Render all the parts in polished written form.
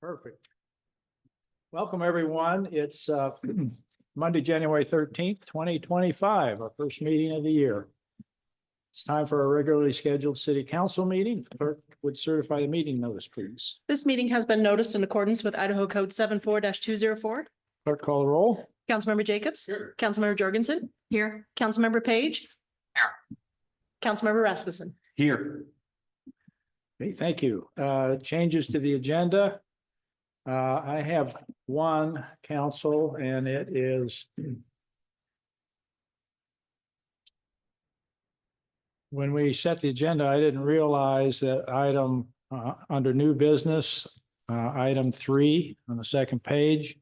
Perfect. Welcome, everyone. It's Monday, January 13th, 2025, our first meeting of the year. It's time for a regularly scheduled city council meeting. Clerk would certify the meeting notice, please. This meeting has been noticed in accordance with Idaho Code 74-204. Clerk, call the roll. Councilmember Jacobs. Here. Councilmember Jorgensen. Here. Councilmember Page. Here. Councilmember Rasmussen. Here. Okay, thank you. Changes to the agenda. I have one, council, and it is when we set the agenda, I didn't realize that item under new business, item 3 on the second page.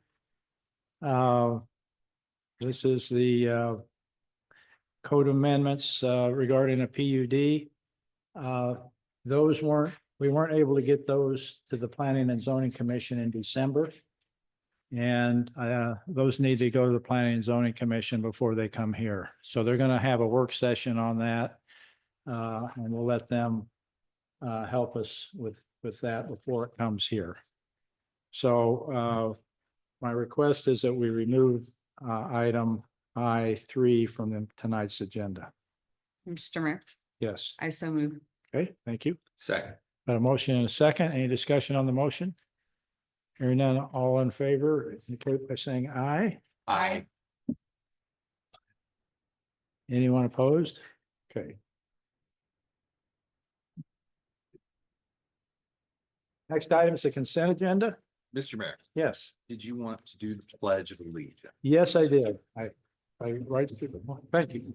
This is the code amendments regarding a PUD. We weren't able to get those to the Planning and Zoning Commission in December. And those need to go to the Planning and Zoning Commission before they come here. So they're going to have a work session on that. And we'll let them help us with that before it comes here. So my request is that we remove item I3 from tonight's agenda. Mr. Mayor, Yes. I so move. Okay, thank you. Second. Got a motion and a second. Any discussion on the motion? Hearing none, all in favor, indicate by saying aye. Aye. Anyone opposed? Okay. Next item is the consent agenda. Mr. Mayor, Yes. did you want to do the Pledge of Allegiance? Yes, I did. I right through the, thank you.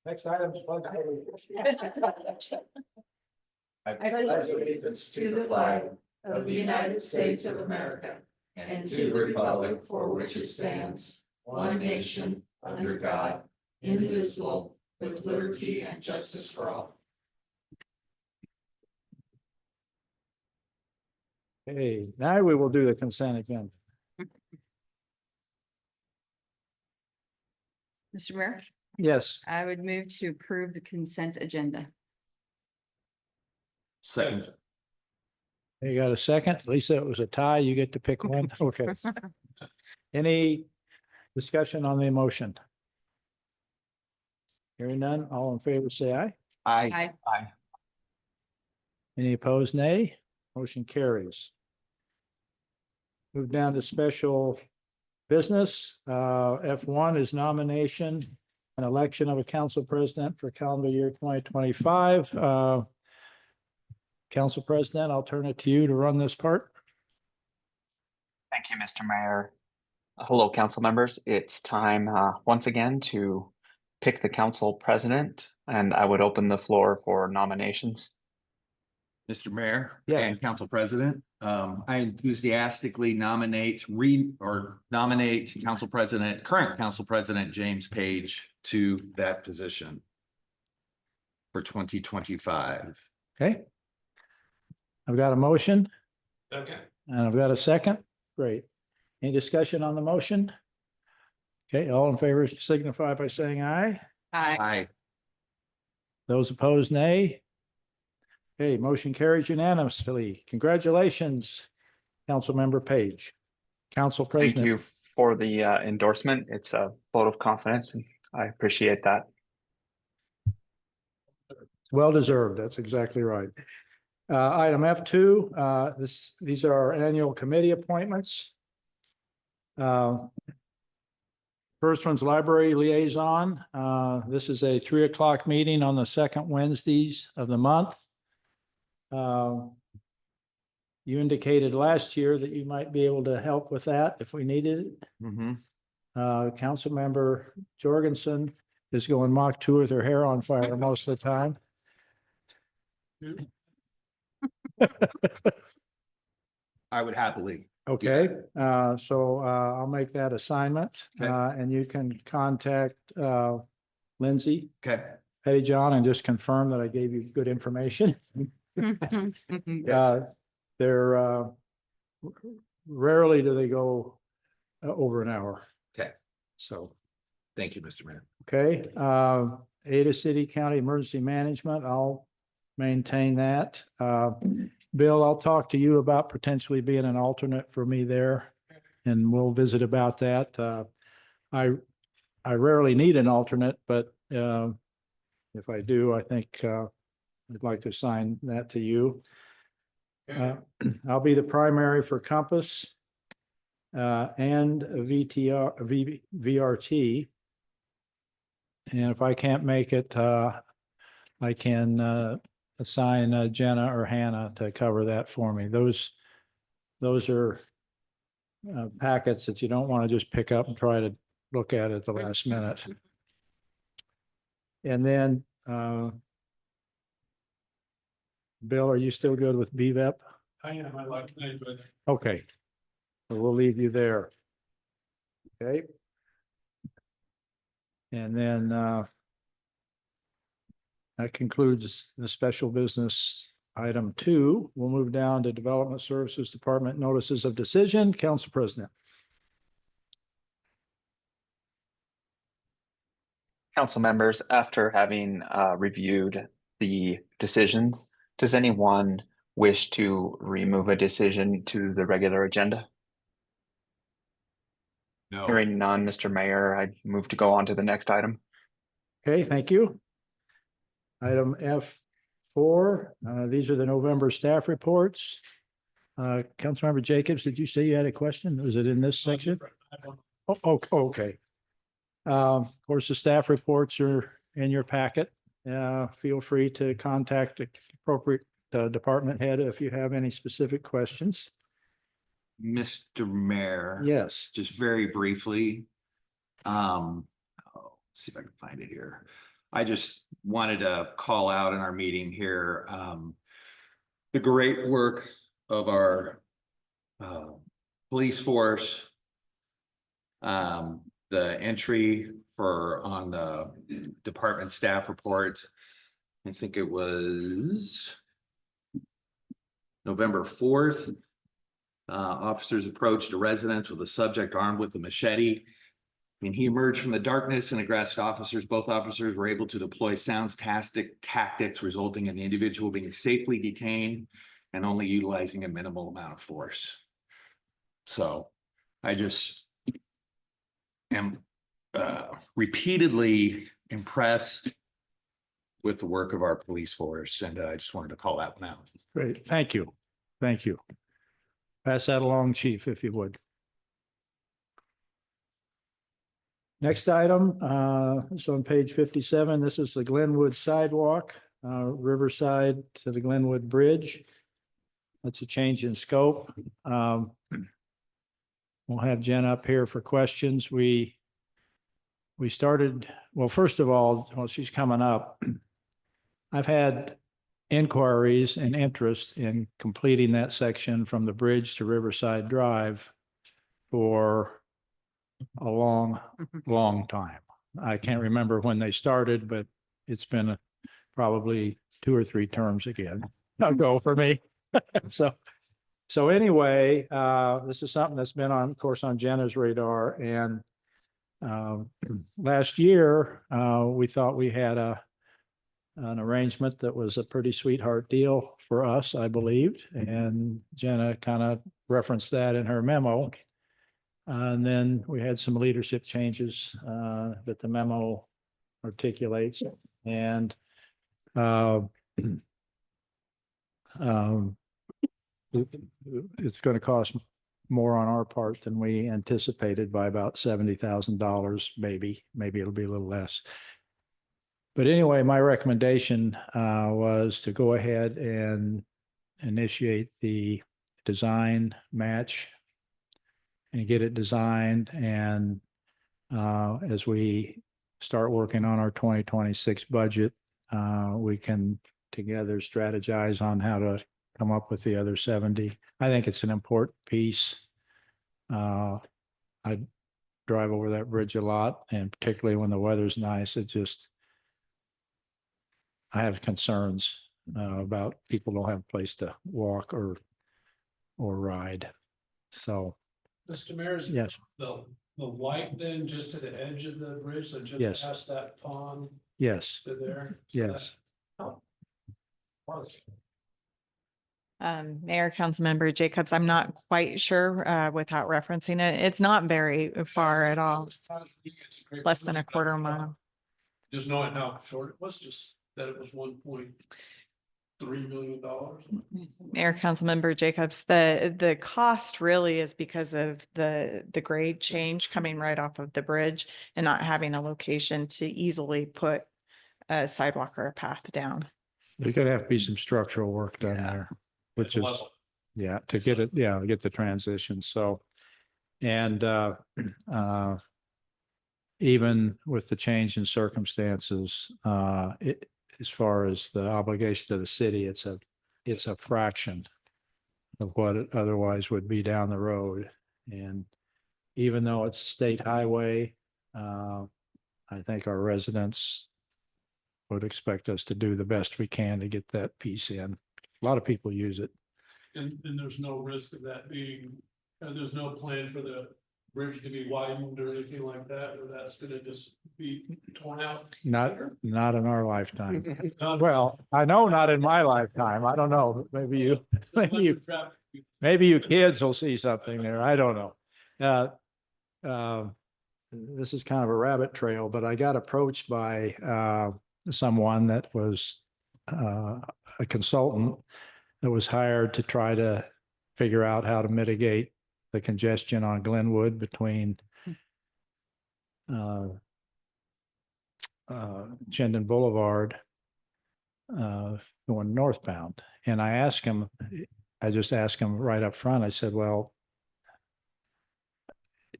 Next item is pledge of allegiance. I pledge allegiance to the flag of the United States of America and to the republic for which it stands, one nation, under God, indivisible, with liberty and justice for all. Okay, now we will do the consent agenda. Mr. Mayor, Yes. I would move to approve the consent agenda. Second. You got a second? Lisa, it was a tie. You get to pick one. Okay. Any discussion on the motion? Hearing none, all in favor, say aye. Aye. Aye. Any opposed, nay? Motion carries. Move down to special business. F1 is nomination and election of a council president for calendar year 2025. Council President, I'll turn it to you to run this part. Thank you, Mr. Mayor. Hello, council members. It's time once again to pick the council president, and I would open the floor for nominations. Mr. Mayor Yeah. and Council President, I enthusiastically nominate current Council President James Page to that position for 2025. Okay. I've got a motion Okay. and I've got a second. Great. Any discussion on the motion? Okay, all in favor signify by saying aye. Aye. Aye. Those opposed, nay. Okay, motion carries unanimously. Congratulations, Councilmember Page. Council Thank President. you for the endorsement. It's a vote of confidence, and I appreciate that. Well deserved. That's exactly right. Item F2, these are our annual committee appointments. First one's library liaison. This is a 3 o'clock meeting on the second Wednesdays of the month. You indicated last year that you might be able to help with that if we needed it. Mm-hmm. Councilmember Jorgensen is going Mach 2 with her hair on fire most of the time. I would happily. Okay, so I'll make that assignment, Okay. and you can contact Lindsay Okay. Pettyjohn and just confirm that I gave you good information. They're rarely do they go over an hour. Okay. So, Thank you, Mr. Mayor. okay, Ada City County Emergency Management, I'll maintain that. Bill, I'll talk to you about potentially being an alternate for me there, and we'll visit about that. I rarely need an alternate, but if I do, I think I'd like to assign that to you. I'll be the primary for Compass and VRT. And if I can't make it, I can assign Jenna or Hannah to cover that for me. Those are packets that you don't want to just pick up and try to look at the last minute. And then, Bill, are you still good with BVEP? I am, I like that, but Okay. So we'll leave you there. Okay. And then, that concludes the special business item 2. We'll move down to Development Services Department notices of decision. Council President. Council members, after having reviewed the decisions, does anyone wish to remove a decision to the regular agenda? No. Hearing none, Mr. Mayor, I move to go on to the next item. Okay, thank you. Item F4, these are the November staff reports. Councilmember Jacobs, did you say you had a question? Was it in this section? Oh, okay. Of course, the staff reports are in your packet. Feel free to contact the appropriate department head if you have any specific questions. Mr. Mayor. Yes. Just very briefly. Let's see if I can find it here. I just wanted to call out in our meeting here, the great work of our police force. The entry on the department staff report, I think it was November 4th. Officers approached a residence with a subject armed with a machete. And he emerged from the darkness and aggressed officers. Both officers were able to deploy sound tactics, resulting in the individual being safely detained and only utilizing a minimal amount of force. So I just am repeatedly impressed with the work of our police force, and I just wanted to call that one out. Great. Thank you. Thank you. Pass that along, Chief, if you would. Next item, is on page 57. This is the Glenwood sidewalk, Riverside to the Glenwood Bridge. That's a change in scope. We'll have Jen up here for questions. We started, well, first of all, while she's coming up, I've had inquiries and interest in completing that section from the bridge to Riverside Drive for a long time. I can't remember when they started, but it's been probably 2 or 3 terms again ago for me. So anyway, this is something that's been on, of course, on Jenna's radar. And last year, we thought we had an arrangement that was a pretty sweetheart deal for us, I believed. And Jenna kind of referenced that in her memo. And then we had some leadership changes that the memo articulates. And it's going to cost more on our part than we anticipated by about $70,000, maybe it'll be a little less. But anyway, my recommendation was to go ahead and initiate the design match and get it designed. And as we start working on our 2026 budget, we can together strategize on how to come up with the other 70. I think it's an important piece. I drive over that bridge a lot, and particularly when the weather's nice, I have concerns about people don't have a place to walk or ride. So, Mr. Mayor, is yes, the white then just to the edge of the bridge, so just Yes. past that pond yes, to there? So yes. that- oh. Park. Mayor, Councilmember Jacobs, I'm not quite sure, without referencing it. It's not very far at all. It's a great Less than a building. quarter mile. Just knowing how short it was, just that it was $1.3 million. Mayor, Councilmember Jacobs, the cost really is because of the grade change coming right off of the bridge and not having a location to easily put a sidewalk or a path down. There's gonna have to be some structural work done there, which is, yeah, to get it, yeah, get the transition. So, and even with the change in circumstances, as far as the obligation to the city, it's a fraction of what it otherwise would be down the road. And even though it's a state highway, I think our residents would expect us to do the best we can to get that piece in. A lot of people use it. And there's no risk of that being, there's no plan for the bridge to be widened or anything like that, or that's gonna just be torn out? Not in our lifetime. Well, I know not in my lifetime. I don't know. Maybe you kids will see something there. I don't know. This is kind of a rabbit trail, but I got approached by someone that was a consultant that was hired to try to figure out how to mitigate the congestion on Glenwood between Chinden Boulevard going northbound. And I just asked him right up front, I said, well,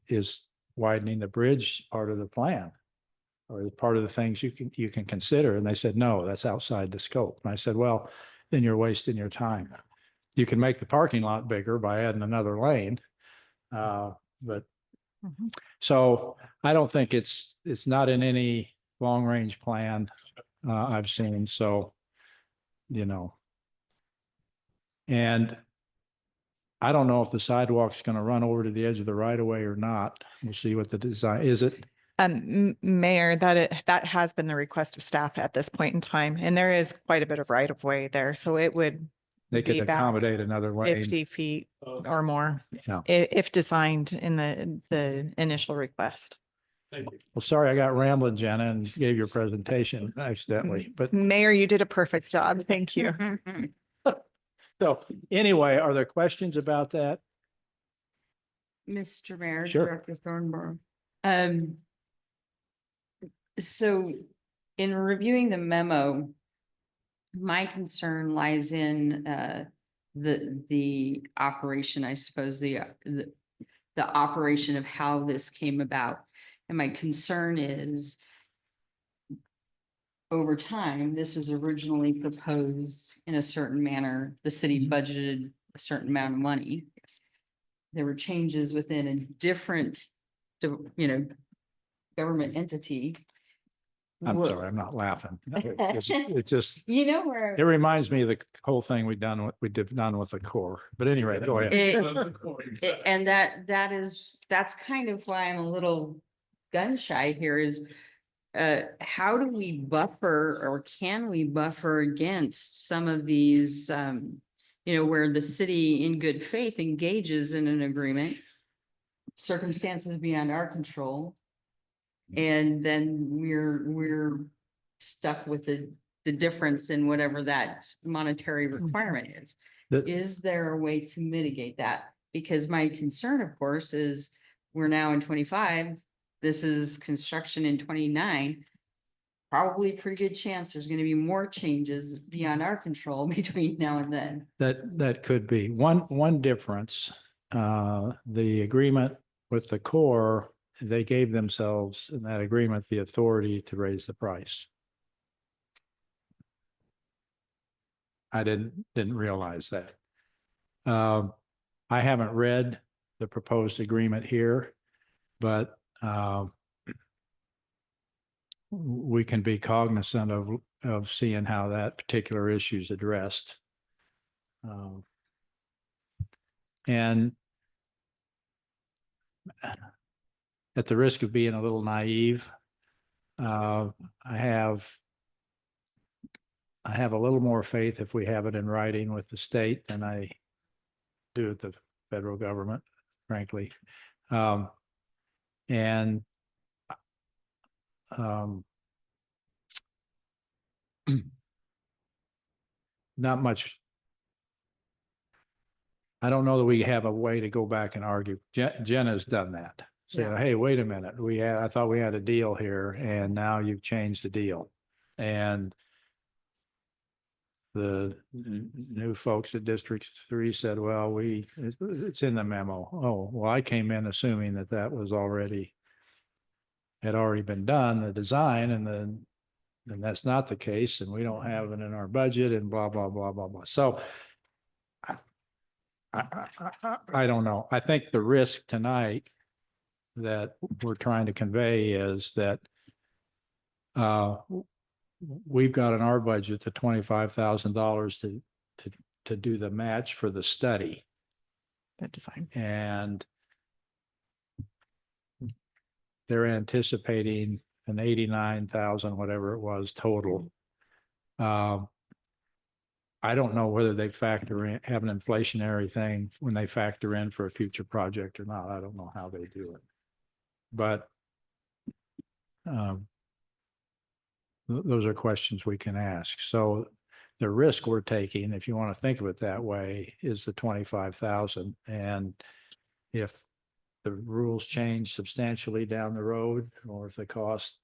is widening the bridge part of the plan? Or is part of the things you can consider? And they said, no, that's outside the scope. And I said, well, then you're wasting your time. You can make the parking lot bigger by adding another lane. But so I don't think it's not in any long range plan I've seen. So, and I don't know if the sidewalk's going to run over to the edge of the right of way or not. We'll see what the design is. It Mayor, that has been the request of staff at this point in time, and there is quite a bit of right of way there, so it would they could be back accommodate another lane. 50 feet or more Yeah. if designed in the initial request. Thank you. Well, sorry, I got rambling, Jenna, and gave your presentation accidentally, but Mayor, you did a perfect job. Thank you. so anyway, are there questions about that? Mr. Mayor, Sure. Director Thornborough. So in reviewing the memo, my concern lies in the operation, I suppose, the operation of how this came about. And my concern is over time, this was originally proposed in a certain manner. The city budgeted a certain amount of money. There were changes within a different, government entity. I'm sorry, I'm not laughing. It just, You know where. it reminds me of the whole thing we done with the core. But anyway, go ahead. And that's kind of why I'm a little gun shy here is, how do we buffer or can we buffer against some of these, where the city in good faith engages in an agreement, circumstances beyond our control. And then we're stuck with the difference in whatever that monetary requirement is. Is there a way to mitigate that? Because my concern, of course, is we're now in 25. This is construction in 29. Probably pretty good chance there's going to be more changes beyond our control between now and then. That could be one difference. The agreement with the Corps, they gave themselves in that agreement the authority to raise the price. I didn't realize that. I haven't read the proposed agreement here, but we can be cognizant of seeing how that particular issue is addressed. And at the risk of being a little naive, I have I have a little more faith if we have it in writing with the state than I do with the federal government, frankly. And um, not much. I don't know that we have a way to go back and argue. Jenna's done that. Say, Yeah. hey, wait a minute. I thought we had a deal here and now you've changed the deal. And the new folks at District 3 said, well, it's in the memo. Oh, well, I came in assuming that had already been done, the design, and then that's not the case, and we don't have it in our budget and blah, blah, blah, blah, blah. So I don't know. I think the risk tonight that we're trying to convey is that we've got in our budget the $25,000 to do the match for the study. The design. And they're anticipating an 89,000, whatever it was total. I don't know whether they factor in, have an inflationary thing when they factor in for a future project or not. I don't know how they do it. But those are questions we can ask. So the risk we're taking, if you want to think of it that way, is the 25,000. And if the rules change substantially down the road, or if the cost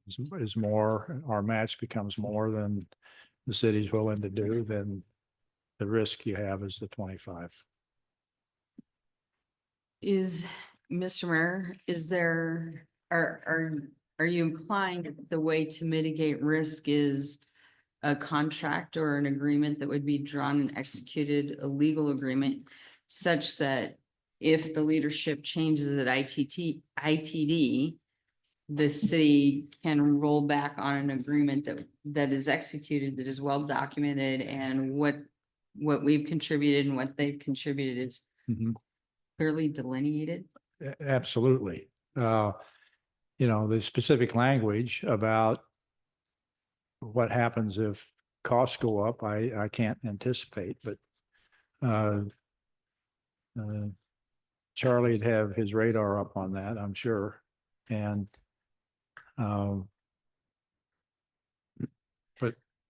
is more, our match becomes more than the city's willing to do, then the risk you have is the 25. Is, Mr. Mayor, is there, are you implying that the way to mitigate risk is a contract or an agreement that would be drawn and executed, a legal agreement such that if the leadership changes at ITD, the city can roll back on an agreement that is executed, that is well documented, and what we've contributed and what they've contributed is clearly delineated? Absolutely. The specific language about what happens if costs go up, I can't anticipate, but Charlie'd have his radar up on that, I'm sure. And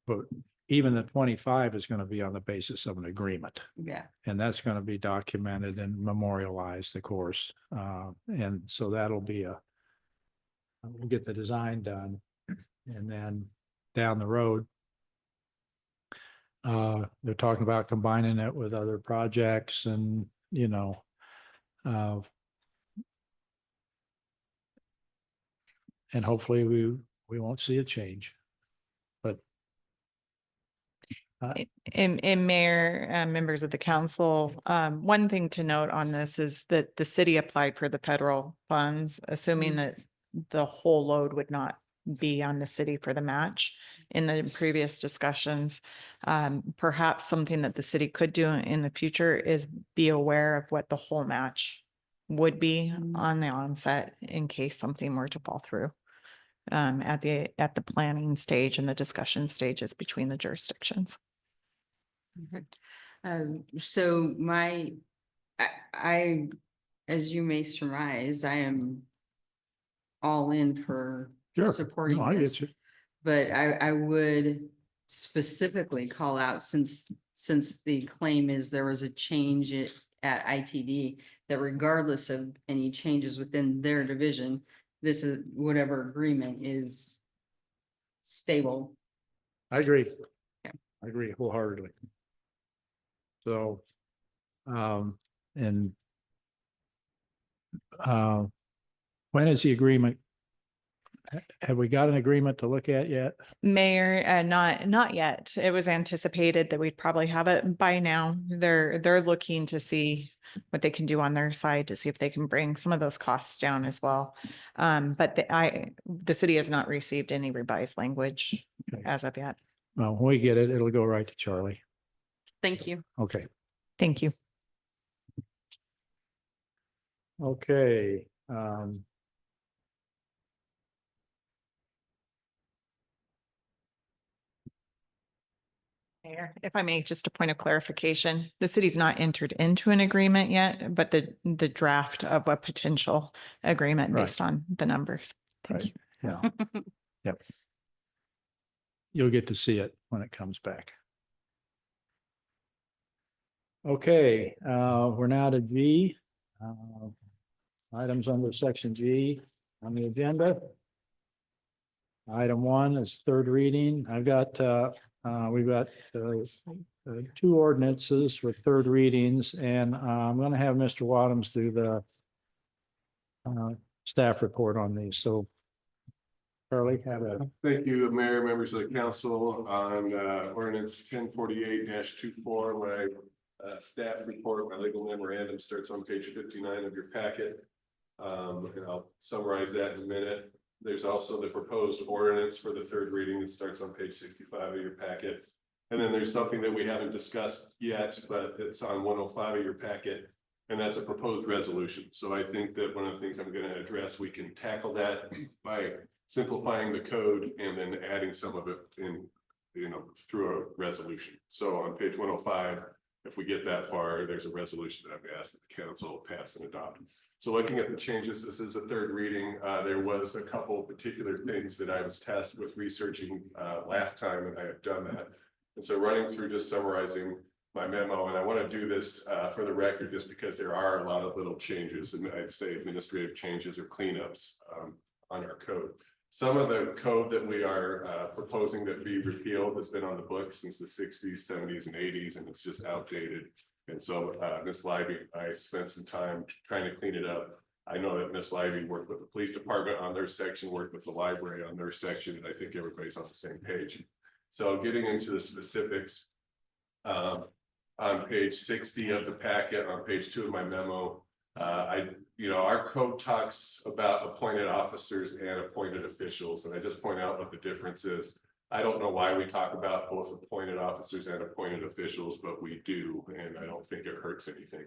but even the 25 is going to be on the basis of an agreement. Yeah. And that's going to be documented and memorialized, of course. And so that'll be we'll get the design done. And then down the road, they're talking about combining it with other projects and, and hopefully we won't see a change. But And Mayor, members of the council, one thing to note on this is that the city applied for the federal funds, assuming that the whole load would not be on the city for the match. In the previous discussions, perhaps something that the city could do in the future is be aware of what the whole match would be on the onset in case something were to fall through at the planning stage and the discussion stages between the jurisdictions. Perfect. So I, as you may surmise, I am all in for sure, supporting no, I this. get you. But I would specifically call out, since the claim is there was a change at ITD, that regardless of any changes within their division, this is whatever agreement is stable. I agree. Yeah. I agree wholeheartedly. So, and when is the agreement? Have we got an agreement to look at yet? Mayor, not yet. It was anticipated that we'd probably have it by now. They're looking to see what they can do on their side to see if they can bring some of those costs down as well. But the city has not received any revised language as of yet. Well, when we get it, it'll go right to Charlie. Thank you. Okay. Thank you. Okay. Mayor, if I may, just a point of clarification, the city's not entered into an agreement yet, but the draft of a potential agreement Right. based on the numbers. Thank Right. you. Yeah. Yep. You'll get to see it when it comes back. Okay, we're now to G. Items under section G on the agenda. Item 1 is third reading. we've got two ordinances with third readings, and I'm going to have Mr. Wadums do the staff report on these. So Charlie, have a. Thank you, Mayor, members of the council, on ordinance 1048-24. My staff report, my legal memorandum starts on page 59 of your packet. And I'll summarize that in a minute. There's also the proposed ordinance for the third reading that starts on page 65 of your packet. And then there's something that we haven't discussed yet, but it's on 105 of your packet. And that's a proposed resolution. So I think that one of the things I'm going to address, we can tackle that by simplifying the code and then adding some of it in, through a resolution. So on page 105, if we get that far, there's a resolution that I've asked that the council pass and adopt. So looking at the changes, this is a third reading. There was a couple particular things that I was tasked with researching last time, and I have done that. And so running through, just summarizing my memo, and I want to do this for the record, just because there are a lot of little changes, and I'd say administrative changes or cleanups on our code. Some of the code that we are proposing that be repealed has been on the books since the 60s, 70s, and 80s, and it's just outdated. And so Ms. Livy, I spent some time trying to clean it up. I know that Ms. Livy worked with the police department on their section, worked with the library on their section, and I think everybody's on the same page. So getting into the specifics, on page 60 of the packet, on page 2 of my memo, our code talks about appointed officers and appointed officials, and I just point out what the difference is. I don't know why we talk about both appointed officers and appointed officials, but we do, and I don't think it hurts anything.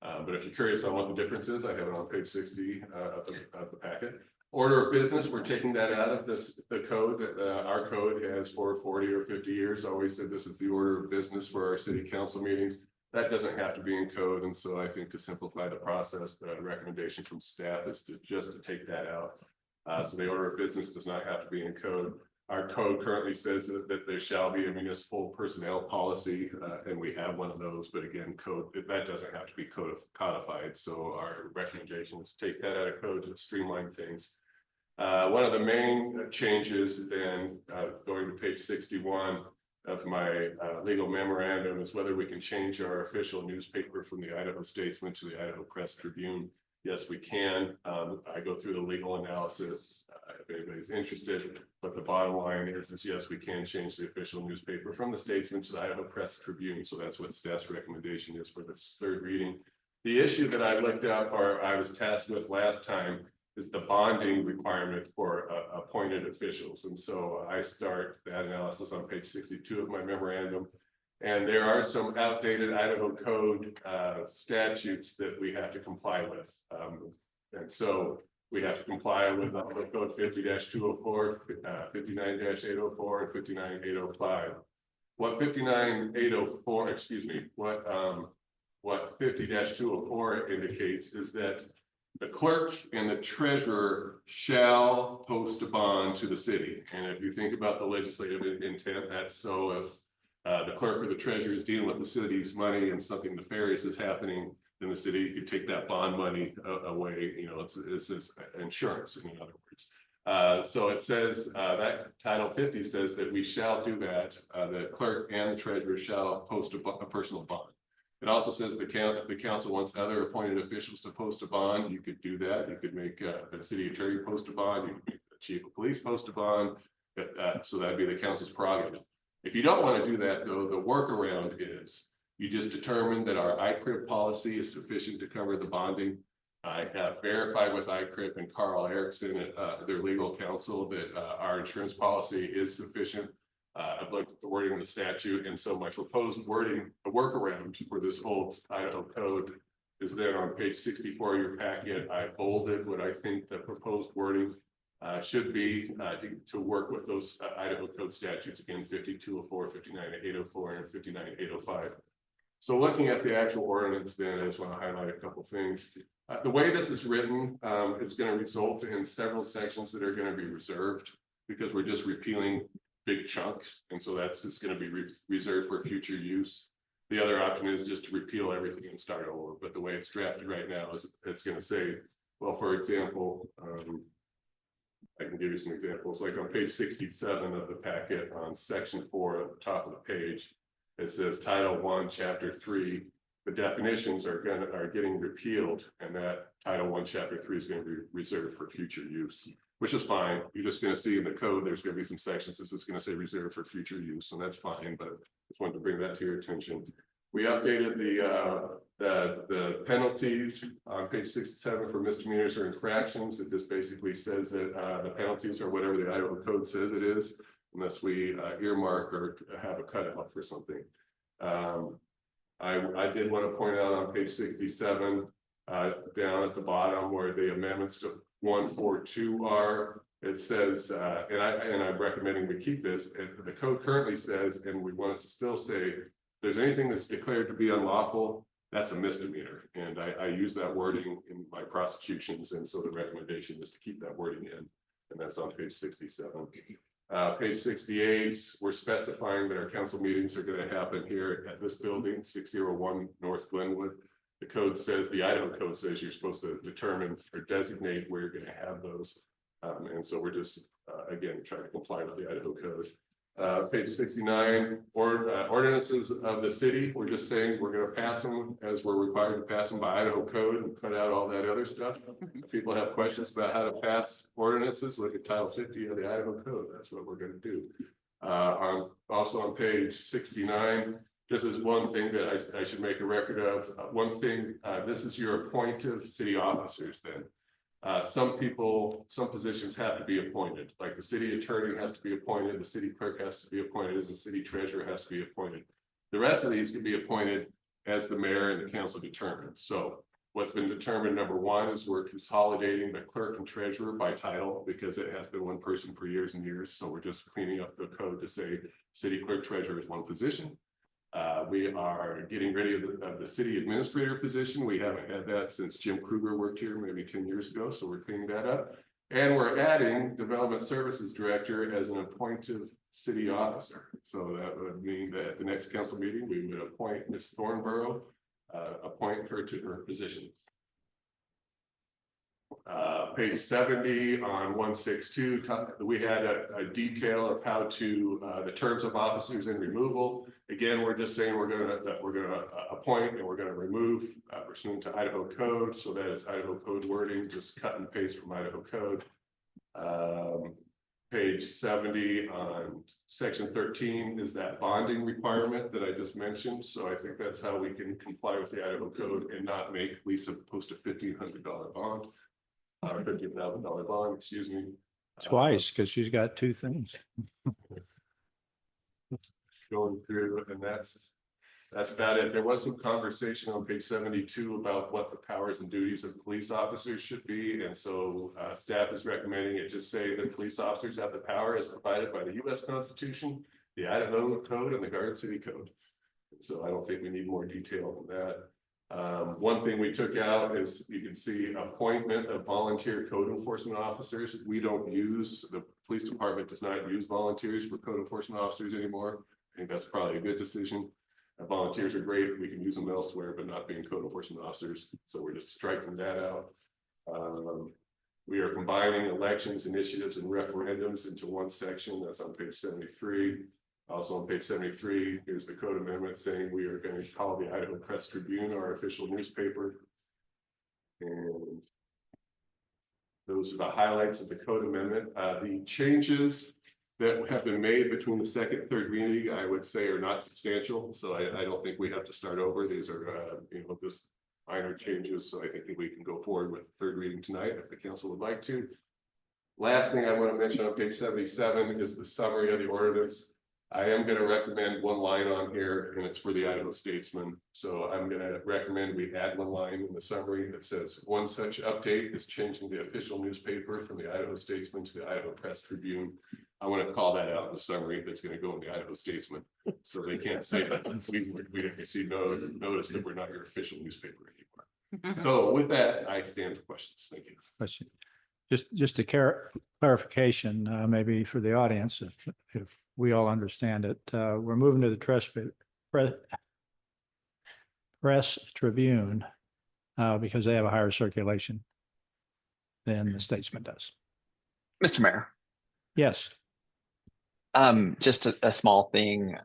But if you're curious on what the difference is, I have it on page 60 of the packet. Order of business, we're taking that out of the code. Our code has for 40 or 50 years always said this is the order of business for our city council meetings. That doesn't have to be in code, and so I think to simplify the process, the recommendation from staff is to take that out. So the order of business does not have to be in code. Our code currently says that there shall be a municipal personnel policy, and we have one of those, but again, code, that doesn't have to be codified. So our recommendation is to take that out of code to streamline things. One of the main changes, then going to page 61 of my legal memorandum, is whether we can change our official newspaper from the Idaho Statesman to the Idaho Press Tribune. Yes, we can. I go through the legal analysis if anybody's interested, but the bottom line is yes, we can change the official newspaper from the Statesman to the Idaho Press Tribune. So that's what staff's recommendation is for this third reading. The issue that I looked up, or I was tasked with last time, is the bonding requirement for appointed officials. And so I start that analysis on page 62 of my memorandum. And there are some outdated Idaho code statutes that we have to comply with. And so we have to comply with code 50-204, 59-804, and 59-805. What 59-804, excuse me, what 50-204 indicates is that the clerk and the treasurer shall post a bond to the city. And if you think about the legislative intent, that's so if the clerk or the treasurer is dealing with the city's money and something nefarious is happening, then the city could take that bond money away. It's insurance, in other words. So it says that Title 50 says that we shall do that. The clerk and the treasurer shall post a personal bond. It also says if the council wants other appointed officials to post a bond, you could do that. You could make the city attorney post a bond. You could make the chief of police post a bond. So that'd be the council's prerogative. If you don't want to do that, though, the workaround is you just determine that our ICRIP policy is sufficient to cover the bonding. I have verified with ICRIP and Carl Erickson, their legal counsel, that our insurance policy is sufficient. I've looked at the wording of the statute, and so my proposed wording, a workaround for this old Idaho code, is then on page 64 of your packet. I bolded what I think the proposed wording should be to work with those Idaho code statutes, again, 5204, 59804, and 59805. So looking at the actual ordinance, then I just want to highlight a couple things. The way this is written is going to result in several sections that are going to be reserved because we're just repealing big chunks. And so that's just going to be reserved for future use. The other option is just to repeal everything and start over. But the way it's drafted right now is it's going to say, well, for example, I can give you some examples, like on page 67 of the packet on section 4 at the top of the page, it says Title 1, Chapter 3. The definitions are getting repealed, and that Title 1, Chapter 3 is going to be reserved for future use, which is fine. You're just going to see in the code there's going to be some sections this is going to say reserved for future use, and that's fine. But just wanted to bring that to your attention. We updated the penalties on page 67 for misdemeanors or infractions. It just basically says that the penalties are whatever the Idaho code says it is, unless we earmark or have a cutout for something. I did want to point out on page 67, down at the bottom where the amendments to 142 are, it says, and I'm recommending we keep this, the code currently says, and we want it to still say, if there's anything that's declared to be unlawful, that's a misdemeanor. And I use that wording in my prosecutions. And so the recommendation is to keep that wording in, and that's on page 67. Page 68, we're specifying that our council meetings are going to happen here at this building, 601 North Glenwood. The code says, the Idaho code says you're supposed to determine or designate where you're going to have those. And so we're just, again, trying to comply with the Idaho code. Page 69, ordinances of the city. We're just saying we're going to pass them as we're required to pass them by Idaho code and cut out all that other stuff. If people have questions about how to pass ordinances, look at Title 50 of the Idaho code. That's what we're going to do. Also on page 69, this is one thing that I should make a record of. One thing, this is your appointive city officers then. Some positions have to be appointed, like the city attorney has to be appointed, the city clerk has to be appointed, the city treasurer has to be appointed. The rest of these can be appointed as the mayor and the council determine. So what's been determined, number one, is we're consolidating the clerk and treasurer by title because it has been one person for years and years. So we're just cleaning up the code to say city clerk treasurer is one position. We are getting rid of the city administrator position. We haven't had that since Jim Kruger worked here maybe 10 years ago. So we're cleaning that up. And we're adding development services director as an appointed city officer. So that would mean that at the next council meeting, we would appoint Ms. Thornborough, appoint her to her position. Page 70 on 162, we had a detail of how to the terms of officers and removal. Again, we're just saying we're gonna appoint and we're gonna remove pursuant to Idaho code. So that is Idaho code wording, just cut and paste from Idaho code. Page 70 on section 13 is that bonding requirement that I just mentioned. So I think that's how we can comply with the Idaho code and not make Lisa post a $1,500 bond. $50,000 bond, excuse me. Twice, because she's got two things. Going through, and that's about it. There was some conversation on page 72 about what the powers and duties of police officers should be. And so staff is recommending it just say that police officers have the power as provided by the US Constitution, the Idaho Code, and the Garden City Code. So I don't think we need more detail than that. One thing we took out is you can see appointment of volunteer code enforcement officers. We don't use, the police department does not use volunteers for code enforcement officers anymore. I think that's probably a good decision. Volunteers are great. We can use them elsewhere, but not being code enforcement officers. So we're just striking that out. We are combining elections, initiatives, and referendums into one section. That's on page 73. Also on page 73, here's the code amendment saying we are going to call the Idaho Press Tribune our official newspaper. And those are the highlights of the code amendment. The changes that have been made between the second and third reading, I would say, are not substantial. So I don't think we have to start over. These are, just minor changes. So I think we can go forward with the third reading tonight if the council would like to. Last thing I want to mention on page 77 is the summary of the ordinance. I am gonna recommend one line on here, and it's for the Idaho Statesman. So I'm gonna recommend we add one line in the summary that says, one such update is changing the official newspaper from the Idaho Statesman to the Idaho Press Tribune. I want to call that out in the summary that's gonna go in the Idaho Statesman, so they can't say that we didn't receive notice that we're not your official newspaper anymore. So with that, I stand for questions. Thank you. Question. Just a clarification, maybe for the audience, if we all understand it, we're moving to the Press Tribune because they have a higher circulation than the Statesman does. Mr. Mayor, Yes, just a small thing.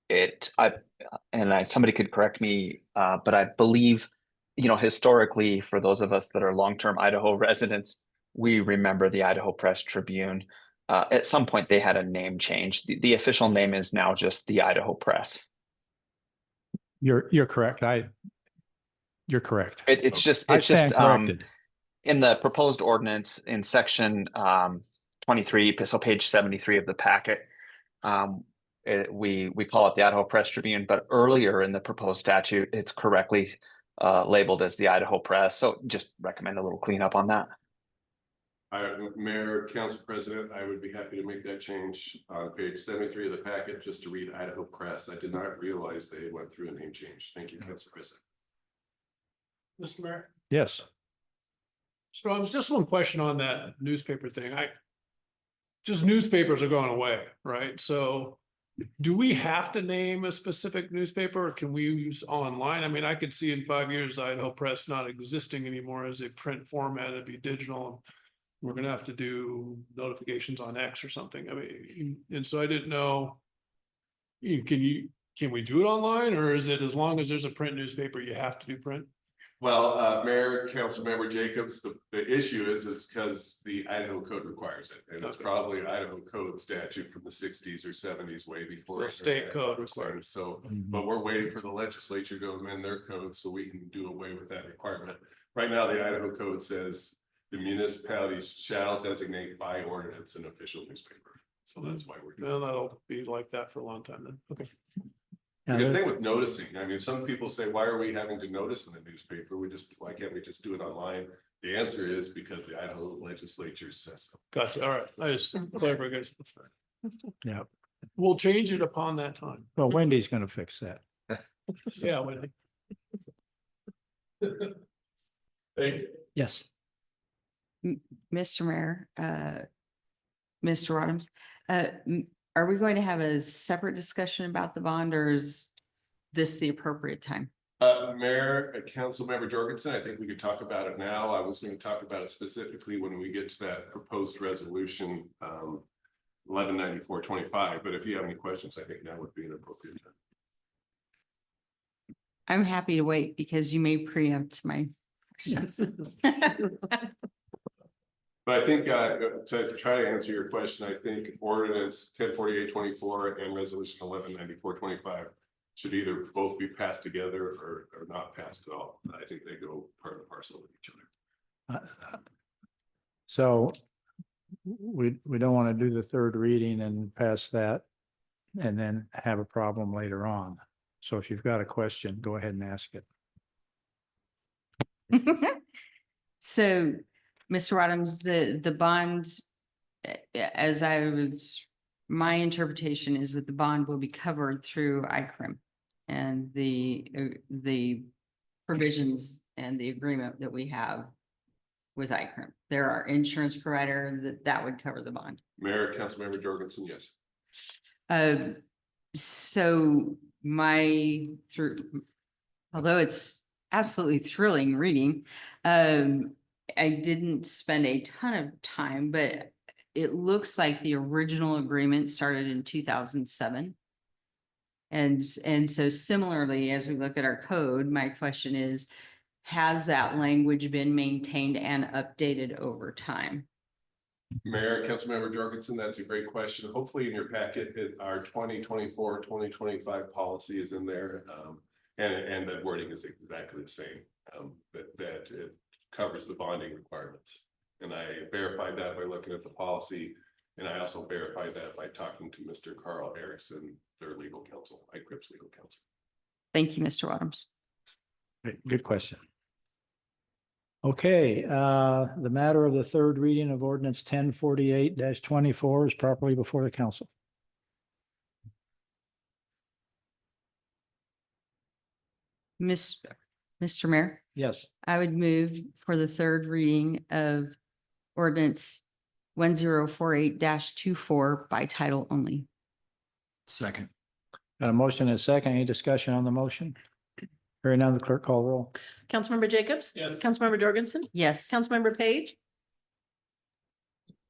Somebody could correct me, but I believe, historically, for those of us that are long-term Idaho residents, we remember the Idaho Press Tribune. At some point, they had a name change. The official name is now just the Idaho Press. you're correct. You're correct. It's just I stand corrected. in the proposed ordinance in section 23, so page 73 of the packet. We call it the Idaho Press Tribune, but earlier in the proposed statute, it's correctly labeled as the Idaho Press. So just recommend a little cleanup on that. Mayor, Council President, I would be happy to make that change on page 73 of the packet, just to read Idaho Press. I did not realize they went through a name change. Thank you, Council President. Mr. Mayor. Yes. So I was just one question on that newspaper thing. Just newspapers are going away, right? So do we have to name a specific newspaper or can we use online? I mean, I could see in 5 years, Idaho Press not existing anymore as a print format, it'd be digital. We're gonna have to do notifications on X or something. I mean, and so I didn't know. Can we do it online, or is it as long as there's a print newspaper, you have to do print? Well, Mayor, Councilmember Jacobs, the issue is because the Idaho code requires it. And it's probably an Idaho code statute from the 60s or 70s, way before. So state code requires. So, but we're waiting for the legislature to amend their code so we can do away with that requirement. Right now, the Idaho code says the municipalities shall designate by ordinance an official newspaper. So that's why we're doing Well, that'll be like that for a long time then. Okay. the thing with noticing. I mean, some people say, why are we having to notice in the newspaper? Why can't we just do it online? The answer is because the Idaho legislature says so. Gotcha. All right. I just clarification. Yeah. We'll change it upon that time. Well, Wendy's going to fix that. Yeah. Wendy. Thank you. Yes. Mr. Mayor, Mr. Roddams, are we going to have a separate discussion about the bond, or is this the appropriate time? Mayor, Councilmember Jorgensen, I think we could talk about it now. I was going to talk about it specifically when we get to that proposed resolution 1194-25, but if you have any questions, I think that would be an appropriate time. I'm happy to wait because you may preempt my questions. But I think to try to answer your question, I think ordinance 1048-24 and resolution 1194-25 should either both be passed together or not passed at all. I think they go part and parcel with each other. So we don't want to do the third reading and pass that and then have a problem later on. So if you've got a question, go ahead and ask it. So, Mr. Roddams, the bond, my interpretation is that the bond will be covered through ICRIM and the provisions and the agreement that we have with ICRIM. They're our insurance provider, that would cover the bond. Mayor, Councilmember Jorgensen, yes. So although it's absolutely thrilling reading, I didn't spend a ton of time, but it looks like the original agreement started in 2007. And so similarly, as we look at our code, my question is, has that language been maintained and updated over time? Mayor, Councilmember Jorgensen, that's a great question. Hopefully in your packet, our 2024-2025 policy is in there. And the wording is exactly the same, that it covers the bonding requirements. And I verified that by looking at the policy. And I also verified that by talking to Mr. Carl Erickson, their legal counsel, ICRIP's legal counsel. Thank you, Mr. Wadums. Good question. Okay, the matter of the third reading of ordinance 1048-24 is properly before the council. Mr. Mayor, Yes. I would move for the third reading of ordinance 1048-24 by title only. Second. Got a motion and a second. Any discussion on the motion? Hearing none, the clerk call roll. Councilmember Jacobs? Yes. Councilmember Jorgensen? Yes. Councilmember Page?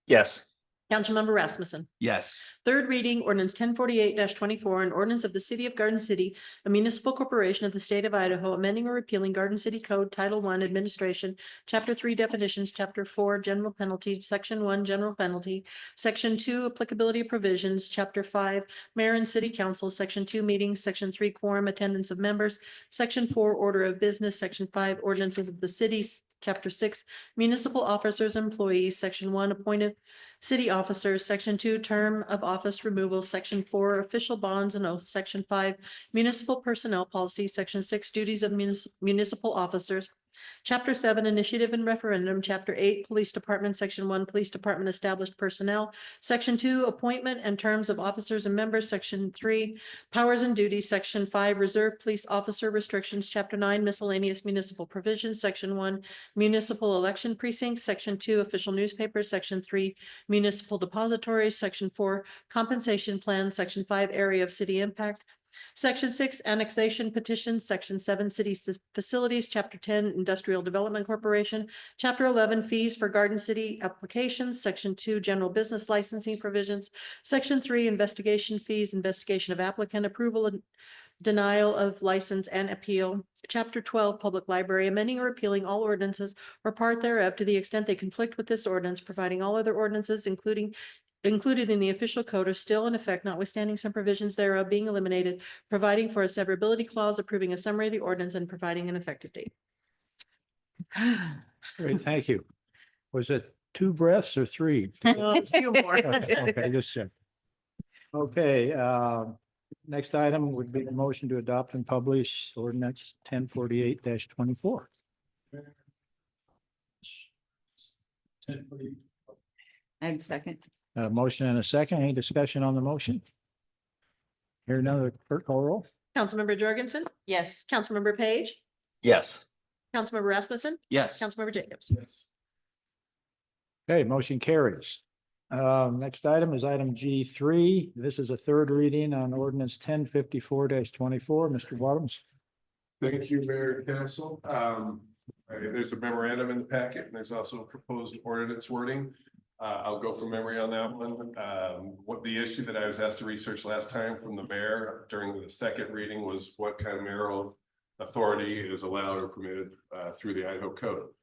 Yes. Councilmember Rasmussen? Yes. Third reading ordinance 1048-24, an ordinance of the city of Garden City, a municipal corporation of the state of Idaho, amending or repealing Garden City Code Title I Administration, Chapter 3 Definitions, Chapter 4 General Penalty, Section 1 General Penalty, Section 2 Applicability Provisions, Chapter 5 Mayor and City Council, Section 2 Meetings, Section 3 Quorum Attendance of Members, Section 4 Order of Business, Section 5 Ordinances of the City, Chapter 6 Municipal Officers and Employees, Section 1 Appointed City Officers, Section 2 Term of Office Removal, Section 4 Official Bonds and Oaths, Section 5 Municipal Personnel Policy, Section 6 Duties of Municipal Officers, Chapter 7 Initiative and Referendum, Chapter 8 Police Department, Section 1 Police Department Established Personnel, Section 2 Appointment and Terms of Officers and Members, Section 3 Powers and Duties, Section 5 Reserve Police Officer Restrictions, Chapter 9 Miscellaneous Municipal Provisions, Section 1 Municipal Election Precincts, Section 2 Official Newspapers, Section 3 Municipal Depositories, Section 4 Compensation Plan, Section 5 Area of City Impact, Section 6 Annexation Petitions, Section 7 City Facilities, Chapter 10 Industrial Development Corporation, Chapter 11 Fees for Garden City Applications, Section 2 General Business Licensing Provisions, Section 3 Investigation Fees, Investigation of Applicant Approval and Denial of License and Appeal, Chapter 12 Public Library, amending or repealing all ordinances or part thereof to the extent they conflict with this ordinance, providing all other ordinances included in the official code are still in effect, notwithstanding some provisions thereof being eliminated, providing for a severability clause, approving a summary of the ordinance, and providing an effective date. Great, thank you. Was it 2 breaths or 3? A few more. Okay, just check. Okay, next item would be the motion to adopt and publish ordinance 1048-24. I'd second. A motion and a second. Any discussion on the motion? Hearing none, the clerk call roll. Councilmember Jorgensen? Yes. Councilmember Page? Yes. Councilmember Rasmussen? Yes. Councilmember Jacobs? Okay, motion carries. Next item is item G3. This is a third reading on ordinance 1054-24. Mr. Wadums. Thank you, Mayor and Council. There's a memorandum in the packet and there's also a proposed ordinance wording. I'll go from memory on that one. What the issue that I was asked to research last time from the mayor during the second reading was what kind of mayoral authority is allowed or permitted through the Idaho Code.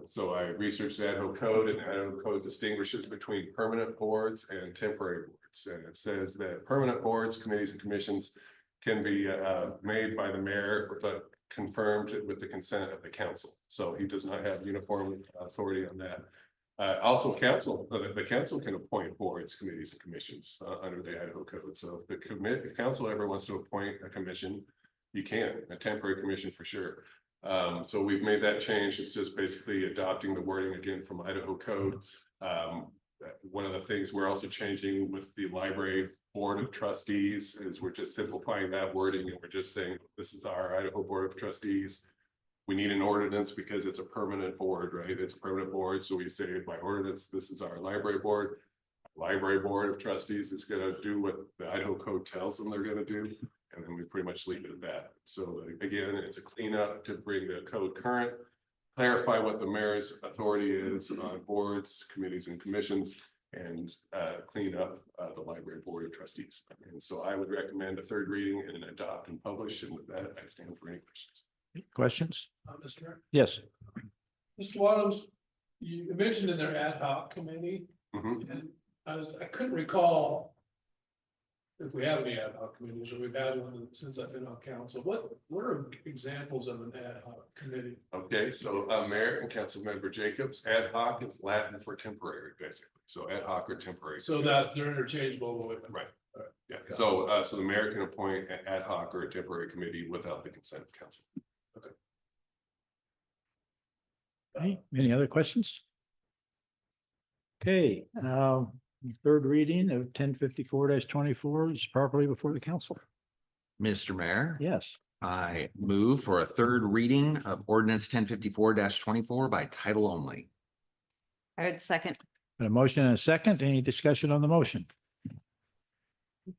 So I researched the Idaho Code, and the Idaho Code distinguishes between permanent boards and temporary boards. And it says that permanent boards, committees, and commissions can be made by the mayor, but confirmed with the consent of the council. So he does not have uniform authority on that. Also, the council can appoint boards, committees, and commissions under the Idaho Code. So if the council ever wants to appoint a commission, you can, a temporary commission for sure. So we've made that change. It's just basically adopting the wording again from Idaho Code. One of the things we're also changing with the library board of trustees is we're just simplifying that wording, and we're just saying this is our Idaho Board of Trustees. We need an ordinance because it's a permanent board, right? It's a permanent board. So we say by ordinance, this is our library board. Library Board of Trustees is going to do what the Idaho Code tells them they're going to do. And then we pretty much leave it at that. So again, it's a cleanup to bring the code current, clarify what the mayor's authority is on boards, committees, and commissions, and clean up the Library Board of Trustees. And so I would recommend a third reading and adopt and publish. And with that, I stand for any questions. Questions? Mr. Mayor. Yes. Mr. Wadums, you mentioned in their ad hoc committee, Mhm. and I couldn't recall if we have any ad hoc committees, or we've had one since I've been on council, what are examples of an ad hoc committee? Okay, so Mayor and Councilmember Jacobs, ad hoc is Latin for temporary, basically. So ad hoc or temporary. So that they're interchangeable with. Right. Yeah, so the mayor can appoint an ad hoc or a temporary committee without the consent of council. Any other questions? Okay, third reading of 1054-24 is properly before the council. Mr. Mayor. Yes. I move for a third reading of ordinance 1054-24 by title only. I would second. Got a motion and a second. Any discussion on the motion?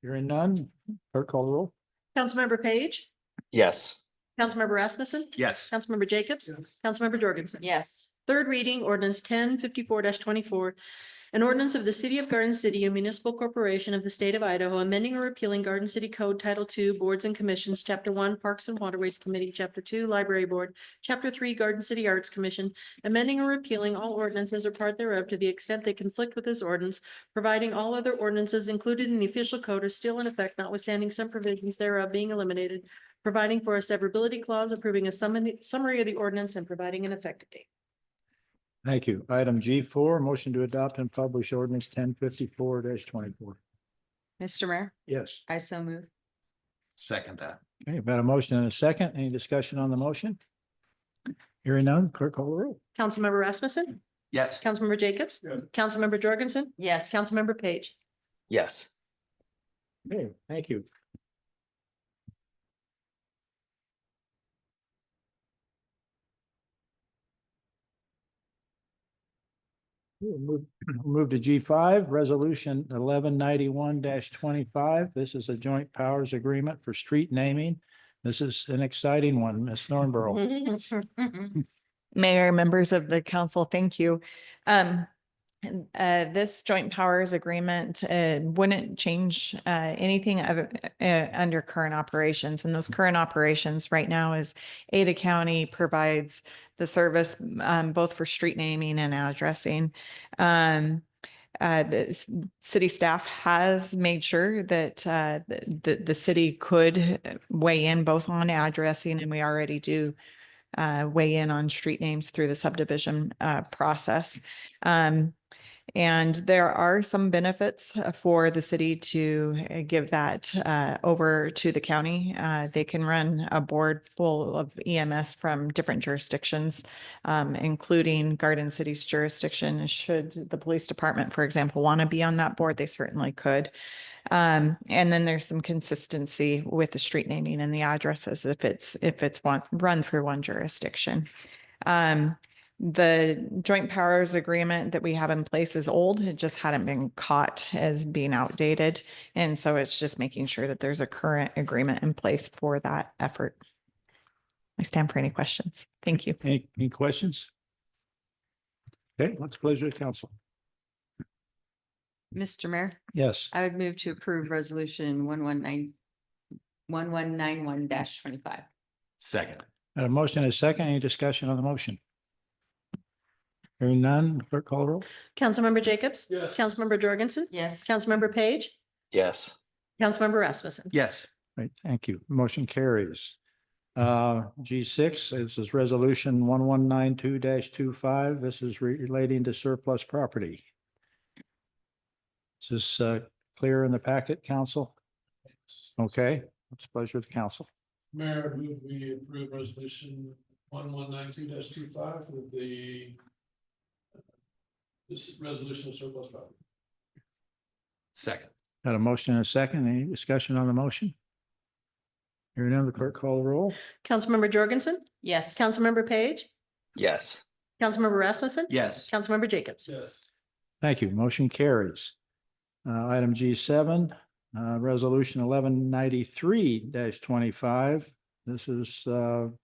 Hearing none, clerk call the roll. Councilmember Page, Yes. Councilmember Rasmussen, Yes. Councilmember Jacobs, Yes. Councilmember Jorgensen. Yes. Third reading ordinance 1054-24, an ordinance of the city of Garden City, a municipal corporation of the state of Idaho, amending or repealing Garden City Code Title II, Boards and Commissions, Chapter 1, Parks and Waterways Committee, Chapter 2, Library Board, Chapter 3, Garden City Arts Commission, amending or repealing all ordinances or part thereof to the extent they conflict with this ordinance, providing all other ordinances included in the official code are still in effect, notwithstanding some provisions thereof being eliminated, providing for a severability clause, approving a summary of the ordinance, and providing an effective date. Thank you. Item G4, motion to adopt and publish ordinance 1054-24. Mr. Mayor, Yes. I so move. Second that. Okay, I've got a motion and a second. Any discussion on the motion? Hearing none, clerk call the roll. Councilmember Rasmussen, Yes. Councilmember Jacobs, Yes. Councilmember Jorgensen, Yes. Councilmember Page. Yes. Okay, thank you. We'll move to G5, resolution 1191-25. This is a joint powers agreement for street naming. This is an exciting one, Ms. Thornborough. Mayor, members of the council, thank you. This joint powers agreement wouldn't change anything other under current operations. And those current operations right now is Ada County provides the service both for street naming and addressing. The city staff has made sure that the city could weigh in both on addressing, and we already do weigh in on street names through the subdivision process. And there are some benefits for the city to give that over to the county. They can run a board full of EMS from different jurisdictions, including Garden City's jurisdiction. Should the police department, for example, want to be on that board, they certainly could. And then there's some consistency with the street naming and the addresses if it's run through one jurisdiction. The joint powers agreement that we have in place is old. It just hadn't been caught as being outdated. And so it's just making sure that there's a current agreement in place for that effort. I stand for any questions. Thank you. Any questions? Okay, what's the pleasure of council? Mr. Mayor, Yes. I would move to approve resolution 1191-25. Second. Got a motion and a second. Any discussion on the motion? Hearing none, clerk call the roll. Councilmember Jacobs, Yes. Councilmember Jorgensen, Yes. Councilmember Page, Yes. Councilmember Rasmussen. Yes. Right, thank you. Motion carries. G6, this is resolution 1192-25. This is relating to surplus property. Is this clear in the packet, council? Okay, it's a pleasure of the council. Mayor, move we approve resolution 1192-25 with this resolution of surplus property. Second. Got a motion and a second. Any discussion on the motion? Hearing none, the clerk call the roll. Councilmember Jorgensen, Yes. Councilmember Page, Yes. Councilmember Rasmussen, Yes. Councilmember Jacobs. Yes. Thank you. Motion carries. Item G7, resolution 1193-25. This is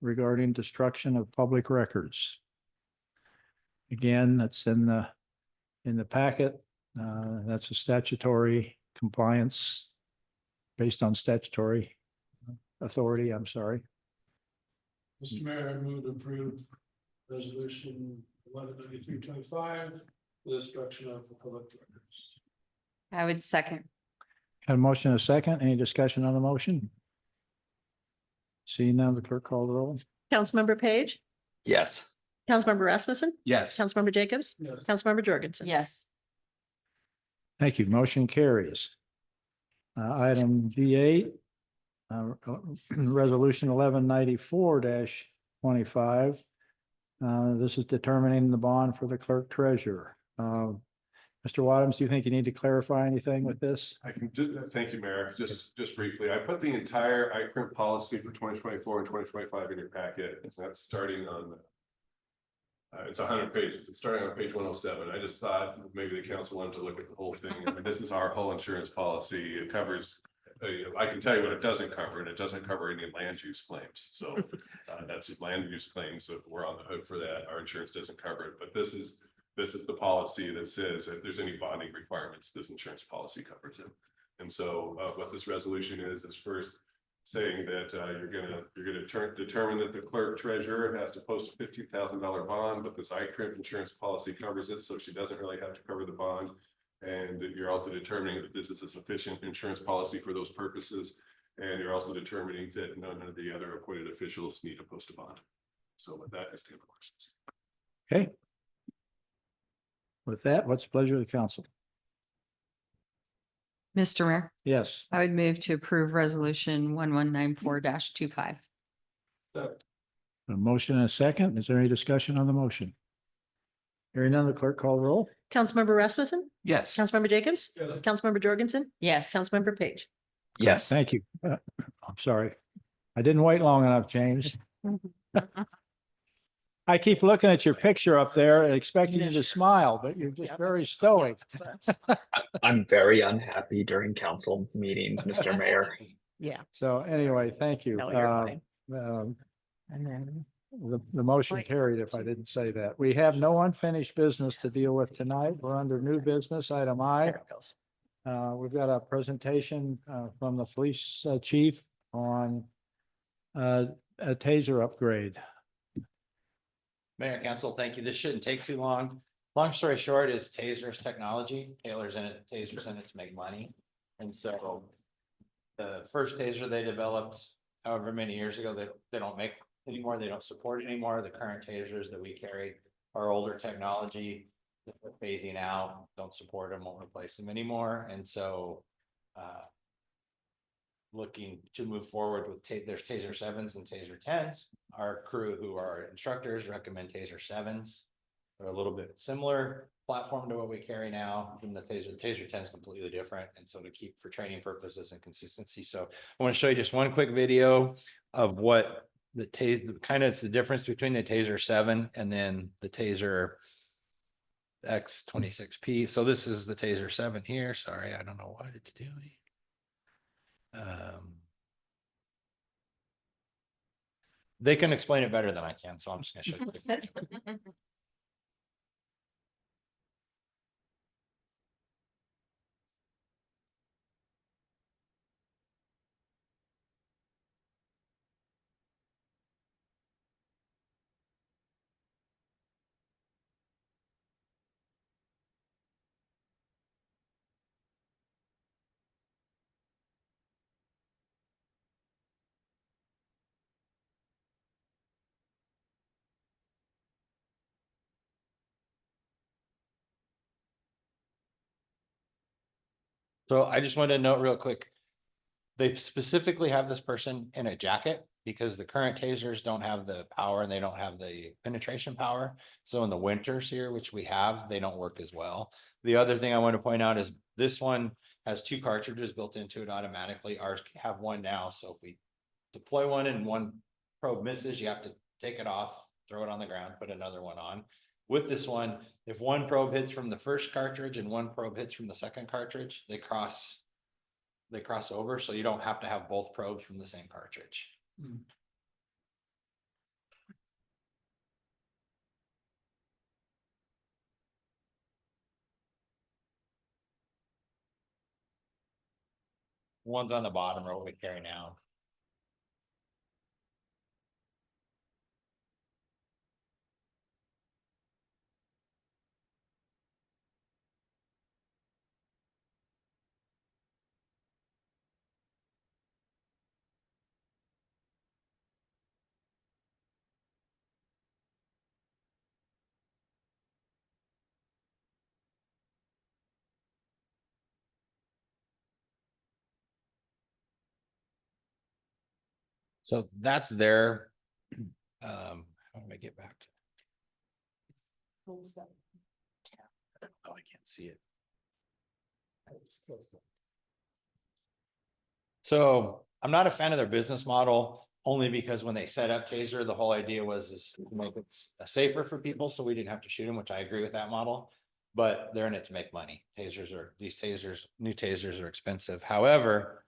regarding destruction of public records. Again, that's in the packet. That's a statutory compliance based on statutory authority. I'm sorry. Mr. Mayor, I move to approve resolution 1193-25, the destruction of public records. I would second. Got a motion and a second. Any discussion on the motion? Seeing none, the clerk call the roll. Councilmember Page, Yes. Councilmember Rasmussen, Yes. Councilmember Jacobs, Yes. Councilmember Jorgensen. Yes. Thank you. Motion carries. Item V8, Resolution 1194-25. This is determining the bond for the clerk treasurer. Mr. Wadums, do you think you need to clarify anything with this? I can just, thank you, Mayor. Just briefly, I put the entire ICRIM policy for 2024 and 2025 in your packet. That's starting on it's 100 pages. It's starting on page 107. I just thought maybe the council wanted to look at the whole thing. I mean, this is our whole insurance policy. It covers, I can tell you what it doesn't cover, and it doesn't cover any land use claims. So that's land use claims. So we're on the hook for that. Our insurance doesn't cover it, but this is the policy that says if there's any bonding requirements, this insurance policy covers it. And so what this resolution is first saying that you're gonna determine that the clerk treasurer has to post a $15,000 bond, but this ICRIP insurance policy covers it, so she doesn't really have to cover the bond. And you're also determining that this is a sufficient insurance policy for those purposes. And you're also determining that none of the other appointed officials need to post a bond. So with that, I stand for questions. Okay. With that, what's the pleasure of the council? Mr. Mayor, Yes. I would move to approve resolution 1194-25. A motion and a second. Is there any discussion on the motion? Hearing none, the clerk call the roll. Councilmember Rasmussen, Yes. Councilmember Jacobs, Yes. Councilmember Jorgensen, Yes. Councilmember Page. Yes. Thank you. I'm sorry. I didn't wait long enough, James. I keep looking at your picture up there and expecting you to smile, but you're just very stoic. I'm very unhappy during council meetings, Mr. Mayor. Yeah. So anyway, thank you. No, you're fine. And then The motion carried if I didn't say that. We have no unfinished business to deal with tonight. We're under new business, item I. There it goes. We've got a presentation from the police chief on a taser upgrade. Mayor and Council, thank you. This shouldn't take too long. Long story short is tasers technology. Taylor's in it, tasers in it to make money. And so the first taser they developed however many years ago, they don't make anymore. They don't support it anymore. The current tasers that we carry are older technology. They're phasing out, don't support them, won't replace them anymore. And so looking to move forward with there's taser 7s and taser 10s. Our crew who are instructors recommend taser 7s. They're a little bit similar platform to what we carry now. And the taser 10 is completely different. And so to keep for training purposes and consistency. So I want to show you just one quick video of what the taser kind of it's the difference between the taser 7 and then the taser X26P. So this is the taser 7 here. Sorry, I don't know what it's doing. They can explain it better than I can, so I'm just gonna show you. So I just wanted to note real quick. They specifically have this person in a jacket because the current tasers don't have the power and they don't have the penetration power. So in the winters here, which we have, they don't work as well. The other thing I want to point out is this one has 2 cartridges built into it automatically. Ours have one now. So if we deploy one and one probe misses, you have to take it off, throw it on the ground, put another one on. With this one, if one probe hits from the first cartridge and one probe hits from the second cartridge, they cross over, so you don't have to have both probes from the same cartridge. One's on the bottom row we carry now. So that's there. How do I get back to? Oh, I can't see it. So I'm not a fan of their business model, only because when they set up Taser, the whole idea was is to make it safer for people, so we didn't have to shoot them, which I agree with that model. But they're in it to make money. These tasers, new tasers are expensive. However,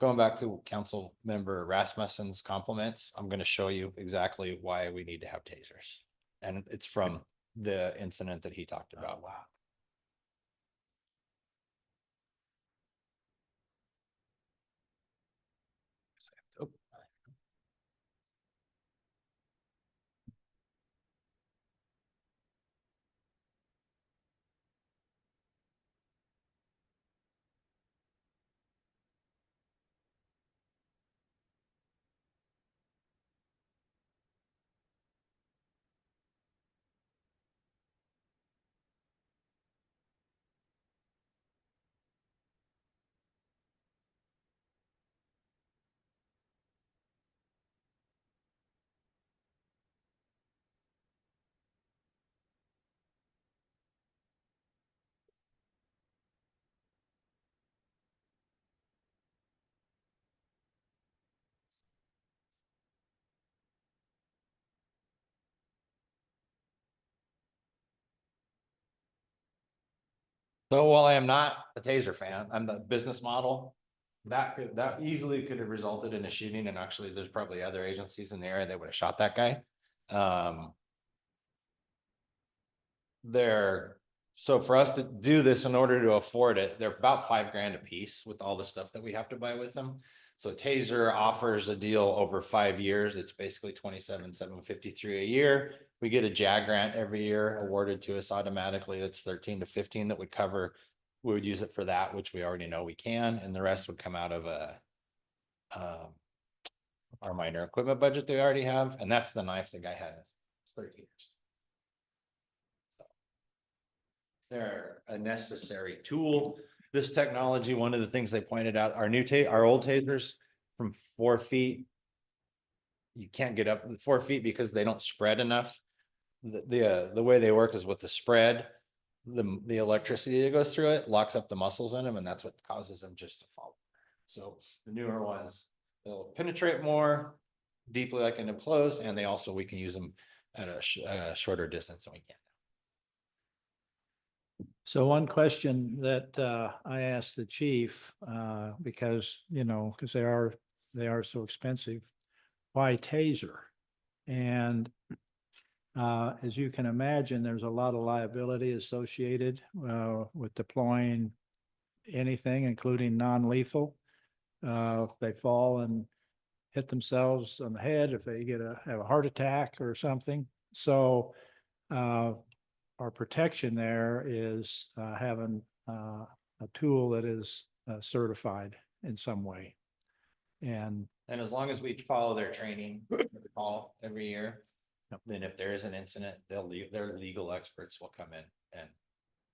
going back to Council Member Rasmussen's compliments, I'm going to show you exactly why we need to have tasers. And it's from the incident that he talked about. Wow. Oh. So while I am not a taser fan, I'm the business model. That easily could have resulted in a shooting, and actually there's probably other agencies in the area that would have shot that guy. So for us to do this in order to afford it, they're about $5,000 a piece with all the stuff that we have to buy with them. So Taser offers a deal over 5 years. It's basically $27,753 a year. We get a JAG grant every year awarded to us automatically. That's 13 to 15 that would cover. We would use it for that, which we already know we can, and the rest would come out of our minor equipment budget they already have, and that's the knife the guy had. It's 13 years. They're a necessary tool. This technology, one of the things they pointed out, our old tasers from 4 feet, you can't get up 4 feet because they don't spread enough. The way they work is with the spread, the electricity that goes through it locks up the muscles in them, and that's what causes them just to fall. So the newer ones, they'll penetrate more deeply, like an close, and we can use them at a shorter distance than we can. So one question that I asked the chief, because, because they are so expensive, why taser? And as you can imagine, there's a lot of liability associated with deploying anything, including non-lethal. If they fall and hit themselves on the head, if they have a heart attack or something. So our protection there is having a tool that is certified in some way. And as long as we follow their training protocol every year, then if there is an incident, their legal experts will come in and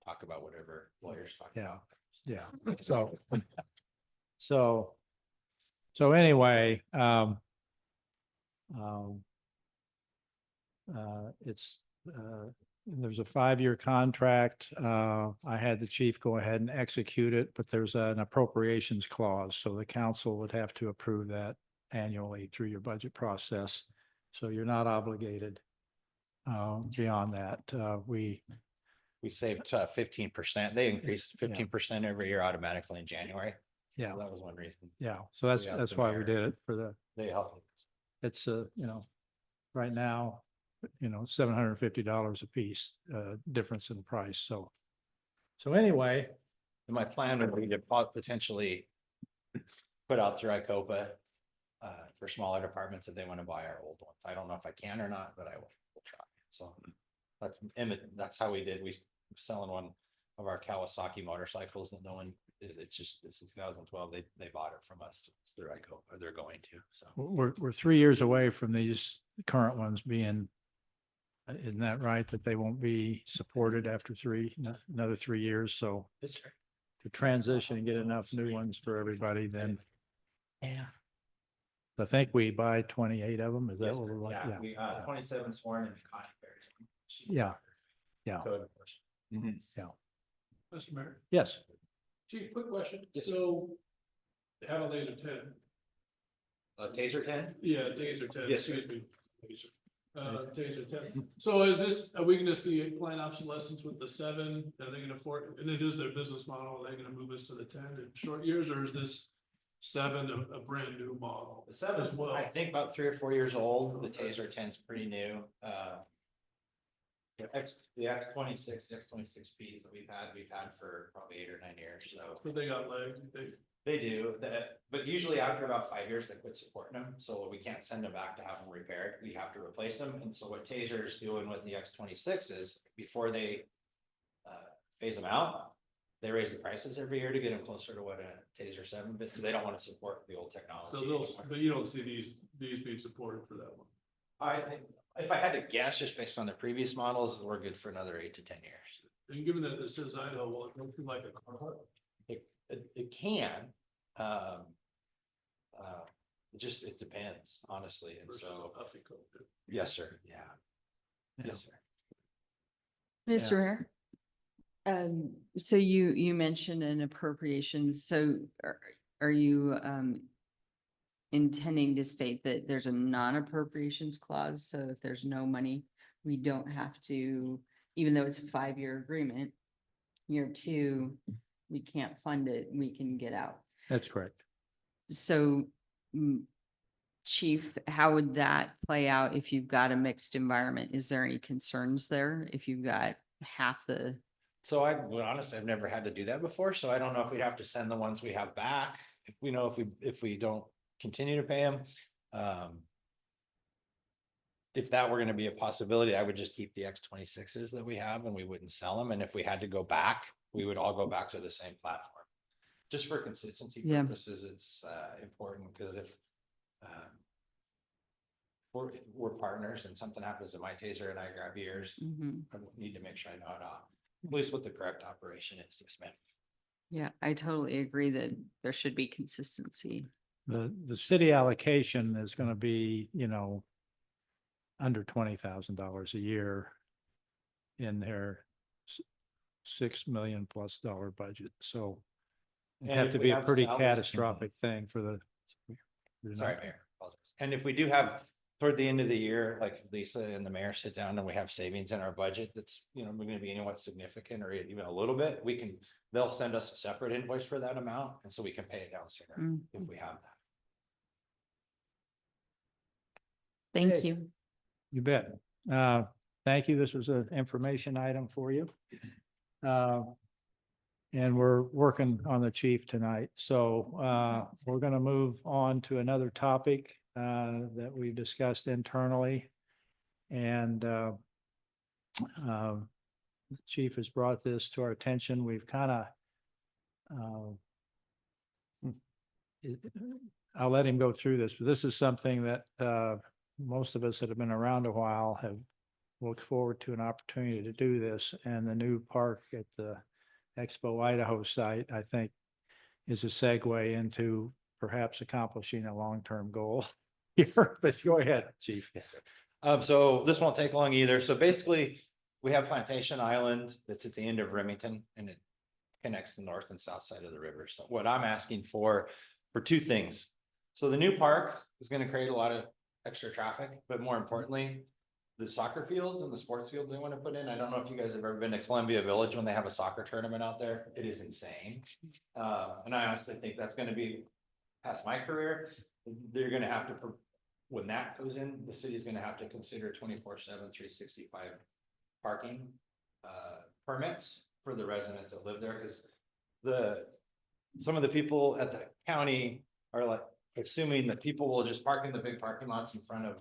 talk about whatever lawyers talk about. Yeah. So anyway, it's there's a 5-year contract. I had the chief go ahead and execute it, but there's an appropriations clause, so the council would have to approve that annually through your budget process. So you're not obligated beyond that. We saved 15%. They increased 15% every year automatically in January. Yeah, so that was one reason. Yeah, so that's why we did it for they helped. It's right now, $750 a piece, difference in price. So anyway, my plan would be to potentially put out through ICOPA for smaller departments if they want to buy our old ones. I don't know if I can or not, but I will try. So that's how we did. We selling one of our Kawasaki motorcycles that no one. It's 2012. They bought it from us through ICOPA. They're going to. So we're 3 years away from these current ones being. Isn't that right? That they won't be supported after another 3 years. So to transition and get enough new ones for everybody, then. Yeah. I think we buy 28 of them. Is that Yes, what sir. we're like? Yeah, we, yeah. 27 sworn and Connie carries one. She's Yeah. our Yeah. code enforcement. Mr. Mayor, Yes. Chief, quick question. Yes. So they have a laser 10. Taser 10? Yeah, taser 10, Yes, sir. excuse me. Taser 10. So is this, are we gonna see a planned obsolescence with the 7? Are they gonna afford, and it is their business model, are they gonna move us to the 10 in short years, or is this 7 a brand new model? The 7 as well? I think about 3 or 4 years old. The Taser 10's pretty new. The X26, the X26Ps that we've had for probably 8 or 9 years, so. But they got legs, They do that, but usually after about 5 years, they quit supporting them, so we can't send them back to have them repaired, we have to replace them, and so what Taser is doing with the X26 is, before they. Phase them out, they raise the prices every year to get them closer to what a Taser 7, because they don't want to support the old technology. so those, but you don't see these being supported for that one. I think, if I had to guess, just based on the previous models, we're good for another 8 to 10 years. And given that this says Idaho, will it go through like a car? It can. It depends, honestly, and versus so, a Huffy coat? yes, sir, yeah. Yes, sir. Mr. Mayor? So you mentioned an appropriations, so are you, intending to state that there's a non-appropriations clause, so if there's no money, we don't have to, even though it's a 5-year agreement, year 2, we can't fund it, we can get out. That's correct. So, Chief, how would that play out if you've got a mixed environment? Is there any concerns there if you've got half the? So honestly, I've never had to do that before, so I don't know if we'd have to send the ones we have back, if we know, if we don't continue to pay them. If that were gonna be a possibility, I would just keep the X26s that we have and we wouldn't sell them, and if we had to go back, we would all go back to the same platform. Just for consistency Yeah. purposes, it's important, because if we're partners and something happens to my Taser and I grab yours, Mhm. I need to make sure I know at least what the correct operation is, yes, ma'am. Yeah, I totally agree that there should be consistency. The city allocation is gonna be, under $20,000 a year in their $6 million+ budget, so it'd And have if to we be a have pretty salvage- catastrophic thing for the. Sorry, Mayor. Apologize. And if we do have, toward the end of the year, like Lisa and the mayor sit down and we have savings in our budget, that's, we're gonna be anywhat significant or even a little bit, they'll send us a separate invoice for that amount, and so we can pay it down sooner if we have that. Thank Okay. you. You bet. Thank you. This was an information item for you. And we're working on the chief tonight. So we're going to move on to another topic that we discussed internally. And the chief has brought this to our attention. We've kind of I'll let him go through this, but this is something that most of us that have been around a while have looked forward to an opportunity to do this. And the new park at the Expo Idaho site, I think, is a segue into perhaps accomplishing a long-term goal here. But go ahead, Chief. So this won't take long either. So basically, we have Plantation Island that's at the end of Remington, and it connects the north and south side of the river. So what I'm asking for 2 things. So the new park is going to create a lot of extra traffic, but more importantly, the soccer fields and the sports fields they want to put in. I don't know if you guys have ever been to Columbia Village when they have a soccer tournament out there. It is insane. And I honestly think that's going to be past my career. They're going to have to, when that goes in, the city is going to have to consider 24/7, 365 parking permits for the residents that live there, because some of the people at the county are like assuming that people will just park in the big parking lots in front of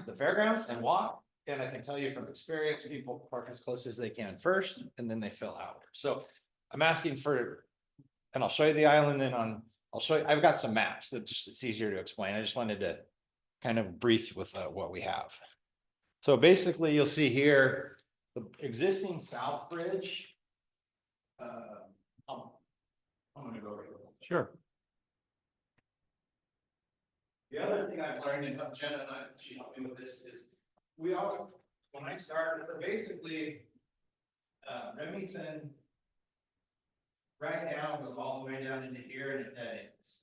the fairgrounds and walk. And I can tell you from experience, people park as close as they can first, and then they fill out. So I'm asking for, and I'll show you the island, and I'll show you, I've got some maps that it's easier to explain. I just wanted to kind of brief with what we have. So basically, you'll see here, the existing South Bridge. I'm gonna go over here. Sure. The other thing I've learned, and help Jenna and I, she helped me with this, is we all, when I started, basically, Remington right now goes all the way down into here and it dead ends.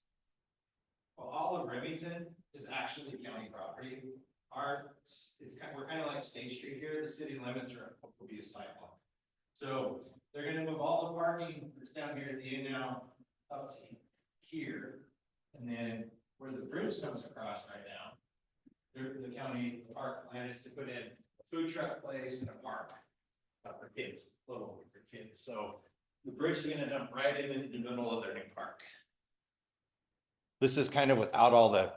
Well, all of Remington is actually county property. We're kind of like State Street here, the city limits will be a sidewalk. So they're gonna move all the parking that's down here at the end now up to here. And then where the bridge comes across right now, the county park plan is to put in a food truck place and a park for kids, little for kids. So the bridge is gonna dump right in the middle of their new park. This is kind of without all the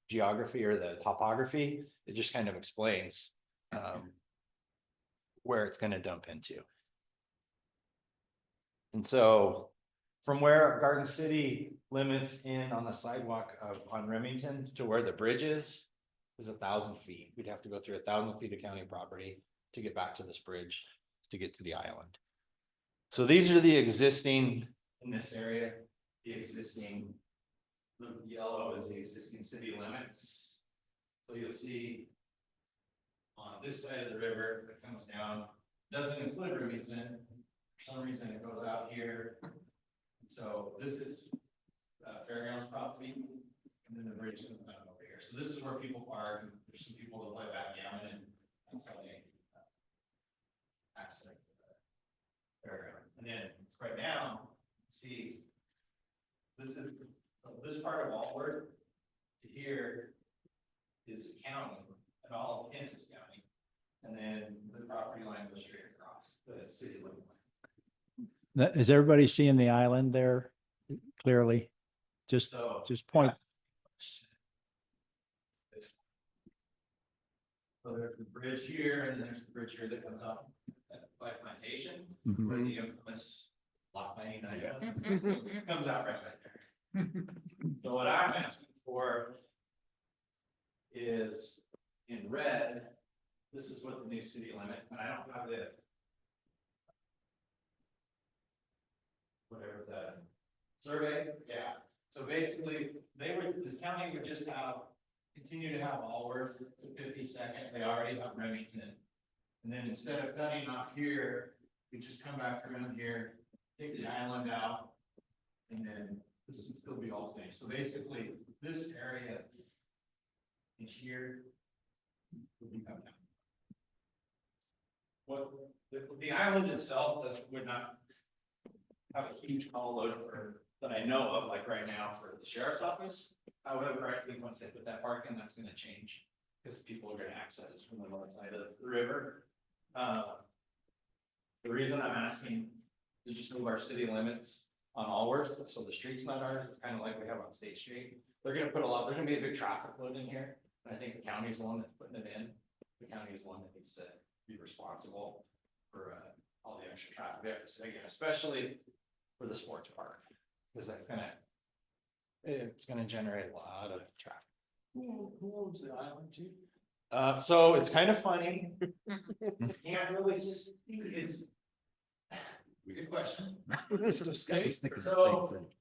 geography or the topography. It just kind of explains where it's gonna dump into. And so from where Garden City limits in on the sidewalk on Remington to where the bridge is 1,000 feet. We'd have to go through 1,000 feet of county property to get back to this bridge to get to the island. So these are the existing in this area, the yellow is the existing city limits. So you'll see on this side of the river that comes down, doesn't include Remington. For some reason it goes out here. So this is Fairgrounds property, and then the bridge comes down over here. So this is where people park, and there's some people that play backgammon, and that's how they access the fairground. And then right now, see, this part of Walworth to here is county, and all of Kansas County, and then the property line goes straight across the city limit. Is everybody seeing the island there clearly? Just point. So there's the bridge here, and then there's the bridge here that comes up by Plantation, where the infamous Lot 99 comes out right there. So what I'm asking for is in red, this is what the new city limit, and I don't have the whatever that survey, yeah. So basically, the county would just continue to have Allworth to 52nd. They already have Remington. And then instead of cutting off here, we just come back around here, take the island out, and then this would still be all same. So basically, this area in here would become down. What the island itself would not have a huge call load that I know of, like right now for the sheriff's office. However, I think once they put that park in, that's gonna change because people are gonna access it from the north side of the river. The reason I'm asking to just move our city limits on Allworth, so the street's not ours, it's kind of like we have on State Street. There's gonna be a big traffic load in here. And I think the county's the one that's putting it in. The county is the one that needs to be responsible for all the extra traffic there. So again, especially for the sports park, because it's gonna generate a lot of traffic. Who owns the island too? So it's kind of funny. Can't really see, it's. Good question. So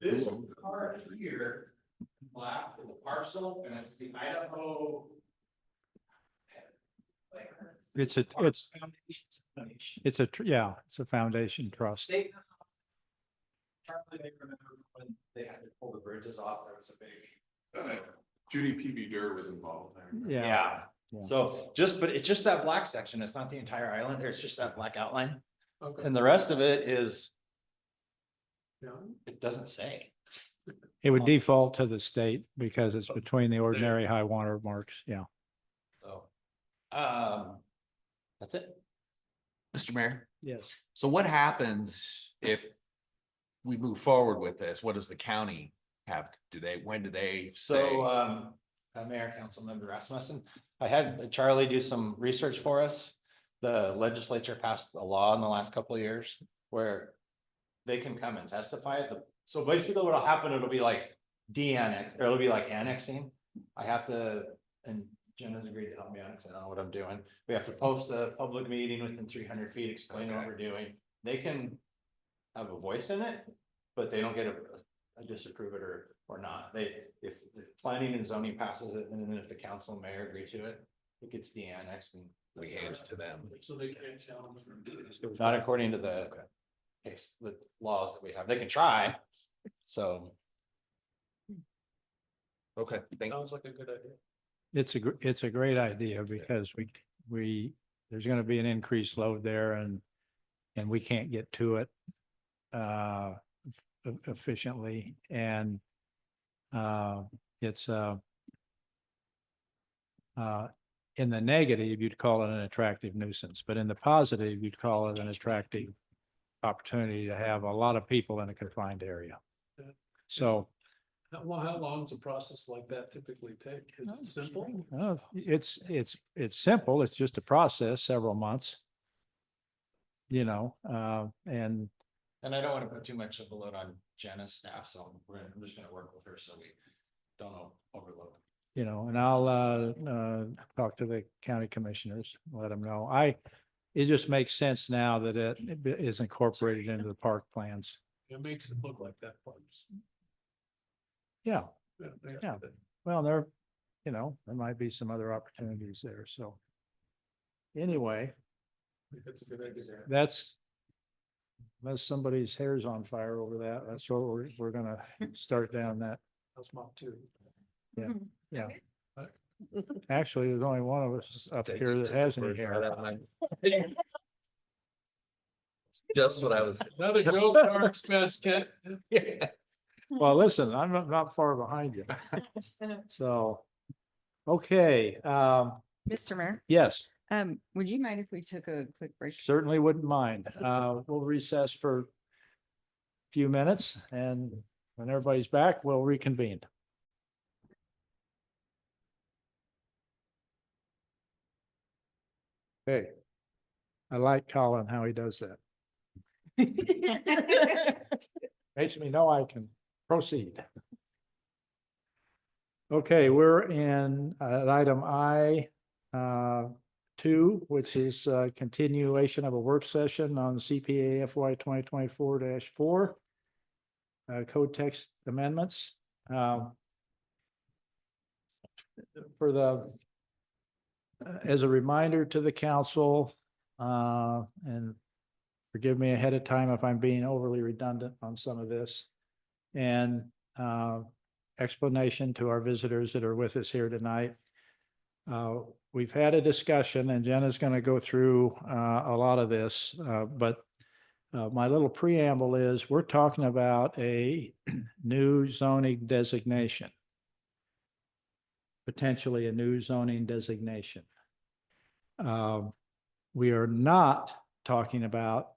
this part here, black is a parcel, and it's the Idaho. It's a foundation trust. Charlie, they remember when they had to pull the bridges off, there was a big. Judy P.B. Durr was involved. Yeah. So but it's just that black section. It's not the entire island. It's just that black outline. Okay. And the rest of it is. It doesn't say. It would default to the state because it's between the ordinary high water marks. Yeah. So, that's it. Mr. Mayor, Yes. so what happens if we move forward with this? What does the county have? When do they say? So, Mayor, Councilmember Rasmussen, I had Charlie do some research for us. The legislature passed a law in the last couple of years where they can come and testify at so basically what'll happen, it'll be like de-annex, or it'll be like annexing. I have to, and Jenna's agreed to help me out because I don't know what I'm doing. We have to post a public meeting within 300 feet, explaining what we're doing. They can have a voice in it, but they don't get a disapprove it or or not. If the planning and zoning passes it, and then if the council and mayor agree to it, it gets de-annexed and. We hand it to them. So they can't challenge it. Not according to the case, the laws that we have. They can try, so. Okay, thank you. Sounds like a good idea. It's a great idea because there's gonna be an increased load there and we can't get to it efficiently and it's in the negative, you'd call it an attractive nuisance, but in the positive, you'd call it an attractive opportunity to have a lot of people in a confined area. Yeah. So How long does a process like that typically take? Is it simple? it's simple. It's just a process, several months. You know, and And I don't want to put too much of a load on Jenna's staff, so I'm just gonna work with her so we don't overload. you know, and I'll talk to the county commissioners, let them know. It just makes sense now that it is incorporated into the park plans. It makes it look like that place. Yeah, thanks. Yeah. well, there might be some other opportunities there, so. Anyway, That's a good idea. that's, unless somebody's hair's on fire over that, that's what we're gonna start down that. That's mine too. Yeah. Actually, there's only one of us up here that has any hair. Just what I was. Another joke at our expense, Kent. Well, listen, I'm not far behind you. So, okay, Mr. Mayor, yes, would you mind if we took a quick break? certainly wouldn't mind. We'll recess for a few minutes and when everybody's back, we'll reconvene. Okay. I like Colin, how he does that. Makes me know I can proceed. Okay, we're in item I, 2, which is continuation of a work session on CPA FY 2024-4. Code text amendments. As a reminder to the council, and forgive me ahead of time if I'm being overly redundant on some of this, and explanation to our visitors that are with us here tonight. We've had a discussion and Jenna's going to go through a lot of this, but my little preamble is we're talking about a new zoning designation, potentially a new zoning designation. We are not talking about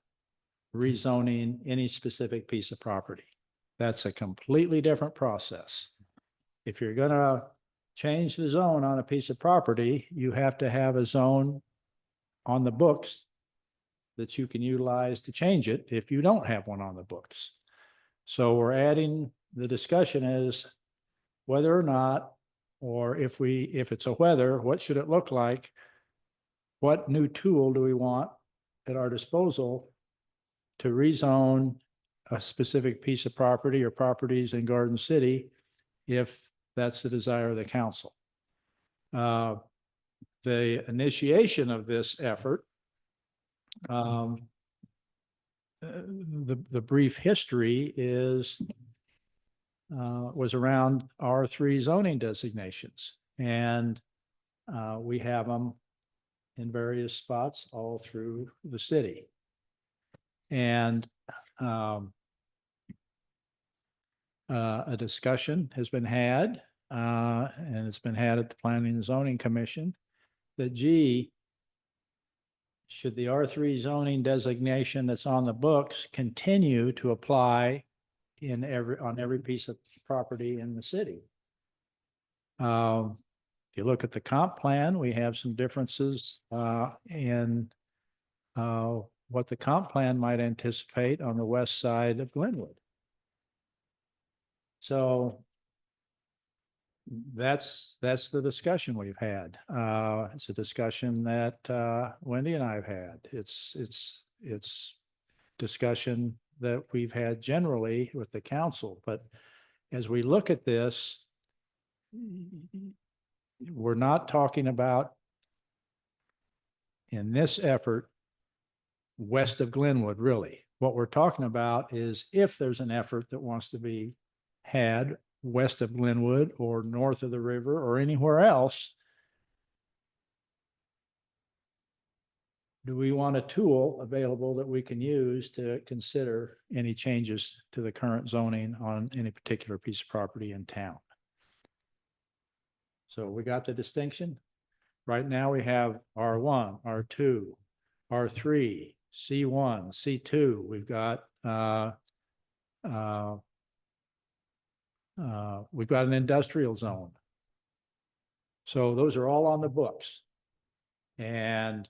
rezoning any specific piece of property. That's a completely different process. If you're going to change the zone on a piece of property, you have to have a zone on the books that you can utilize to change it if you don't have one on the books. So we're adding, the discussion is whether or not, or if it's a whether, what should it look like? What new tool do we want at our disposal to rezone a specific piece of property or properties in Garden City if that's the desire of the council? The initiation of this effort, the brief history was around R3 zoning designations, and we have them in various spots all through the city. And a discussion has been had, and it's been had at the Planning and Zoning Commission, that should the R3 zoning designation that's on the books continue to apply on every piece of property in the city? If you look at the comp plan, we have some differences in what the comp plan might anticipate on the west side of Glenwood. So that's the discussion we've had. It's a discussion that Wendy and I have had. It's discussion that we've had generally with the council, but as we look at this, we're not talking about in this effort west of Glenwood, really. What we're talking about is if there's an effort that wants to be had west of Glenwood or north of the river or anywhere else, do we want a tool available that we can use to consider any changes to the current zoning on any particular piece of property in town? So we got the distinction. Right now we have R1, R2, R3, C1, C2. We've got an industrial zone. So those are all on the books. And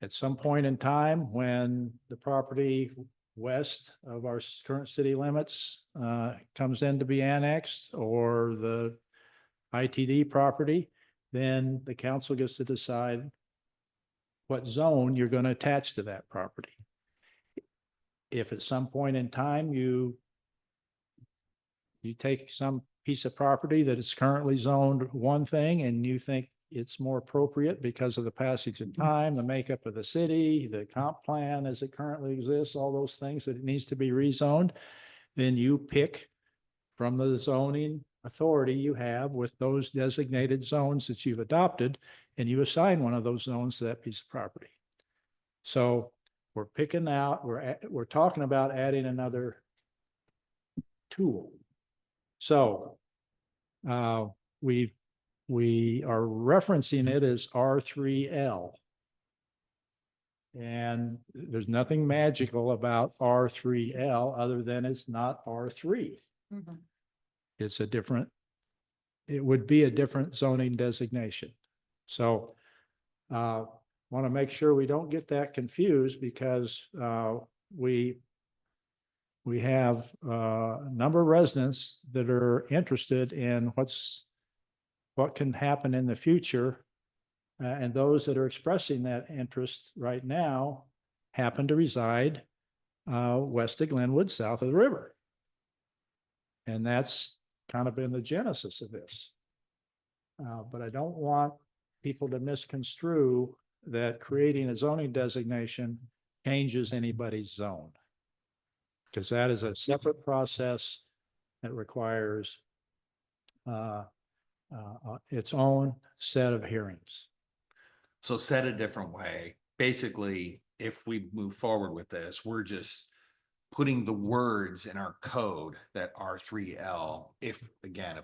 at some point in time, when the property west of our current city limits comes in to be annexed, or the ITD property, then the council gets to decide what zone you're going to attach to that property. If at some point in time you take some piece of property that is currently zoned one thing and you think it's more appropriate because of the passage of time, the makeup of the city, the comp plan as it currently exists, all those things that it needs to be rezoned, then you pick from the zoning authority you have with those designated zones that you've adopted, and you assign one of those zones to that piece of property. So we're picking out, we're talking about adding another tool. So we are referencing it as R3L. And there's nothing magical about R3L other than it's not R3. Mhm. It's it would be a different zoning designation. So want to make sure we don't get that confused, because we have a number of residents that are interested in what can happen in the future. And those that are expressing that interest right now happen to reside west of Glenwood, south of the river. And that's kind of been the genesis of this. But I don't want people to misconstrue that creating a zoning designation changes anybody's zone, because that is a separate process that requires its own set of hearings. So said a different way, basically, if we move forward with this, we're just putting the words in our code that R3L, if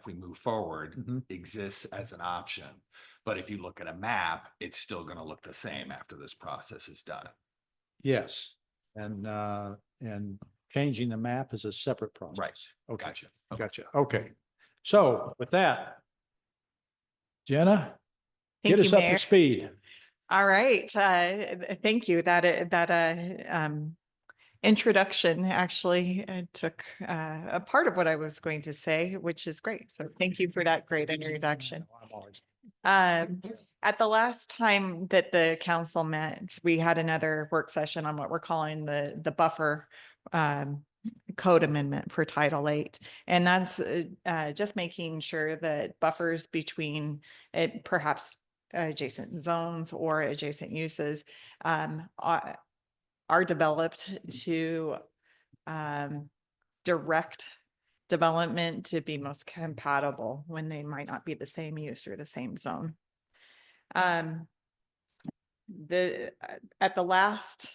we move forward, exists as an option. But if you look at a map, it's still going to look the same after this process is done. Yes, and changing the map is a separate process. Right. Okay. Gotcha. Gotcha. Okay. So with that, Jenna, Thank get us you, up Mayor. to speed. All right. Thank you. Introduction actually took a part of what I was going to say, which is great. So thank you for that great introduction. At the last time that the council met, we had another work session on what we're calling the buffer code amendment for Title VIII. And that's just making sure that buffers between perhaps adjacent zones or adjacent uses are developed to direct development to be most compatible when they might not be the same use or the same zone. At the last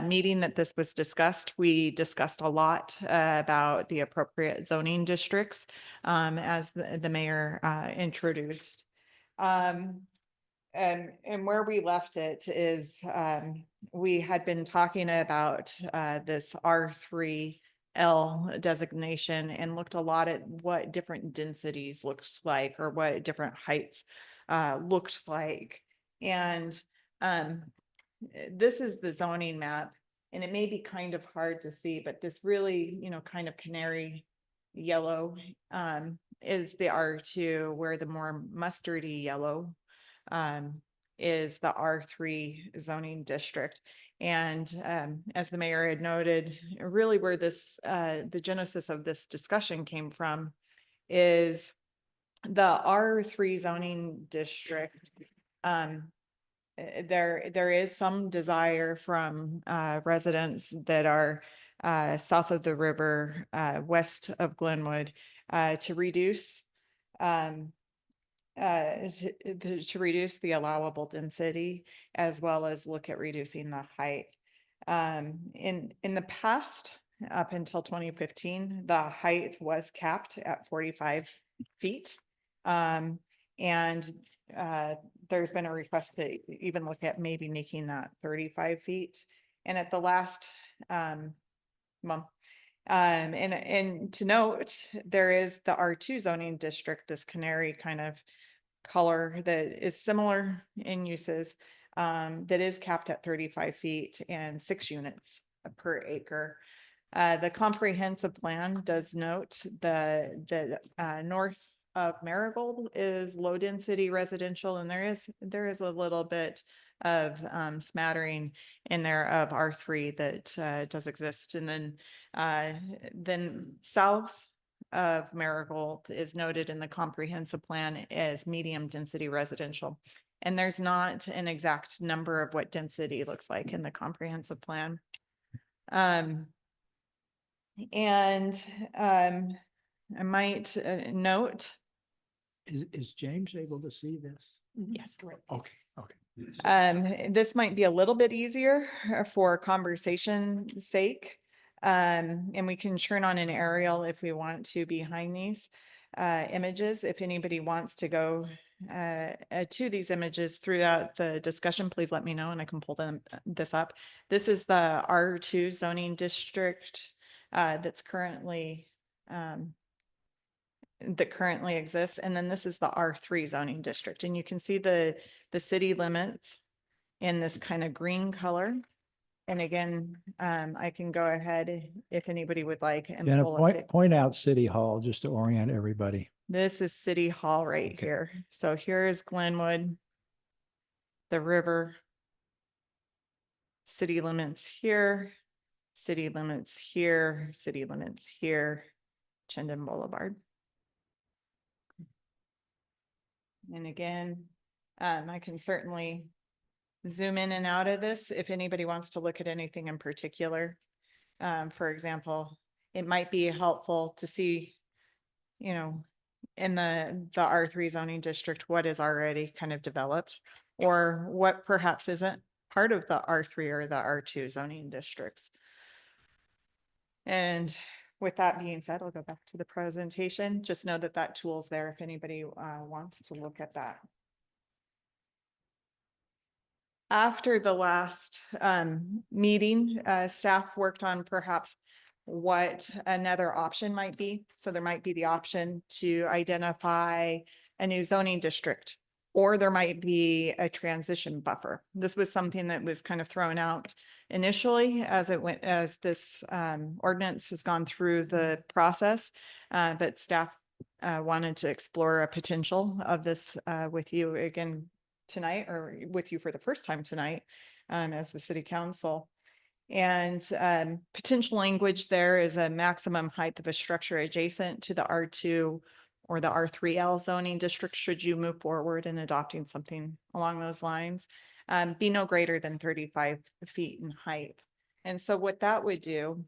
meeting that this was discussed, we discussed a lot about the appropriate zoning districts as the mayor introduced. And where we left it is we had been talking about this R3L designation and looked a lot at what different densities looks like, or what different heights looked like. And this is the zoning map, and it may be kind of hard to see, but this really, kind of canary yellow is the R2, where the more mustardy yellow is the R3 zoning district. And as the mayor had noted, really where this the genesis of this discussion came from is the R3 zoning district. There is some desire from residents that are south of the river, west of Glenwood, to reduce to reduce the allowable density, as well as look at reducing the height. In the past, up until 2015, the height was capped at 45 feet. And there's been a request to even look at maybe making that 35 feet. And at the last month, and to note, there is the R2 zoning district, this canary kind of color that is similar in uses, that is capped at 35 feet and 6 units per acre. The comprehensive plan does note the north of Marigold is low density residential, and there is a little bit of smattering in there of R3 that does exist. And then south of Marigold is noted in the comprehensive plan as medium density residential. And there's not an exact number of what density looks like in the comprehensive plan. I might note. Is James able to see this? Yes, correct. Okay. This might be a little bit easier for conversation's sake. And we can turn on an aerial if we want to behind these images. If anybody wants to go to these images throughout the discussion, please let me know and I can pull this up. This is the R2 zoning district that's currently that currently exists. And then this is the R3 zoning district. And you can see the city limits in this kind of green color. And again, I can go ahead if anybody would like and Jenna, pull up point out City Hall just to orient everybody. this is City Hall right Okay. here. So here's Glenwood, the river, city limits here, city limits here, city limits here, Chinden Boulevard. And again, I can certainly zoom in and out of this if anybody wants to look at anything in particular. For example, it might be helpful to see, you know, in the R3 zoning district, what is already kind of developed or what perhaps isn't part of the R3 or the R2 zoning districts. And with that being said, I'll go back to the presentation. Just know that that tool's there if anybody wants to look at that. After the last meeting, staff worked on perhaps what another option might be. So there might be the option to identify a new zoning district, or there might be a transition buffer. This was something that was kind of thrown out initially as it went, as this ordinance has gone through the process, but staff wanted to explore a potential of this with you again tonight, or with you for the first time tonight as the city council. And potential language there is a maximum height of a structure adjacent to the R2 or the R3L zoning district, should you move forward in adopting something along those lines, be no greater than 35 feet in height. And so what that would do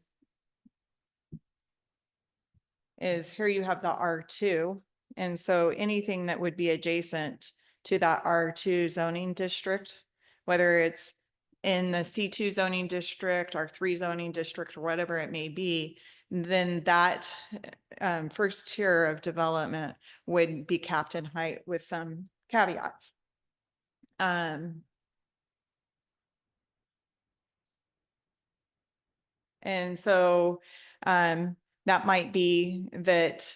is here you have the R2. And so anything that would be adjacent to that R2 zoning district, whether it's in the C2 zoning district, R3 zoning district, or whatever it may be, then that first tier of development would be capped in height with some caveats. And so that might be that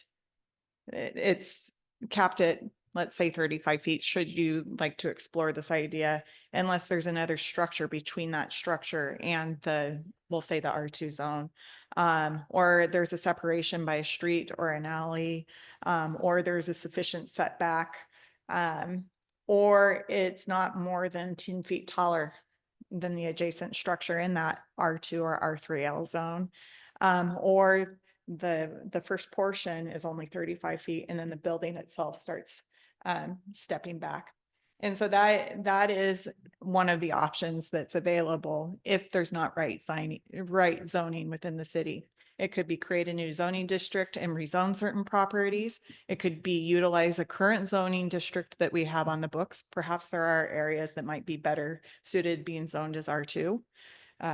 it's capped at, let's say 35 feet, should you like to explore this idea, unless there's another structure between that structure and the, we'll say the R2 zone, or there's a separation by a street or an alley, or there's a sufficient setback, or it's not more than 10 feet taller than the adjacent structure in that R2 or R3L zone, or the first portion is only 35 feet and then the building itself starts stepping back. And so that is one of the options that's available if there's not right zoning within the city. It could be create a new zoning district and rezone certain properties. It could be utilize a current zoning district that we have on the books. Perhaps there are areas that might be better suited being zoned as R2,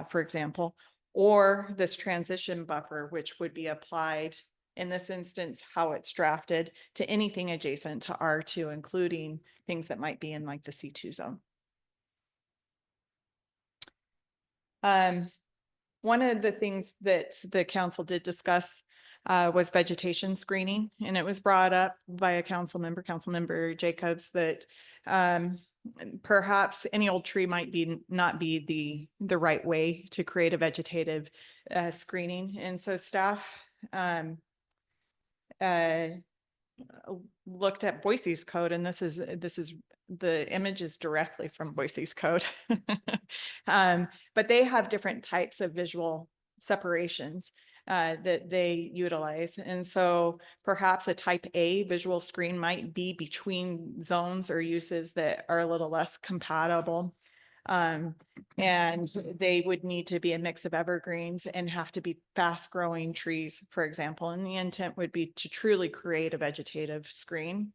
for example, or this transition buffer, which would be applied in this instance, how it's drafted to anything adjacent to R2, including things that might be in like the C2 zone. One of the things that the council did discuss was vegetation screening, and it was brought up by a Councilmember Jacobs, that perhaps any old tree might not be the right way to create a vegetative screening. And so staff looked at Boise's code, and this is the image is directly from Boise's code. But they have different types of visual separations that they utilize. And so perhaps a type A visual screen might be between zones or uses that are a little less compatible. And they would need to be a mix of evergreens and have to be fast growing trees, for example. And the intent would be to truly create a vegetative screen.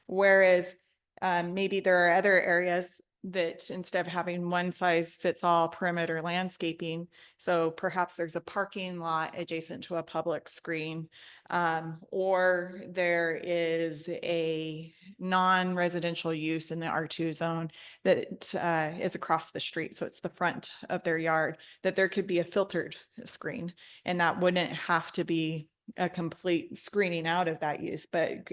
Whereas maybe there are other areas that instead of having one size fits all perimeter landscaping, so perhaps there's a parking lot adjacent to a public screen, or there is a non-residential use in the R2 zone that is across the street, so it's the front of their yard, that there could be a filtered screen, and that wouldn't have to be a complete screening out of that use, but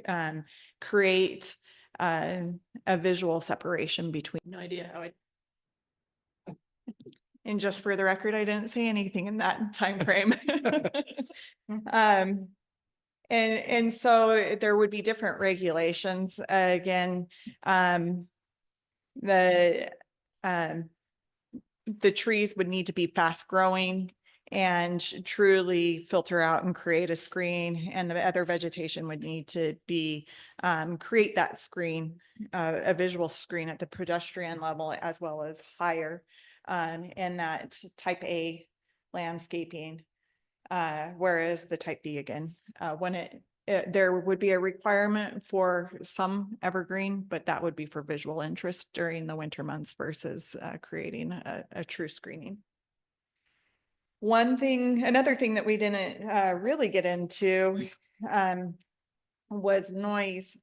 create a visual separation between. No idea how it. And just for the record, I didn't say anything in that time frame. And so there would be different regulations. Again, the trees would need to be fast growing and truly filter out and create a screen, and the other vegetation would need to be create that screen, a visual screen at the pedestrian level as well as higher, in that type A landscaping, whereas the type B, again, when there would be a requirement for some evergreen, but that would be for visual interest during the winter months versus creating a true screening. Another thing that we didn't really get into was noise.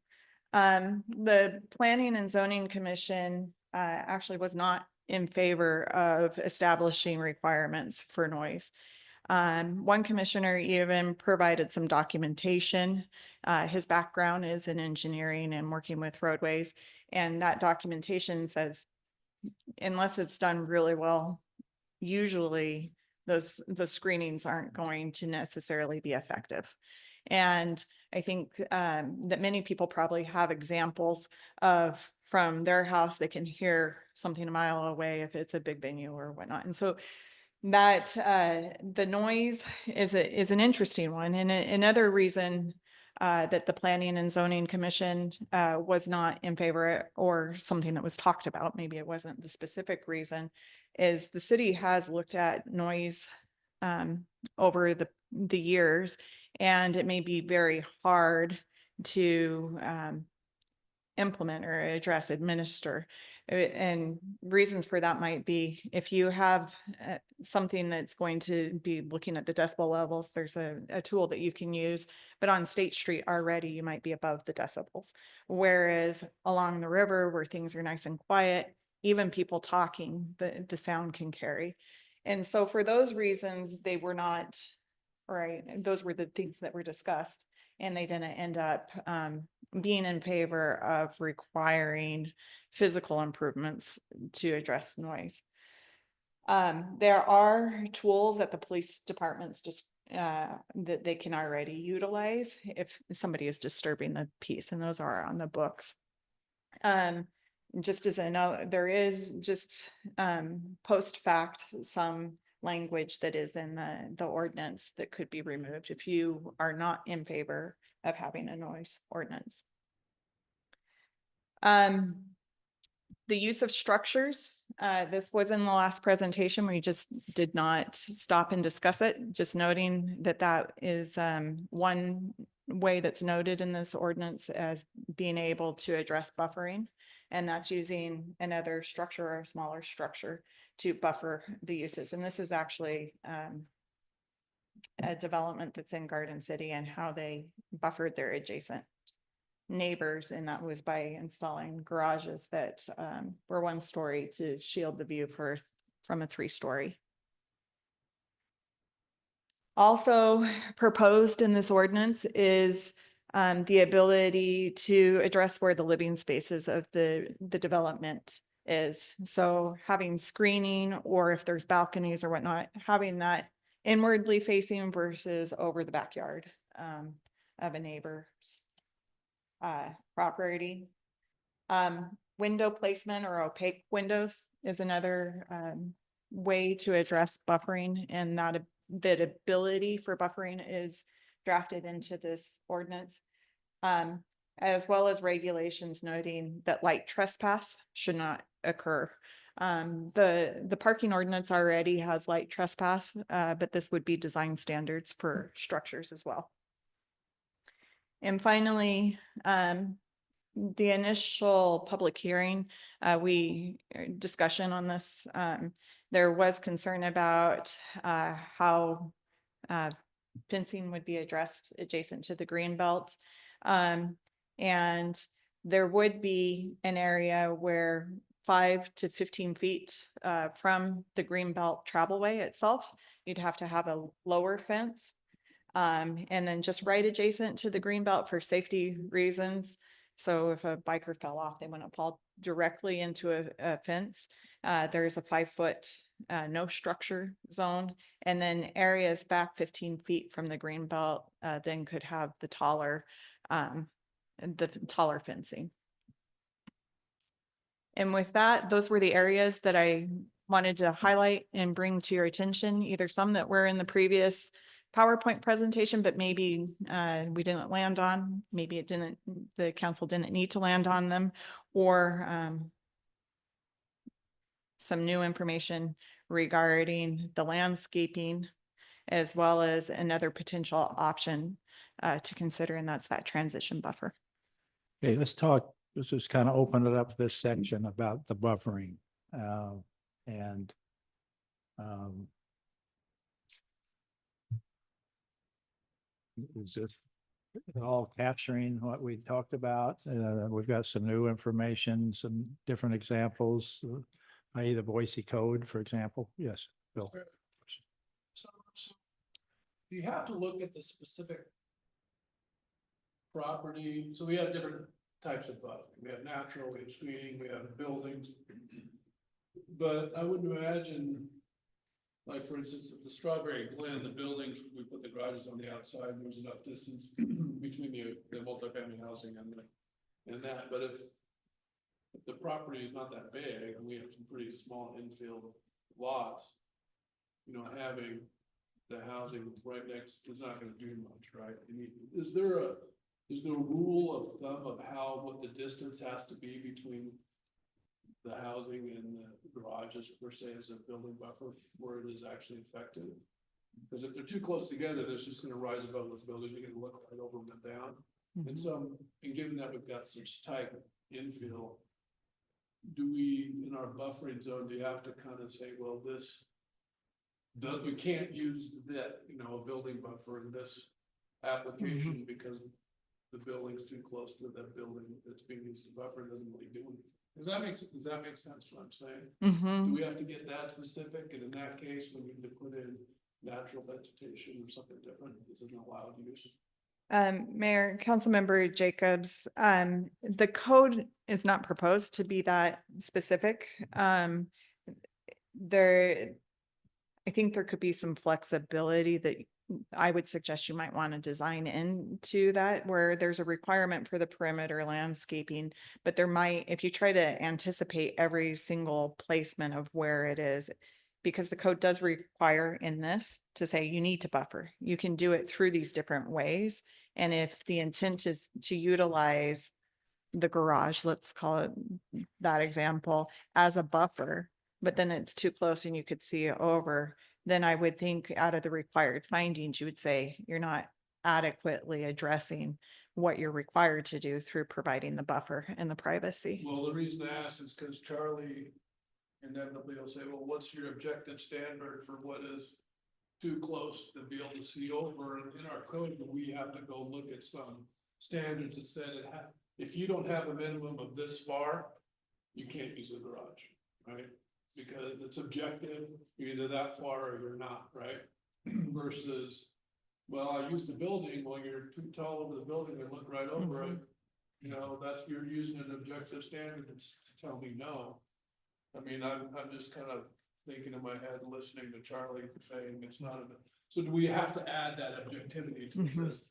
The Planning and Zoning Commission actually was not in favor of establishing requirements for noise. One commissioner even provided some documentation. His background is in engineering and working with roadways, and that documentation says, unless it's done really well, usually those screenings aren't going to necessarily be effective. And I think that many people probably have examples of from their house, they can hear something a mile away if it's a big venue or whatnot. And so that the noise is an interesting one. And another reason that the Planning and Zoning Commission was not in favor, or something that was talked about, maybe it wasn't the specific reason, is the city has looked at noise over the years, and it may be very hard to implement or administer. And reasons for that might be if you have something that's going to be looking at the decibel levels, there's a tool that you can use, but on State Street already you might be above the decibels. Whereas along the river where things are nice and quiet, even people talking, the sound can carry. And so for those reasons, they were not, right, those were the things that were discussed, and they didn't end up being in favor of requiring physical improvements to address noise. There are tools that the police departments just that they can already utilize if somebody is disturbing the peace, and those are on the books. Just as I know, there is just post fact some language that is in the ordinance that could be removed if you are not in favor of having a noise ordinance. The use of structures, this was in the last presentation. We just did not stop and discuss it, just noting that that is one way that's noted in this ordinance as being able to address buffering. And that's using another structure or a smaller structure to buffer the uses. And this is actually a development that's in Garden City and how they buffered their adjacent neighbors, and that was by installing garages that were 1 story to shield the view from a 3-story. Also proposed in this ordinance is the ability to address where the living spaces of the development is. So having screening, or if there's balconies or whatnot, having that inwardly facing versus over the backyard of a neighbor's property. Window placement or opaque windows is another way to address buffering, and that ability for buffering is drafted into this ordinance, as well as regulations noting that light trespass should not occur. The parking ordinance already has light trespass, but this would be design standards for structures as well. And finally, the initial public hearing, discussion on this, there was concern about how fencing would be addressed adjacent to the green belt. And there would be an area where 5 to 15 feet from the green belt travelway itself, you'd have to have a lower fence. And then just right adjacent to the green belt for safety reasons. So if a biker fell off, they wouldn't fall directly into a fence. There's a 5-foot no structure zone, and then areas back 15 feet from the green belt then could have the taller fencing. And with that, those were the areas that I wanted to highlight and bring to your attention, either some that were in the previous PowerPoint presentation, but maybe we didn't land on, maybe the council didn't need to land on them, or some new information regarding the landscaping, as well as another potential option to consider, and that's that transition buffer. Okay, let's just kind of open it up this section about the buffering. And is this all capturing what we talked about? We've got some new information, some different examples, i.e. the Boise Code, for example. Yes, Bill. So you have to look at the specific property. So we have different types of buffering. We have natural, we have screening, we have buildings. But I wouldn't imagine, like, for instance, if the Strawberry Glen, the buildings, we put the garages on the outside, and there's enough distance between the multifamily housing and that. But if the property is not that big, and we have some pretty small infield lots, having the housing right next is not going to do much, right? I mean, is there a rule of thumb of what the distance has to be between the housing and the garages per se as a building buffer where it is actually effective? Because if they're too close together, it's just going to rise above those buildings. You're going to look right over them and down. And given that we've got such tight infill, do we, in our buffering zone, do you have to kind of say, well, we can't use that, a building buffer in this application because the building's too close to that building that's being used as a buffer and doesn't really do anything? Does that make sense what I'm saying? Do we have to get that specific? And in that case, we need to put in natural vegetation or something different? This is an allowed use. Mayor, Councilmember Jacobs, the code is not proposed to be that specific. I think there could be some flexibility that I would suggest you might want to design into that, where there's a requirement for the perimeter landscaping, but if you try to anticipate every single placement of where it is, because the code does require in this to say you need to buffer. You can do it through these different ways. And if the intent is to utilize the garage, let's call it that example, as a buffer, but then it's too close and you could see it over, then I would think out of the required findings, you would say you're not adequately addressing what you're required to do through providing the buffer and the privacy. Well, the reason I ask is because Charlie inevitably will say, well, what's your objective standard for what is too close to be able to see over? And in our code, we have to go look at some standards that said if you don't have a minimum of this far, you can't use the garage, right? Because it's objective, you're either that far or you're not, right? Versus, well, I use the building, well, you're too tall over the building and look right over it. You know, that's, you're using an objective standard to tell me no. I mean, I'm just kind of thinking in my head, listening to Charlie saying it's not enough. So do we have to add that objectivity to it? Says,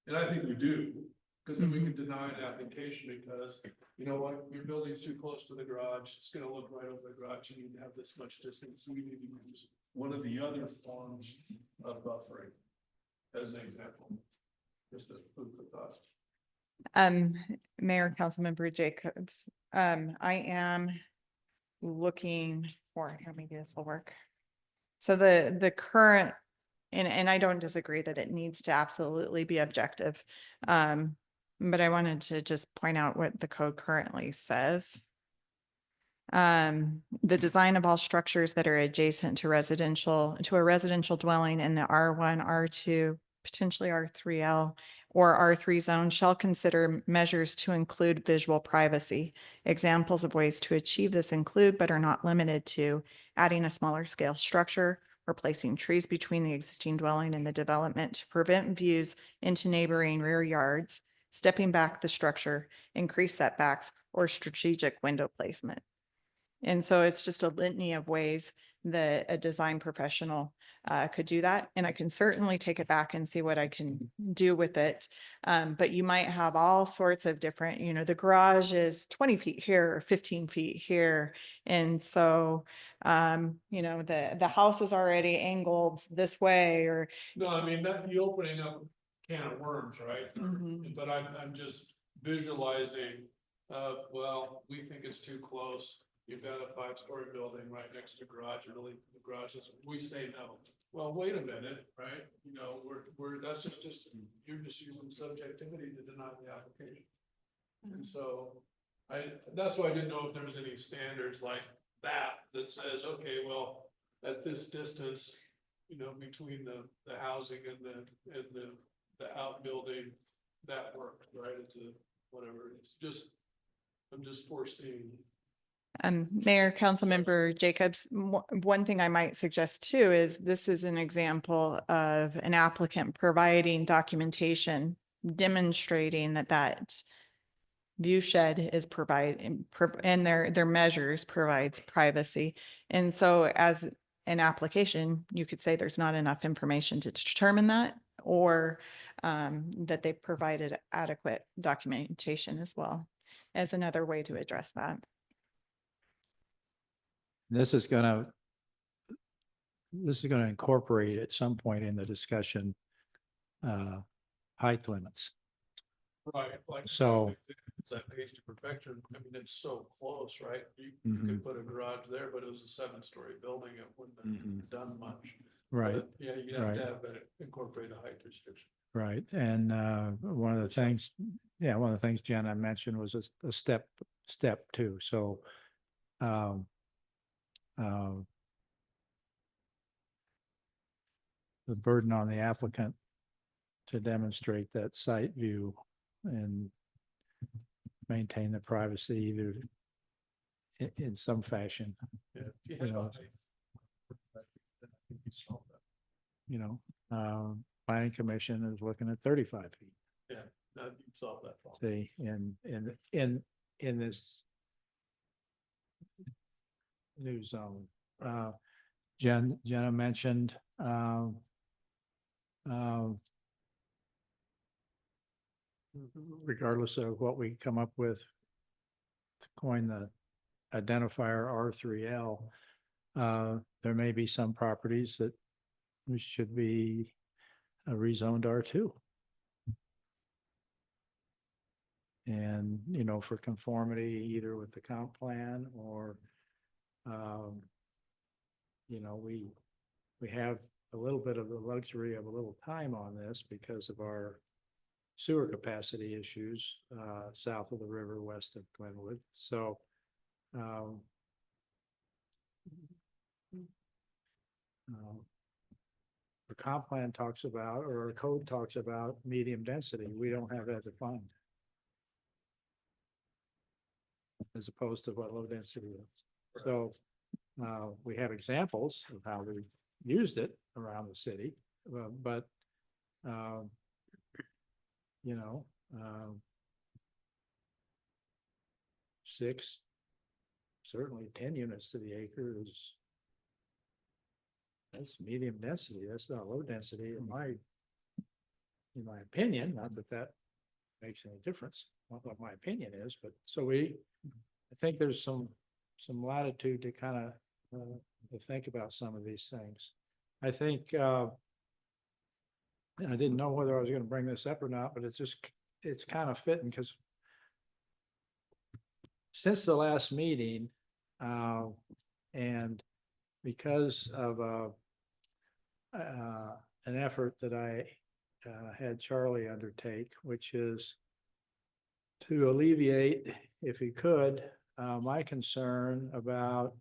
and I think we do, because then we can deny the application because, you know what, your building's too close to the garage. It's gonna look right over the garage. You need to have this much distance. We need to use one of the other forms of buffering as an example. Just a food for thought. Mayor, Councilmember Jacobs, I am looking for, here, maybe this will work. So the current, and I don't disagree that it needs to absolutely be objective. But I wanted to just point out what the code currently says. The design of all structures that are adjacent to a residential dwelling in the R1, R2, potentially R3L or R3 zone shall consider measures to include visual privacy. Examples of ways to achieve this include, but are not limited to, adding a smaller scale structure or placing trees between the existing dwelling and the development to prevent views into neighboring rear yards, stepping back the structure, increase setbacks, or strategic window placement. And so it's just a litany of ways that a design professional could do that. And I can certainly take it back and see what I can do with it. But you might have all sorts of different, you know, the garage is 20 feet here or 15 feet here. And so, you know, the house is already angled this way or. No, I mean, that you opening up a can of worms, right? But I'm just visualizing, well, we think it's too close. You've got a 5-story building right next to garage, and really the garage is, we say no. Well, wait a minute, right? You know, that's just, you're just using subjectivity to deny the application. And so that's why I didn't know if there was any standards like that says, okay, well, at this distance, you know, between the housing and the outbuilding, that worked, right? It's a, whatever, it's just, I'm just foreseeing. Mayor, Councilmember Jacobs, one thing I might suggest too is this is an example of an applicant providing documentation demonstrating that view shed is providing and their measures provides privacy. And so as an application, you could say there's not enough information to determine that, or that they provided adequate documentation as well as another way to address that. This is gonna incorporate at some point in the discussion, height limits. Right, like. So- It's that page to perfection. I mean, it's so close, right? You Mhm. could put a garage there, but it was a 7-story building. It wouldn't have done much. Right, But, yeah, you'd have right. to have that incorporate a height restriction. right. And, one of the things, Jenna mentioned was a step two. So, the burden on the applicant to demonstrate that site view and maintain the privacy either in some fashion, Yeah. If you You had know. a height, I think you solve that. Planning commission is looking at 35 feet. Yeah, that you'd solve that problem. See, in this new zone. Jenna mentioned, regardless of what we come up with to coin the identifier R3L, there may be some properties that should be rezoned R2. And, you know, for conformity either with the comp plan or, you know, we have a little bit of the luxury of a little time on this because of our sewer capacity issues south of the river, west of Glenwood. So the comp plan talks about, or our code talks about medium density. We don't have that defined, as opposed to what low density is. So we have examples of how we used it around the city, but you know, 6, certainly 10 units to the acre is, that's medium density. That's not low density in my opinion. Not that that makes any difference, not what my opinion is, but so I think there's some latitude to kind of to think about some of these things. I think I didn't know whether I was going to bring this up or not, but it's kind of fitting because since the last meeting, and because of an effort that I had Charlie undertake, which is to alleviate, if he could, my concern about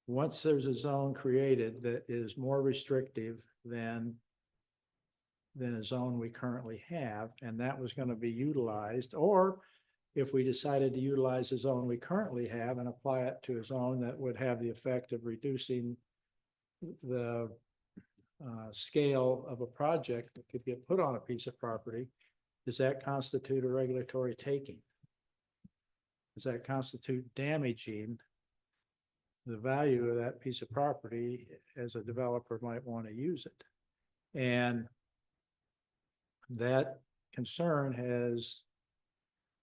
once there's a zone created that is more restrictive than a zone we currently have, and that was going to be utilized, or if we decided to utilize the zone we currently have and apply it to a zone that would have the effect of reducing the scale of a project that could get put on a piece of property, does that constitute a regulatory taking? Does that constitute damaging the value of that piece of property as a developer might want to use it? And that concern has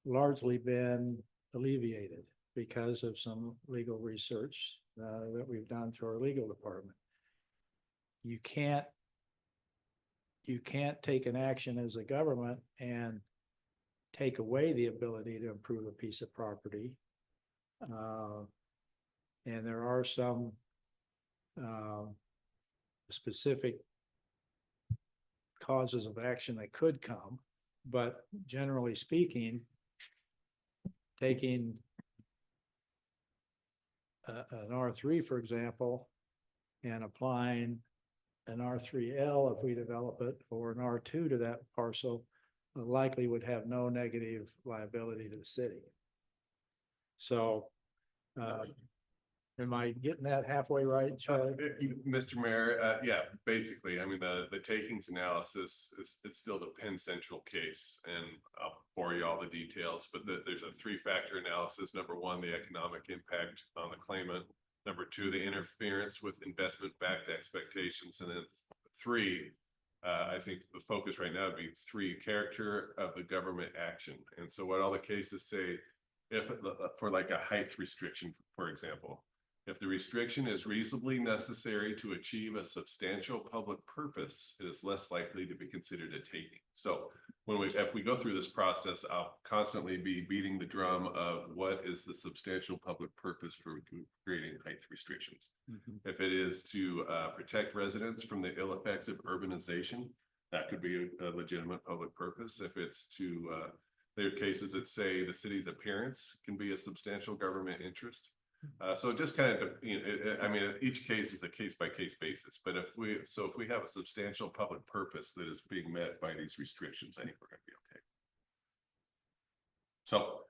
largely been alleviated because of some legal research that we've done through our legal department. You can't take an action as a government and take away the ability to improve a piece of property. And there are some specific causes of action that could come, but generally speaking, taking an R3, for example, and applying an R3L if we develop it, or an R2 to that parcel, likely would have no negative liability to the city. So am I getting that halfway right, Charlie? Mr. Mayor, yeah, basically, I mean, the takings analysis it's still the Penn Central case, and I'll bore you all the details, but there's a 3-factor analysis. Number 1, the economic impact on the claimant. Number 2, the interference with investment-backed expectations. And then 3, I think the focus right now would be 3, character of the government action. And so what all the cases say, if for like a height restriction, for example, if the restriction is reasonably necessary to achieve a substantial public purpose, it is less likely to be considered a taking. So if we go through this process, I'll constantly be beating the drum of what is the substantial public purpose for creating height restrictions. Mm-hmm. If it is to protect residents from the ill effects of urbanization, that could be a legitimate public purpose. If it's to, there are cases that say the city's appearance can be a substantial government interest. So it just kind of, you know, I mean, each case is a case-by-case basis, but if we have a substantial public purpose that is being met by these restrictions, I think we're going to be okay. So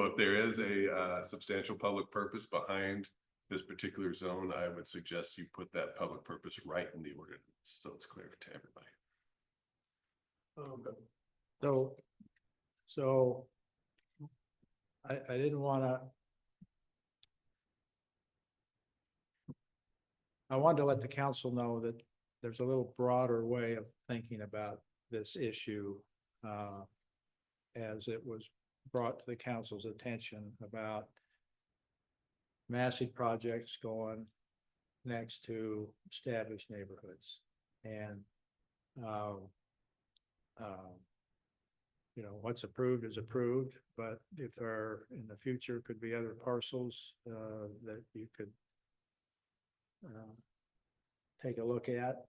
if there is a substantial public purpose behind this particular zone, I would suggest you put that public purpose right in the ordinance, so it's clear to everybody. So I didn't want to. I wanted to let the council know that there's a little broader way of thinking about this issue as it was brought to the council's attention about massive projects going next to established neighborhoods. And, um, you know, what's approved is approved, but if there are, in the future, could be other parcels, that you could take a look at,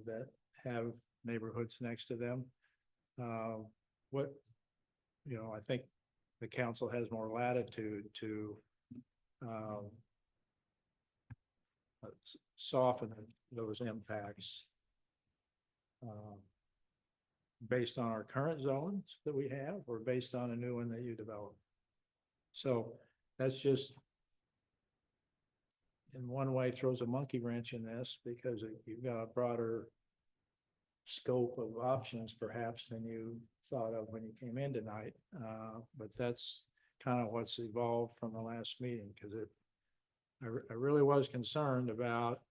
that have neighborhoods next to them. What, you know, I think the council has more latitude to soften those impacts based on our current zones that we have, or based on a new one that you develop. So that's just, in one way, throws a monkey wrench in this, because you've got a broader scope of options perhaps than you thought of when you came in tonight. But that's kind of what's evolved from the last meeting, because I really was concerned about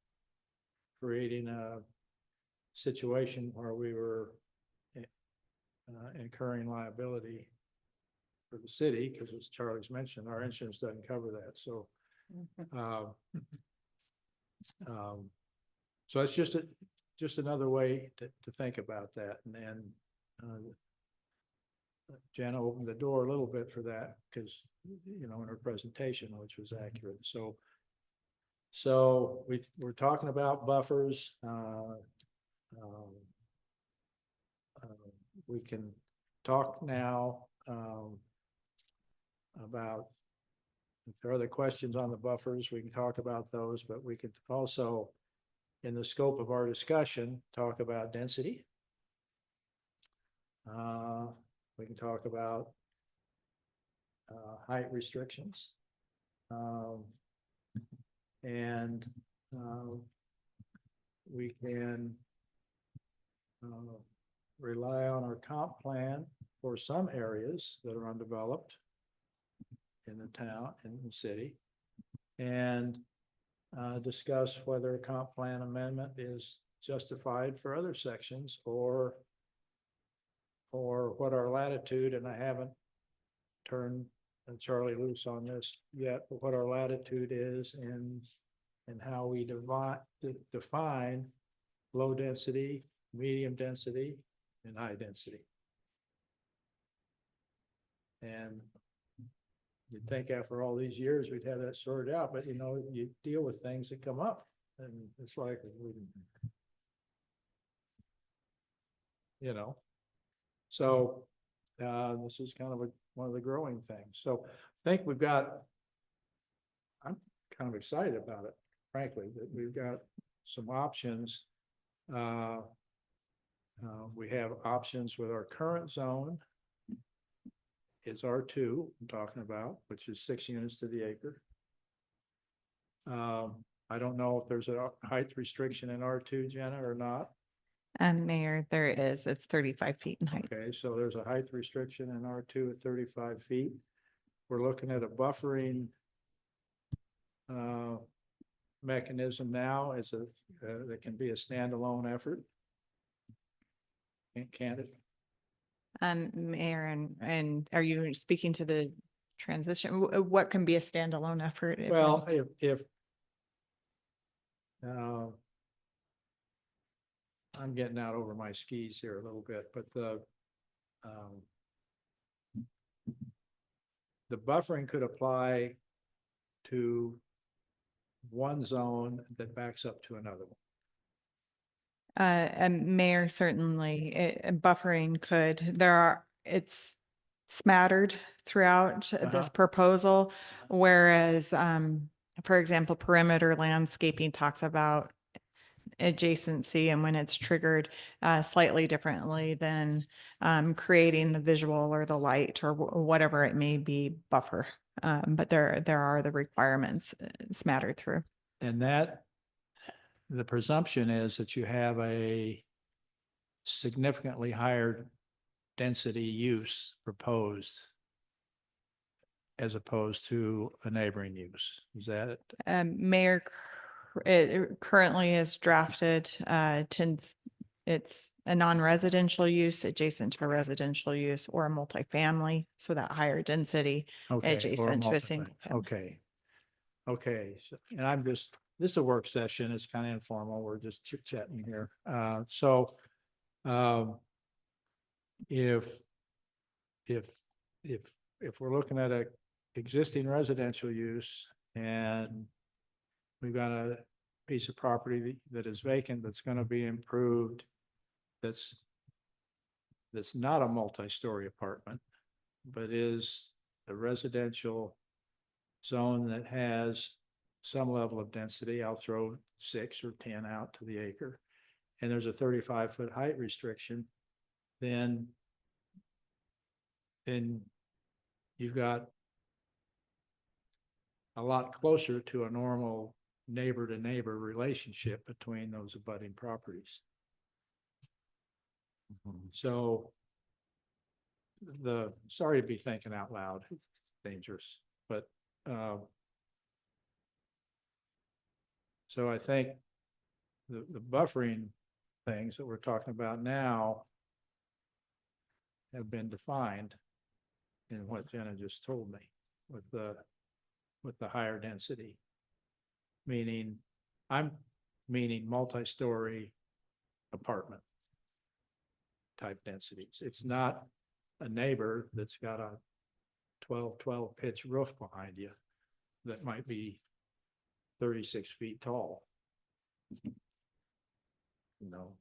creating a situation where we were incurring liability for the city, because as Charlie's mentioned, our insurance doesn't cover that. So so it's just another way to think about that. And Jana opened the door a little bit for that, because, you know, in her presentation, which was accurate. So we're talking about buffers. We can talk now about, if there are other questions on the buffers, we can talk about those, but we could also, in the scope of our discussion, talk about density. We can talk about height restrictions. And we can rely on our comp plan for some areas that are undeveloped in the town, in the city, and discuss whether a comp plan amendment is justified for other sections, or what our latitude, and I haven't turned Charlie loose on this yet, but what our latitude is in how we define low density, medium density, and high density. And you'd think after all these years we'd have that sorted out, but you know, you deal with things that come up, and it's like, you know, so this is kind of one of the growing things. So I think I'm kind of excited about it, frankly, that we've got some options. We have options with our current zone. It's R2 I'm talking about, which is 6 units to the acre. I don't know if there's a height restriction in R2, Jenna, or not. Mayor, there is. It's 35 feet in height. Okay, so there's a height restriction in R2 at 35 feet. We're looking at a buffering mechanism now as that can be a standalone effort. Can't it? Mayor, and are you speaking to the transition? What can be a standalone effort? Well, if I'm getting out over my skis here a little bit, but the buffering could apply to one zone that backs up to another one. And Mayor, certainly, buffering could, it's smattered throughout this proposal, whereas, for example, perimeter landscaping talks about adjacency, and when it's triggered slightly differently than creating the visual or the light or whatever it may be buffer. But there are the requirements smattered through. And the presumption is that you have a significantly higher density use proposed as opposed to a neighboring use. Is that it? Mayor, it currently is drafted, it's a non-residential use adjacent to a residential use, or a multifamily, so that higher density Okay, or adjacent to a multifamily. single family. Okay. Okay, and I'm just, this is a work session. It's kind of informal. We're just chit chatting here. If, if, if we're looking at a existing residential use and we've got a piece of property that is vacant, that's going to be improved, that's not a multi-story apartment, but is a residential zone that has some level of density. I'll throw 6 or 10 out to the acre. And there's a 35-foot height restriction, then you've got a lot closer to a normal neighbor to neighbor relationship between those abutting properties. So sorry to be thinking out loud, it's dangerous, but so I think the buffering things that we're talking about now have been defined in what Jenna just told me with the higher density. Meaning, I'm meaning multi-story apartment type densities. It's not a neighbor that's got a 12 pitch roof behind you that might be 36 feet tall. You know,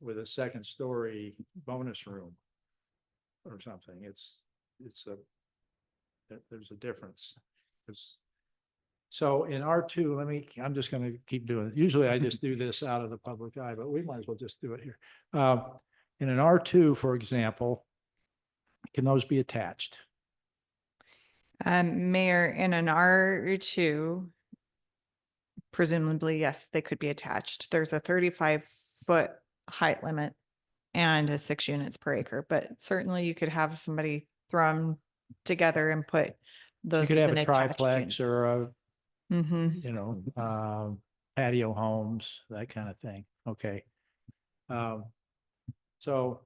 with a second story bonus room or something. There's a difference. So in R2, I'm just going to keep doing it. Usually I just do this out of the public eye, but we might as well just do it here. In an R2, for example, can those be attached? Mayor, in an R2, presumably, yes, they could be attached. There's a 35-foot height limit and a 6 units per acre, but certainly you could have somebody throw them together and put You those could as have an a attached triplex unit. or a, Mhm. patio homes, that kind of thing. Okay. So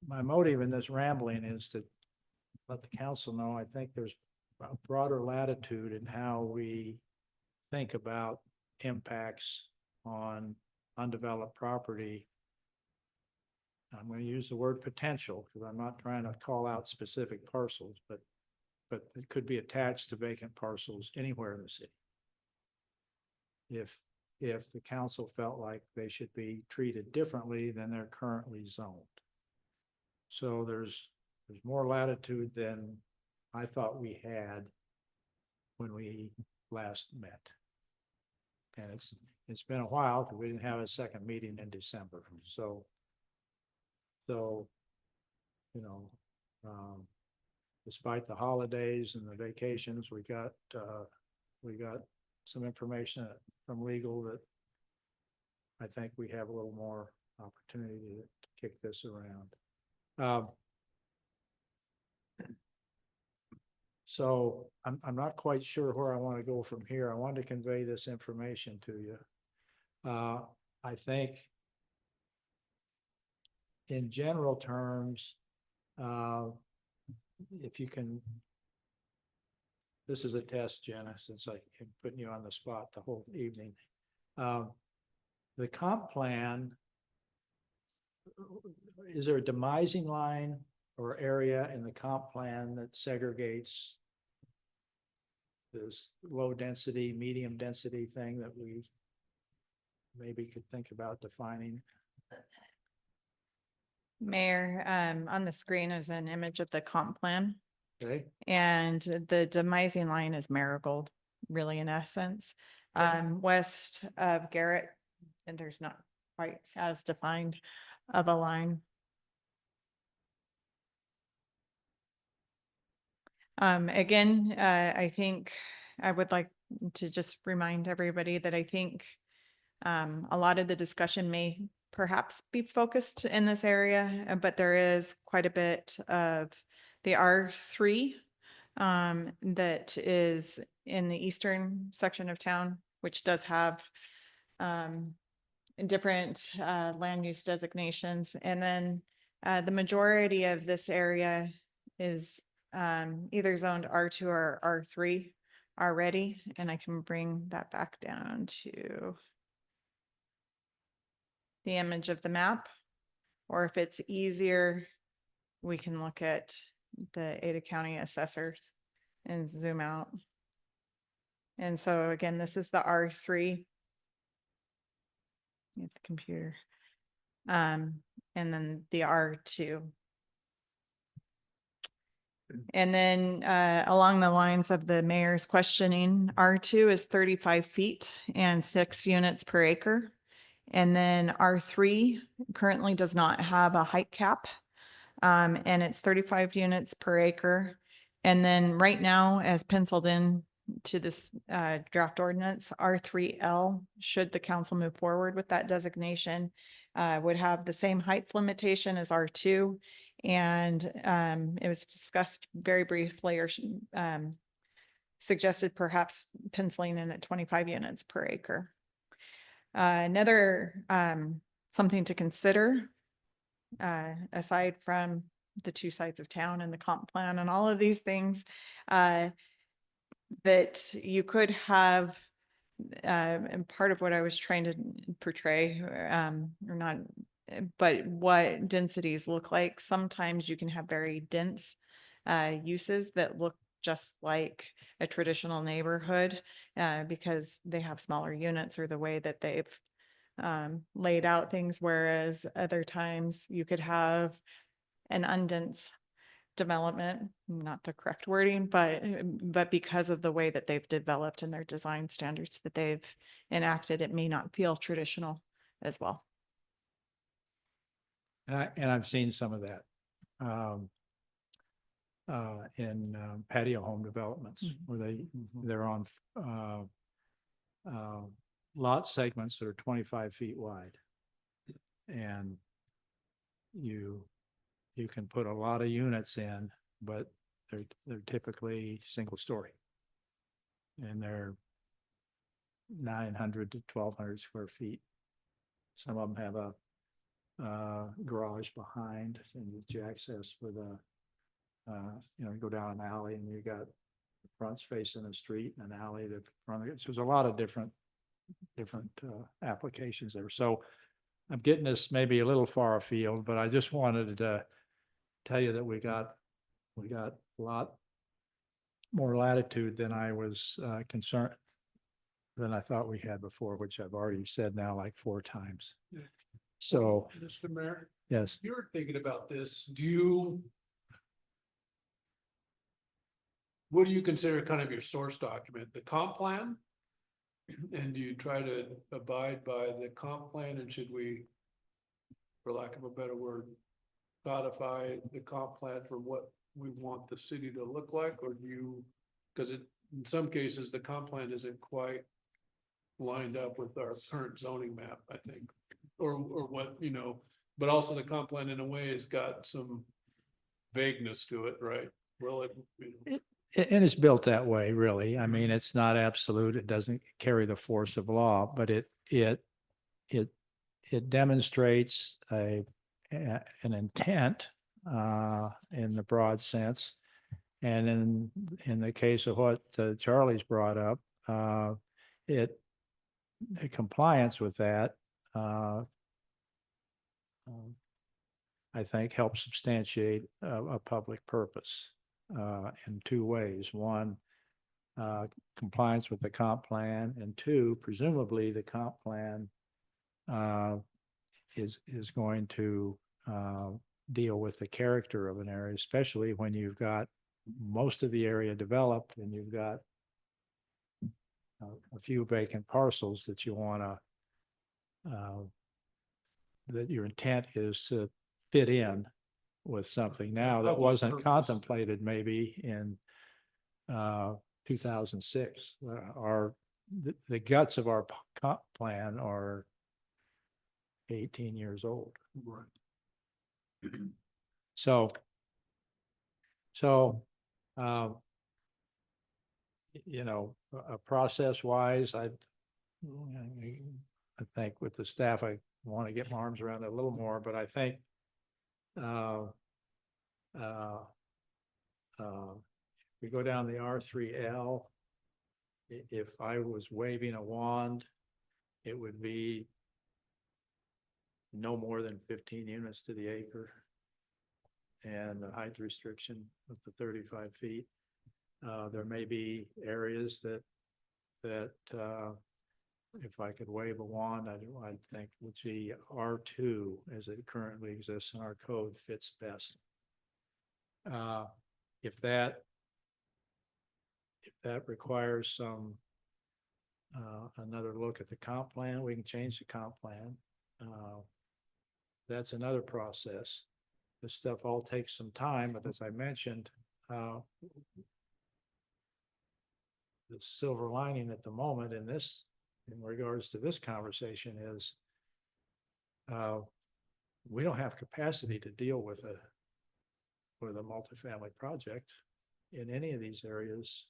my motive in this rambling is to let the council know, I think there's a broader latitude in how we think about impacts on undeveloped property. I'm going to use the word potential because I'm not trying to call out specific parcels, but it could be attached to vacant parcels anywhere in the city. If the council felt like they should be treated differently than they're currently zoned. So there's more latitude than I thought we had when we last met. And it's been a while because we didn't have a second meeting in December. So you know, despite the holidays and the vacations, we got some information from legal that I think we have a little more opportunity to kick this around. So I'm not quite sure where I want to go from here. I wanted to convey this information to you. I think in general terms, if you can, this is a test, Jenna, since I am putting you on the spot the whole evening. The comp plan, is there a demising line or area in the comp plan that segregates this low density, medium density thing that we maybe could think about defining? Mayor, on the screen is an image of the comp plan. Okay. And the demising line is Marigold, really in essence. West of Garrett, and there's not quite as defined of a line. Again, I think I would like to just remind everybody that I think a lot of the discussion may perhaps be focused in this area, but there is quite a bit of the R3 that is in the eastern section of town, which does have different land use designations. And then the majority of this area is either zoned R2 or R3. are ready, and I can bring that back down to the image of the map. Or if it's easier, we can look at the Ada County assessors and zoom out. And so again, this is the R3. Get the computer. And then the R2. And then along the lines of the mayor's questioning, R2 is 35 feet and 6 units per acre. And then R3 currently does not have a height cap. And it's 35 units per acre. And then right now, as penciled in to this draft ordinance, R3L, should the council move forward with that designation, would have the same height limitation as R2. And it was discussed very briefly or suggested perhaps penciling in at 25 units per acre. Another something to consider, aside from the two sides of town and the comp plan and all of these things, that you could have, and part of what I was trying to portray, or not, but what densities look like. Sometimes you can have very dense uses that look just like a traditional neighborhood because they have smaller units or the way that they've laid out things, whereas other times you could have an undense development, not the correct wording, but because of the way that they've developed and their design standards that they've enacted, it may not feel traditional as well. And I've seen some of that in patio home developments where they're on lot segments that are 25 feet wide. And you can put a lot of units in, but they're typically single story. And they're 900 to 1,200 square feet. Some of them have a garage behind, and you access with a you go down an alley and you got the fronts facing the street and an alley that front of it. So there's a lot of different applications there. So I'm getting this maybe a little far afield, but I just wanted to tell you that we got a lot more latitude than I was concerned than I thought we had before, which I've already said now like 4 times. Yeah. So, Mr. Mayor, yes. if you're thinking about this, what do you consider kind of your source document, the comp plan? And do you try to abide by the comp plan, and should we, for lack of a better word, codify the comp plan for what we want the city to look like? Or do you, because in some cases, the comp plan isn't quite lined up with our current zoning map, I think, or what, but also the comp plan in a way has got some vagueness to it, right? Well, And it's built that way, really. I mean, it's not absolute. It doesn't carry the force of law, but it demonstrates an intent in the broad sense. And in the case of what Charlie's brought up, compliance with that, I think helps substantiate a public purpose in 2 ways. One, compliance with the comp plan, and 2, presumably the comp plan is going to deal with the character of an area, especially when you've got most of the area developed and you've got a few vacant parcels that you want to that your intent is to fit in with something now that wasn't contemplated maybe in 2006. The guts of our comp plan are 18 years old. right. So process wise, I think with the staff, I want to get my arms around it a little more, but I think we go down the R3L, if I was waving a wand, it would be no more than 15 units to the acre. And the height restriction of the 35 feet. There may be areas that if I could wave a wand, I'd think would be R2 as it currently exists in our code fits best. If that requires some another look at the comp plan, we can change the comp plan. That's another process. This stuff all takes some time, but as I mentioned, the silver lining at the moment in regards to this conversation is we don't have capacity to deal with a multifamily project in any of these areas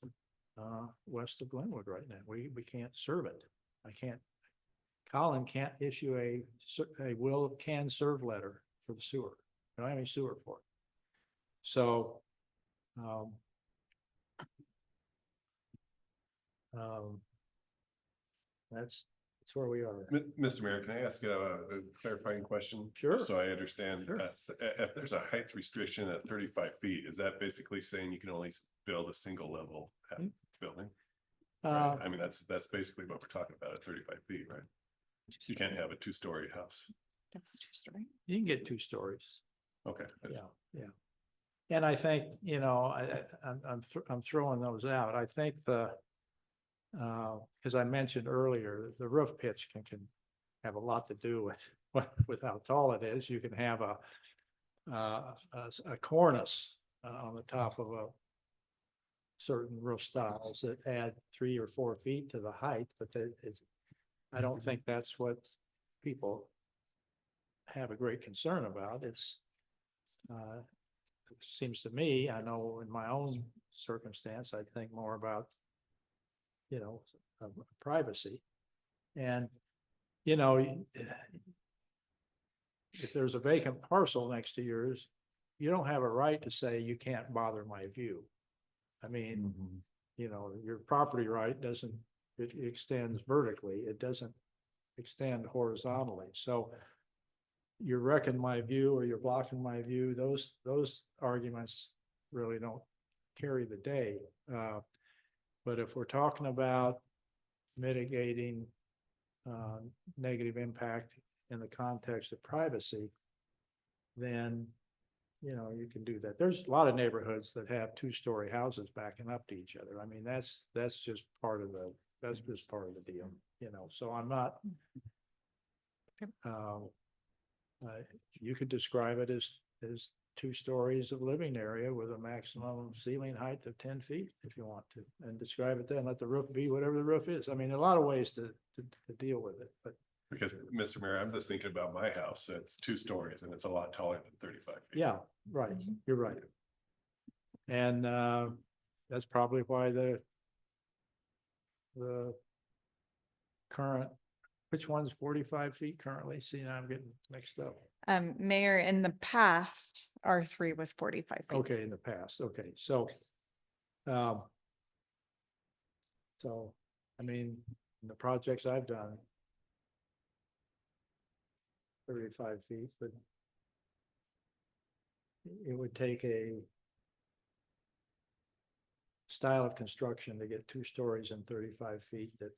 west of Glenwood right now. We can't serve it. Colin can't issue a can serve letter for the sewer. We don't have any sewer for it. So that's where we are. Mr. Mayor, can I ask a clarifying question? Sure. So I understand, Sure. If there's a height restriction at 35 feet, is that basically saying you can only build a single level building? Right? I mean, that's basically what we're talking about at 35 feet, right? You can't have a 2-story house. That's 2-story. You can get 2 stories. Okay. Yeah. And I think, I'm throwing those out. I think as I mentioned earlier, the roof pitch can have a lot to do with how tall it is. You can have a cornice on the top of a certain roof styles that add 3 or 4 feet to the height, but I don't think that's what people have a great concern about. It seems to me, I know in my own circumstance, I'd think more about, privacy. And, if there's a vacant parcel next to yours, you don't have a right to say you can't bother my view. I mean, your property right it extends vertically. It doesn't extend horizontally. So you're wrecking my view or you're blocking my view. Those arguments really don't carry the day. But if we're talking about mitigating negative impact in the context of privacy, then you can do that. There's a lot of neighborhoods that have 2-story houses backing up to each other. I mean, that's just part of the deal. So I'm not. You could describe it as 2 stories of living area with a maximum ceiling height of 10 feet if you want to, and describe it then. Let the roof be whatever the roof is. I mean, there are a lot of ways to deal with it, but. Because Mr. Mayor, I'm just thinking about my house. It's 2 stories and it's a lot taller than 35 feet. Yeah, right. You're right. And that's probably why the current, which one's 45 feet currently? See, now I'm getting mixed up. Mayor, in the past, R3 was 45 feet. Okay, in the past. Okay, so I mean, in the projects I've done, 35 feet, but it would take a style of construction to get 2 stories and 35 feet that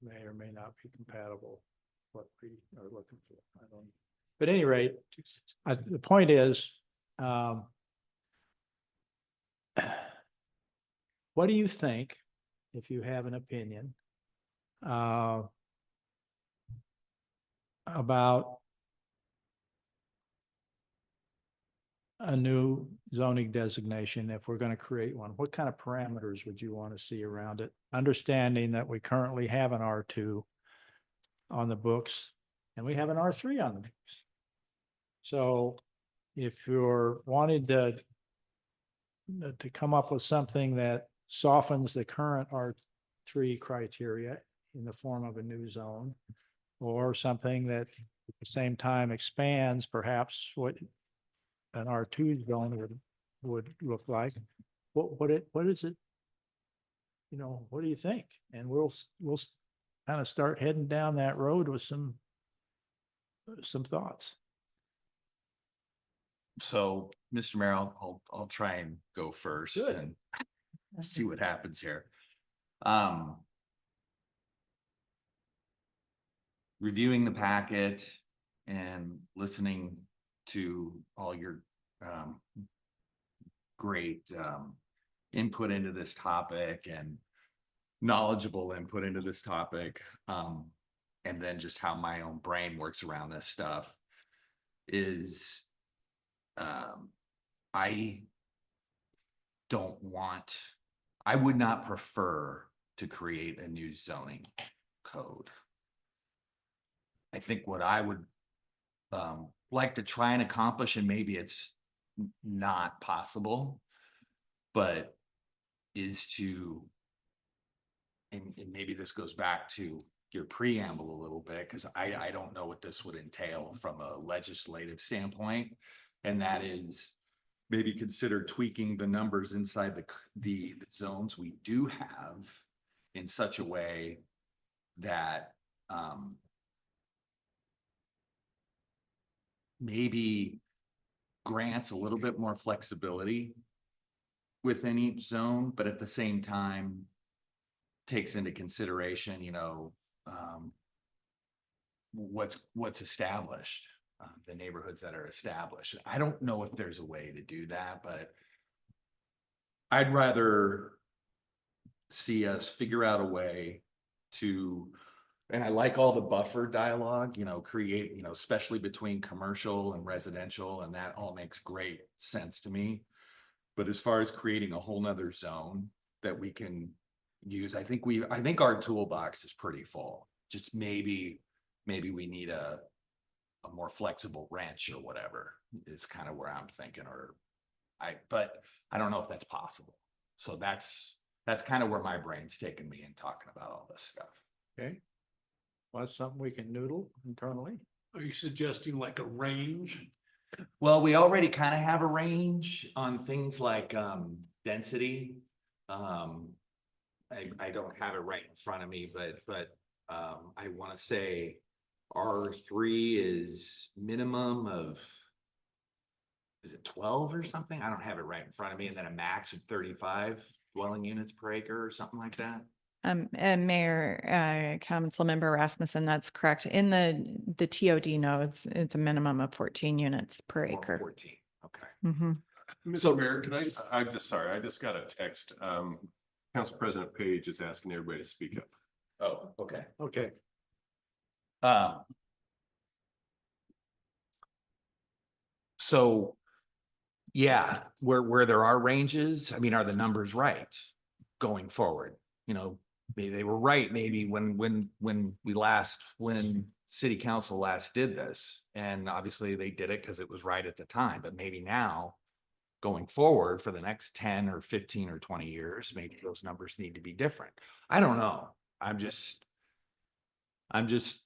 may or may not be compatible with what we are looking for. I don't know. But at any rate, the point is, what do you think, if you have an opinion, about a new zoning designation if we're going to create one? What kind of parameters would you want to see around it? Understanding that we currently have an R2 on the books and we have an R3 on the books. So if you're wanting to come up with something that softens the current R3 criteria in the form of a new zone, or something that at the same time expands perhaps what an R2 zone would look like, what is it? you know, what do you think? And we'll kind of start heading down that road with some thoughts. So, Mr. Mayor, I'll try and go first Good. and see what happens here. Reviewing the packet and listening to all your great input into this topic and knowledgeable input into this topic, and then just how my own brain works around this stuff is I would not prefer to create a new zoning code. I think what I would like to try and accomplish, and maybe it's not possible, but is to, and maybe this goes back to your preamble a little bit, because I don't know what this would entail from a legislative standpoint. And that is maybe consider tweaking the numbers inside the zones we do have in such a way that maybe grants a little bit more flexibility within each zone, but at the same time takes into consideration, you know, what's established, the neighborhoods that are established. I don't know if there's a way to do that, but I'd rather see us figure out a way to, and I like all the buffer dialogue, you know, create, you know, especially between commercial and residential, and that all makes great sense to me. But as far as creating a whole nother zone that we can use, I think our toolbox is pretty full. Just maybe we need a more flexible wrench or whatever is kind of where I'm thinking, but I don't know if that's possible. So that's kind of where my brain's taking me in talking about all this stuff. Okay. Well, that's something we can noodle internally. Are you suggesting like a range? Well, we already kind of have a range on things like density. I don't have it right in front of me, but I want to say R3 is minimum of, is it 12 or something? I don't have it right in front of me, and then a max of 35 dwelling units per acre or something like that. And Mayor, Councilmember Rasmussen, that's correct. In the TOD nodes, it's a minimum of 14 units per Or acre. 14. Okay. Mhm. Mr. Mayor, I'm just sorry, I just got a text. Council President Page is asking everybody to speak up. Oh, okay. Okay. So yeah, where there are ranges, I mean, are the numbers right going forward? You know, maybe they were right, maybe when city council last did this, and obviously they did it because it was right at the time, but maybe now going forward for the next 10 or 15 or 20 years, maybe those numbers need to be different. I don't know. I'm just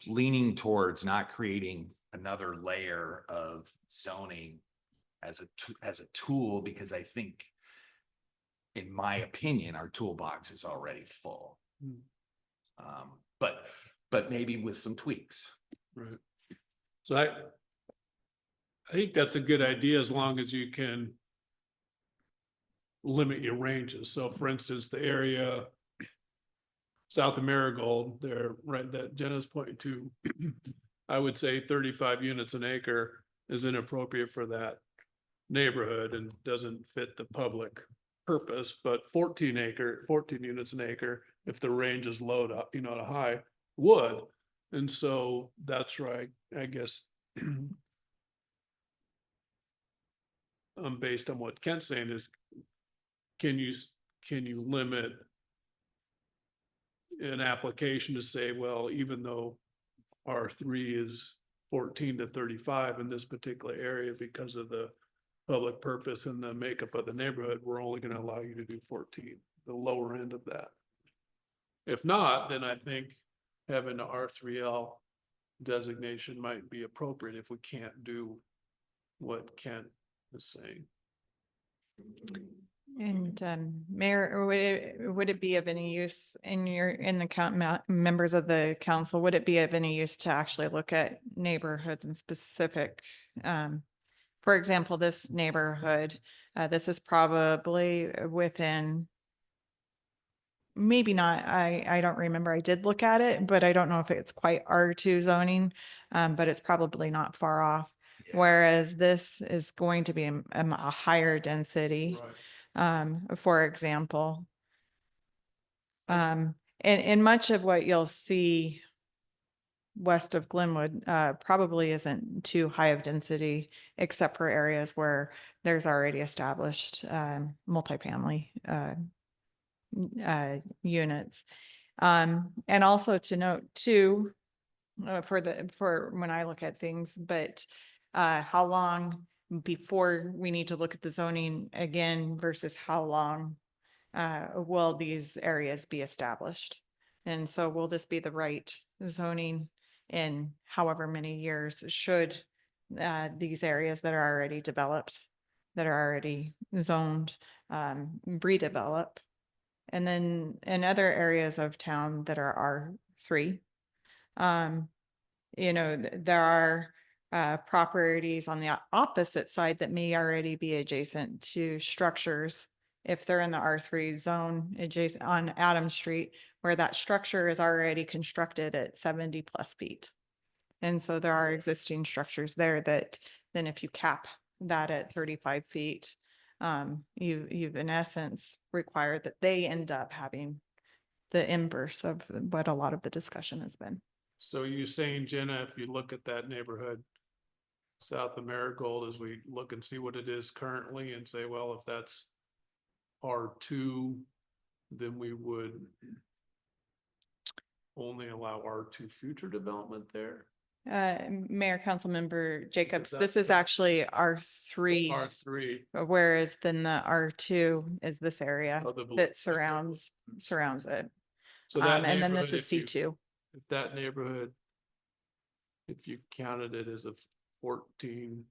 leaning towards not creating another layer of zoning as a tool, because I think, in my opinion, our toolbox is already full. But maybe with some tweaks. Right. So I think that's a good idea as long as you can limit your ranges. So for instance, the area south of Marigold there, right, that Jenna's pointing to, I would say 35 units an acre is inappropriate for that neighborhood and doesn't fit the public purpose, but 14 units an acre, if the range is low to, you know, to high, would. And so that's right, I guess. Based on what Kent's saying is, can you limit an application to say, well, even though R3 is 14 to 35 in this particular area because of the public purpose and the makeup of the neighborhood, we're only going to allow you to do 14, the lower end of that. If not, then I think having the R3L designation might be appropriate if we can't do what Kent is saying. And Mayor, would it be of any use in the members of the council, would it be of any use to actually look at neighborhoods and specific? For example, this neighborhood, this is probably within, maybe not, I don't remember. I did look at it, but I don't know if it's quite R2 zoning, but it's probably not far off. Whereas this is going to be a higher density. For example. And much of what you'll see west of Glenwood probably isn't too high of density, except for areas where there's already established multifamily units. And also to note too, for when I look at things, but how long before we need to look at the zoning again versus how long will these areas be established? And so will this be the right zoning in however many years should these areas that are already developed, that are already zoned, redevelop? And then in other areas of town that are R3, there are properties on the opposite side that may already be adjacent to structures if they're in the R3 zone adjacent on Adams Street, where that structure is already constructed at 70 plus feet. And so there are existing structures there that then if you cap that at 35 feet, you've in essence required that they end up having the inverse of what a lot of the discussion has been. So you saying, Jenna, if you look at that neighborhood south of Marigold, as we look and see what it is currently and say, well, if that's R2, then we would only allow R2 future development there? Mayor, Council Member Jacobs, that this is correct? actually R3, R3. whereas then the R2 is this area Oh, the blue. that surrounds it. So that And then this neighborhood, is C2. if that neighborhood, if you counted it as a 14.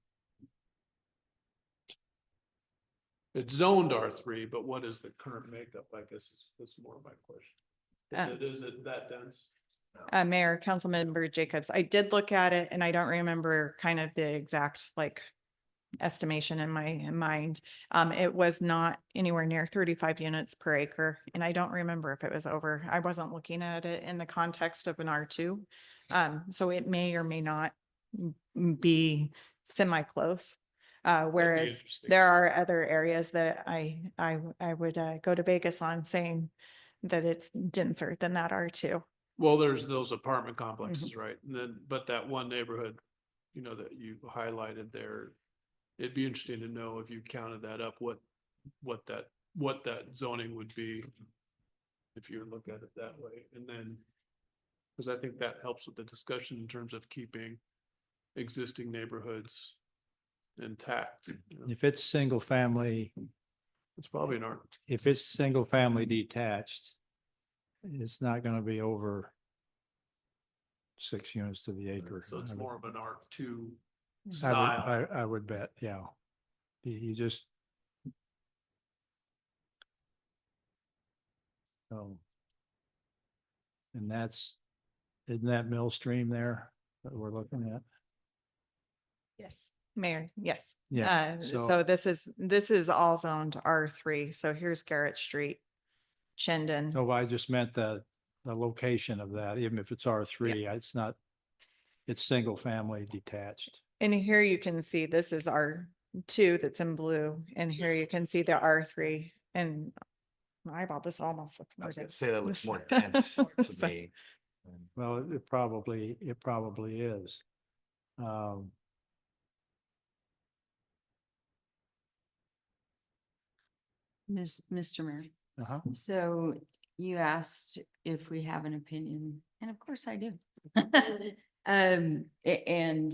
It's zoned R3, but what is the current makeup? I guess is more of my question. Is it that dense? Mayor, Councilmember Jacobs, I did look at it and I don't remember kind of the exact estimation in my mind. It was not anywhere near 35 units per acre. And I don't remember if it was over. I wasn't looking at it in the context of an R2. So it may or may not be semi-close. Whereas interesting. there are other areas that I would go to Vegas on saying that it's denser than that R2. Well, there's those apartment complexes, right? And then, but that one neighborhood, that you highlighted there, it'd be interesting to know if you counted that up, what that zoning would be if you look at it that way. And then, because I think that helps with the discussion in terms of keeping existing neighborhoods intact. If it's single family, It's probably an art. if it's single family detached, it's not going to be over 6 units to the acre. So it's more of an R2 I style. would, I would bet, yeah. You just. Oh. And isn't that Mill Stream there that we're looking at? Yes. Mayor, yes. Yeah, So so- this is all zoned R3. So here's Garrett Street, Chinden. Oh, I just meant the location of that, even if it's R3, it's not, it's single family detached. And here you can see this is R2 that's in blue. And here you can see the R3 and my eyeball, this almost looks I more was gonna dense. say that looks This- more dense to So- me. Well, it probably is. Mr. Mayor. Uh-huh. So you asked if we have an opinion, and of course I do. And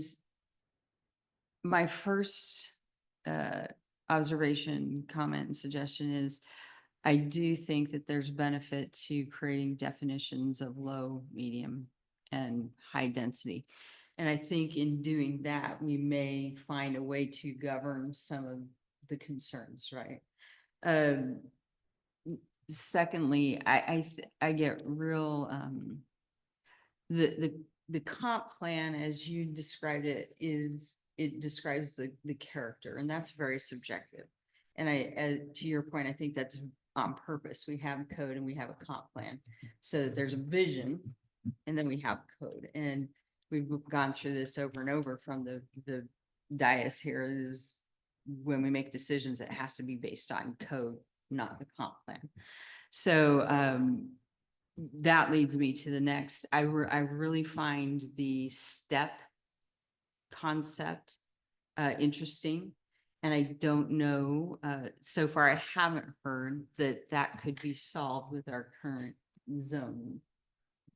my first observation, comment, and suggestion is I do think that there's benefit to creating definitions of low, medium, and high density. And I think in doing that, we may find a way to govern some of the concerns, right? Um, secondly, I get real, the comp plan, as you described it, it describes the character, and that's very subjective. And to your point, I think that's on purpose. We have code and we have a comp plan. So there's a vision and then we have code. And we've gone through this over and over from the dais here is when we make decisions, it has to be based on code, not the comp plan. So, that leads me to the next. I really find the step concept interesting. And I don't know, so far I haven't heard that that could be solved with our current zone.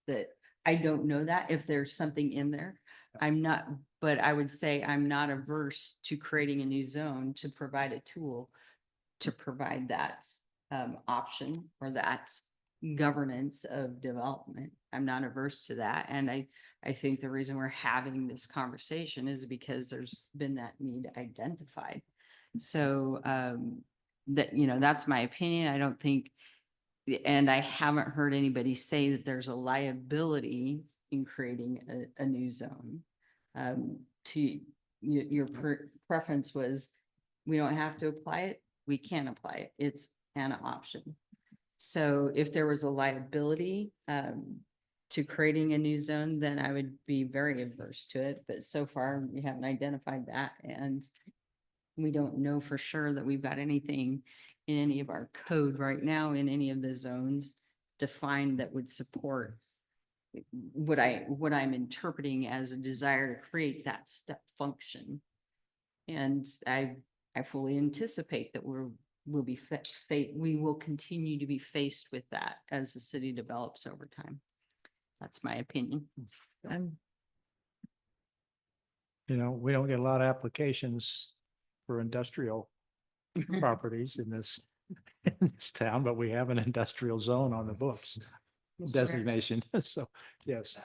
That I don't know that if there's something in there. I'm not, but I would say I'm not averse to creating a new zone to provide a tool to provide that option or that governance of development. I'm not averse to that. And I think the reason we're having this conversation is because there's been that need identified. So that, you know, that's my opinion. I don't think, and I haven't heard anybody say that there's a liability in creating a new zone. Your preference was, we don't have to apply it. We can apply it. It's an option. So if there was a liability to creating a new zone, then I would be very averse to it. But so far, we haven't identified that. And we don't know for sure that we've got anything in any of our code right now in any of the zones defined that would support what I'm interpreting as a desire to create that step function. And I fully anticipate that we'll be we will continue to be faced with that as the city develops over time. That's my opinion. You know, we don't get a lot of applications for industrial properties in this town, but we have an industrial zone on the books designation. So, yes,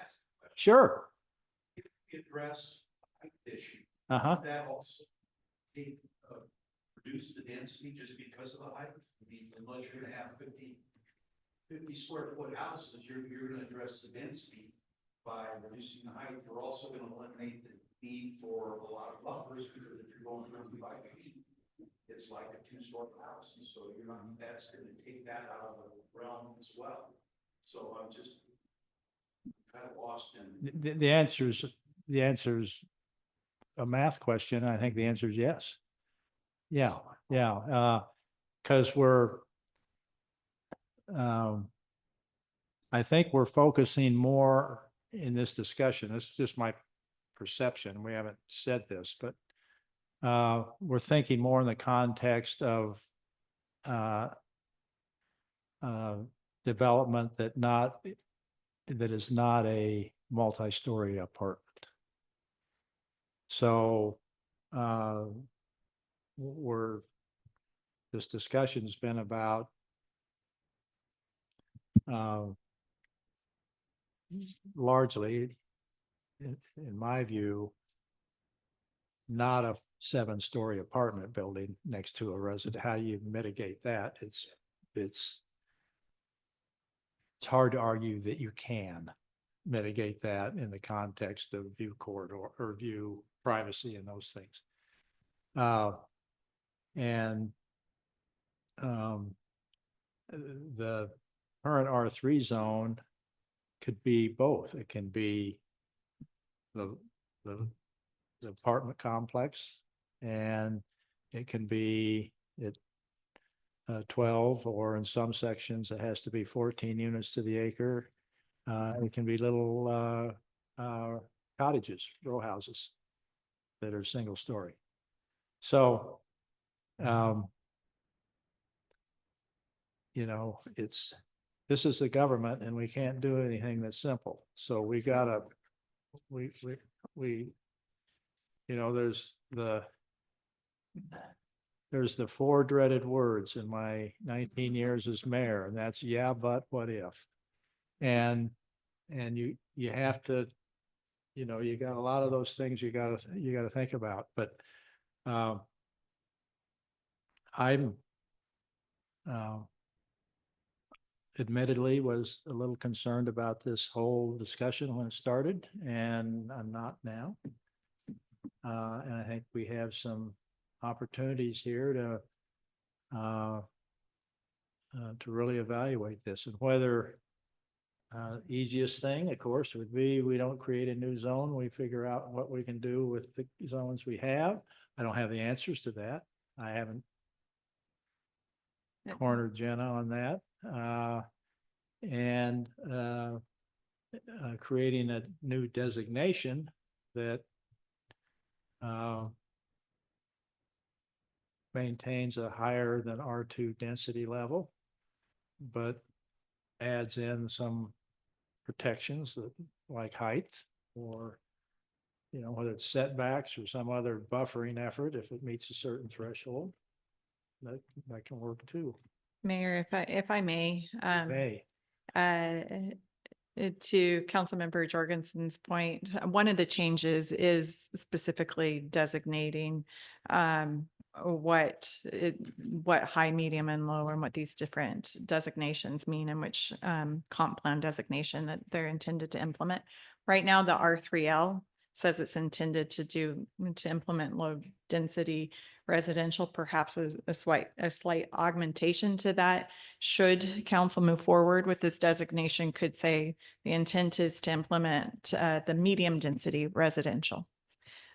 sure. Address height issue. Uh-huh. That also reduce the density just because of the height. I mean, unless you're gonna have 50 square foot houses, you're gonna address the density by reducing the height. You're also gonna eliminate the need for a lot of buffers, because if you're going 25 feet, it's like a 2-story house. And so you're not, that's gonna take that out of the realm as well. So I'm just kind of lost in. The answer's a math question. I think the answer is yes. Yeah, yeah. Because I think we're focusing more in this discussion. This is just my perception. We haven't said this, but we're thinking more in the context of development that is not a multi-story apartment. So this discussion's been about largely, in my view, not a 7-story apartment building next to a resident. How you mitigate that? It's hard to argue that you can mitigate that in the context of view corridor or view privacy and those things. The current R3 zone could be both. It can be the apartment complex, and it can be 12, or in some sections it has to be 14 units to the acre. It can be little cottages, row houses that are single story. So you know, this is the government, and we can't do anything that's simple. So we gotta, you know, there's the 4 dreaded words in my 19 years as mayor, and that's yeah, but what if? And you have to, you know, you got a lot of those things you gotta think about. But I'm admittedly was a little concerned about this whole discussion when it started, and I'm not now. And I think we have some opportunities here to really evaluate this, and whether easiest thing, of course, would be we don't create a new zone. We figure out what we can do with the zones we have. I don't have the answers to that. I haven't cornered Jenna on that. And creating a new designation that maintains a higher than R2 density level, but adds in some protections that, like height, or whether it's setbacks or some other buffering effort, if it meets a certain threshold, that can work too. Mayor, if I may, May. to Councilmember Jorgensen's point, one of the changes is specifically designating what high, medium, and low, and what these different designations mean, and which comp plan designation that they're intended to implement. Right now, the R3L says it's intended to implement low density residential, perhaps a slight augmentation to that. Should council move forward with this designation, could say the intent is to implement the medium density residential.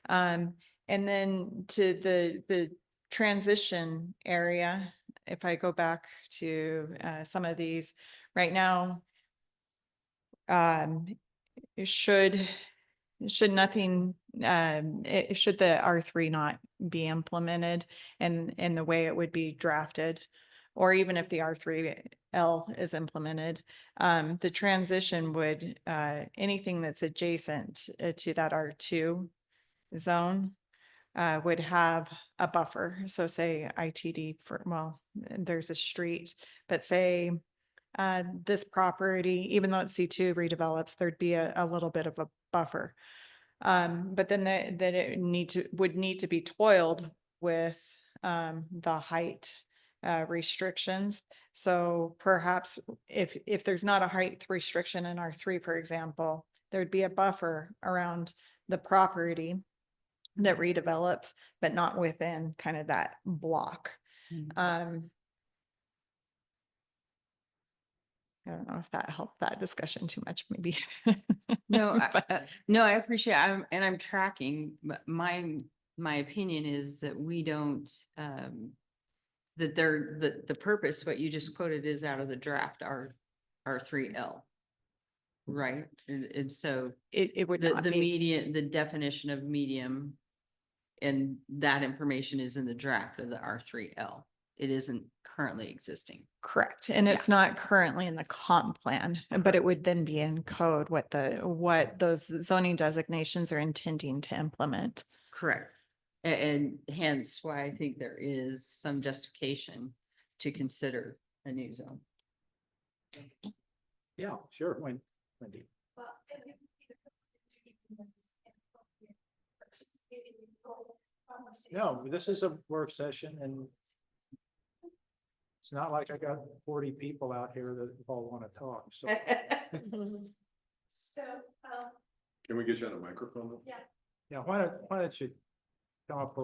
And then to the transition area, if I go back to some of these right now, should nothing, should the R3 not be implemented in the way it would be drafted, or even if the R3L is implemented, the transition would, anything that's adjacent to that R2 zone would have a buffer. So say ITD there's a street, but say this property, even though it's C2 redevelops, there'd be a little bit of a buffer. But then that it would need to be toiled with the height restrictions. So perhaps if there's not a height restriction in R3, for example, there'd be a buffer around the property that redevelops, but not within kind of that block. I don't know if that helped that discussion too much, maybe. No, But- no, I appreciate, I'm tracking, but my opinion is that we don't, that the purpose, what you just quoted, is out of the draft, R3L. Right, and so It would not the be median, the definition of medium, and that information is in the draft of the R3L. It isn't currently existing. correct. And it's not currently in the comp plan, but it would then be in code what those zoning designations are intending to implement. Correct. And hence why I think there is some justification to consider a new zone. Yeah, sure. Wendy. No, this is a work session, and it's not like I got 40 people out here that all want to talk, so. Can we get you on a microphone? Yeah, why don't you come up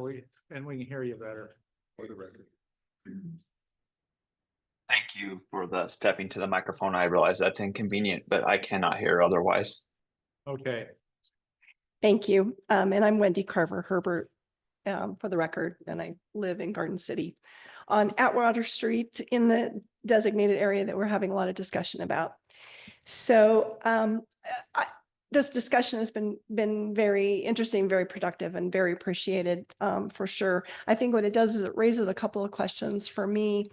and we can hear you better. For the record. Thank you for the stepping to the microphone. I realize that's inconvenient, but I cannot hear otherwise. Okay, Thank you. And I'm Wendy Carver Herbert, for the record, and I live in Garden City on Atwater Street in the designated area that we're having a lot of discussion about. So this discussion has been very interesting, very productive, and very appreciated, for sure. I think what it does is it raises a couple of questions for me.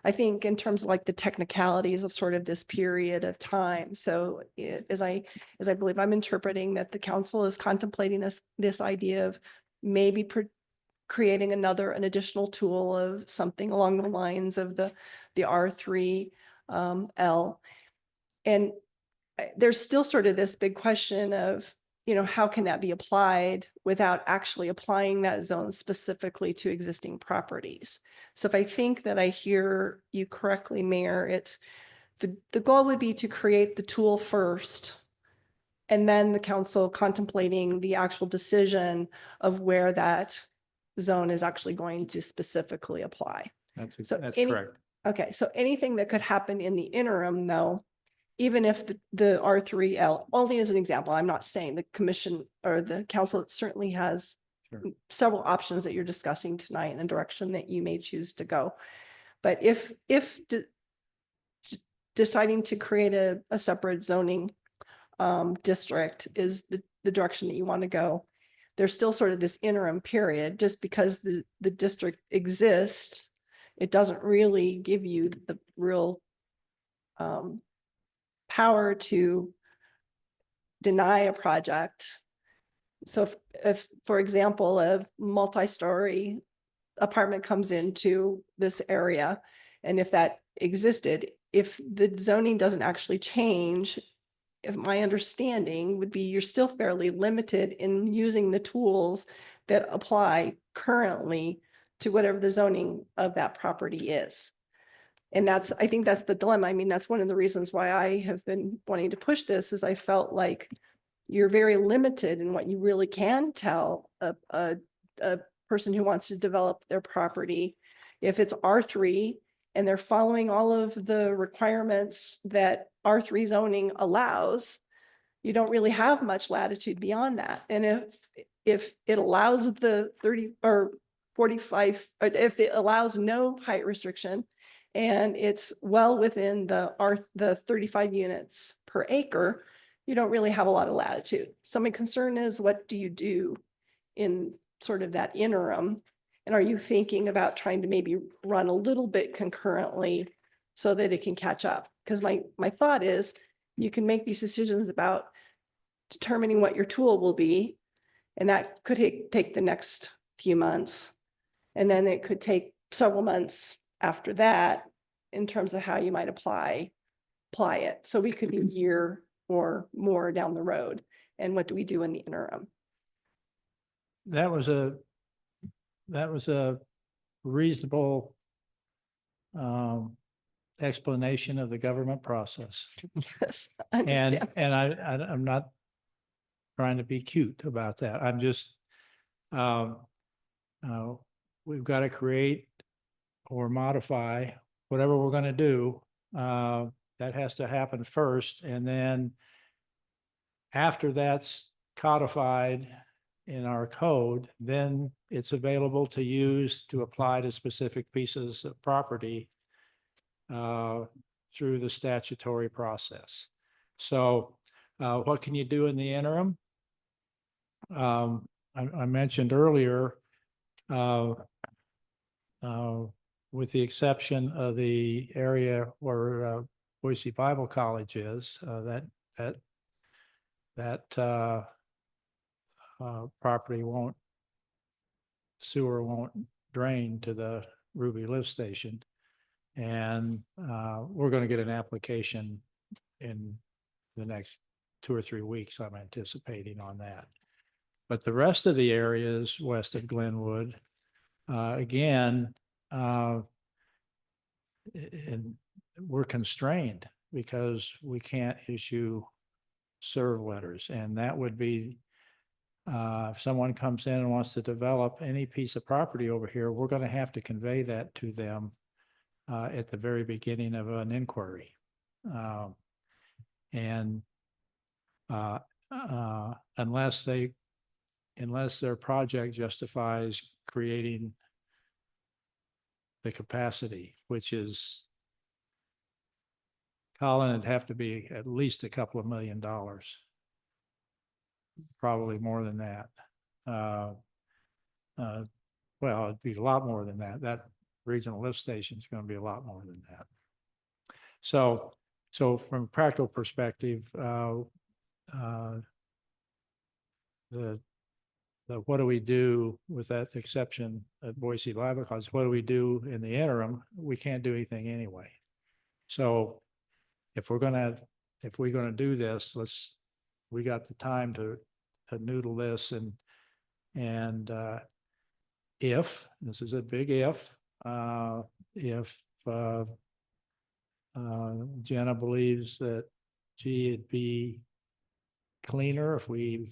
I think in terms of like the technicalities of sort of this period of time. So as I believe I'm interpreting that the council is contemplating this idea of maybe creating an additional tool of something along the lines of the R3L. And there's still sort of this big question of, you know, how can that be applied without actually applying that zone specifically to existing properties? So if I think that I hear you correctly, Mayor, it's the goal would be to create the tool first, and then the council contemplating the actual decision of where that zone is actually going to specifically apply. So That's any- correct. Okay, so anything that could happen in the interim, though, even if the R3L, only as an example, I'm not saying the commission or the council certainly has Sure. several options that you're discussing tonight in the direction that you may choose to go. But if deciding to create a separate zoning district is the direction that you want to go, there's still sort of this interim period. Just because the district exists, it doesn't really give you the real power to deny a project. So if, for example, a multi-story apartment comes into this area, and if that existed, if the zoning doesn't actually change, if my understanding would be you're still fairly limited in using the tools that apply currently to whatever the zoning of that property is. And I think that's the dilemma. I mean, that's one of the reasons why I have been wanting to push this, is I felt like you're very limited in what you really can tell a person who wants to develop their property. If it's R3 and they're following all of the requirements that R3 zoning allows, you don't really have much latitude beyond that. And if it allows the 30 or 45, or if it allows no height restriction, and it's well within the 35 units per acre, you don't really have a lot of latitude. So my concern is, what do you do in sort of that interim? And are you thinking about trying to maybe run a little bit concurrently so that it can catch up? Because my thought is, you can make these decisions about determining what your tool will be, and that could take the next few months. And then it could take several months after that in terms of how you might apply it. So we could be a year or more down the road. And what do we do in the interim? That was a reasonable explanation of the government process. Yes, I And, understand. I'm not trying to be cute about that. I'm just, we've got to create or modify whatever we're going to do. That has to happen first. And then after that's codified in our code, then it's available to use to apply to specific pieces of property through the statutory process. So what can you do in the interim? I mentioned earlier, with the exception of the area where Boise Bible College is, that property sewer won't drain to the Ruby lift station. And we're going to get an application in the next 2 or 3 weeks, I'm anticipating on that. But the rest of the areas west of Glenwood, again, and we're constrained because we can't issue serve letters. And that would be, if someone comes in and wants to develop any piece of property over here, we're going to have to convey that to them at the very beginning of an inquiry. And unless their project justifies creating the capacity, which is, Colin, it'd have to be at least a couple of $1 million, probably more than that. Well, it'd be a lot more than that. That regional lift station is going to be a lot more than that. So from a practical perspective, what do we do with that exception at Boise Bible College? What do we do in the interim? We can't do anything anyway. So if we're gonna do this, we got the time to noodle this and if, this is a big if Jenna believes that, gee, it'd be cleaner if we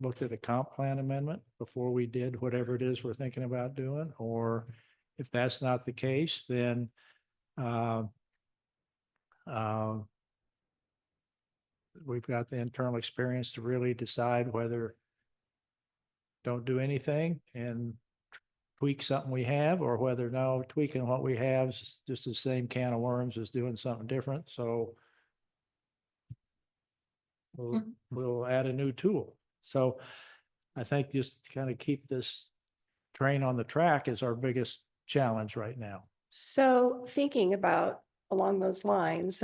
looked at a comp plan amendment before we did whatever it is we're thinking about doing, or if that's not the case, then we've got the internal experience to really decide whether don't do anything and tweak something we have, or whether no, tweaking what we have is just the same can of worms as doing something different. So we'll add a new tool. So I think just to kind of keep this train on the track is our biggest challenge right now. So thinking about along those lines,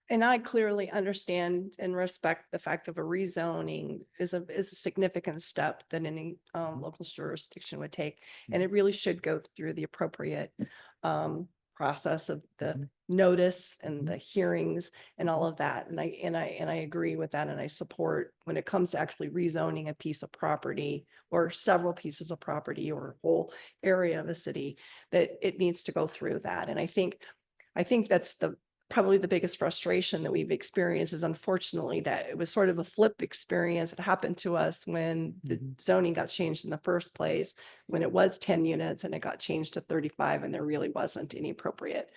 and I clearly understand and respect the fact of a rezoning is a significant step that any local jurisdiction would take. And it really should go through the appropriate process of the notice and the hearings and all of that. And I agree with that. And I support when it comes to actually rezoning a piece of property or several pieces of property or a whole area of a city, that it needs to go through that. And I think that's probably the biggest frustration that we've experienced is, unfortunately, that it was sort of a flip experience. It happened to us when the zoning got changed in the first place, when it was 10 units and it got changed to 35 and there really wasn't any appropriate.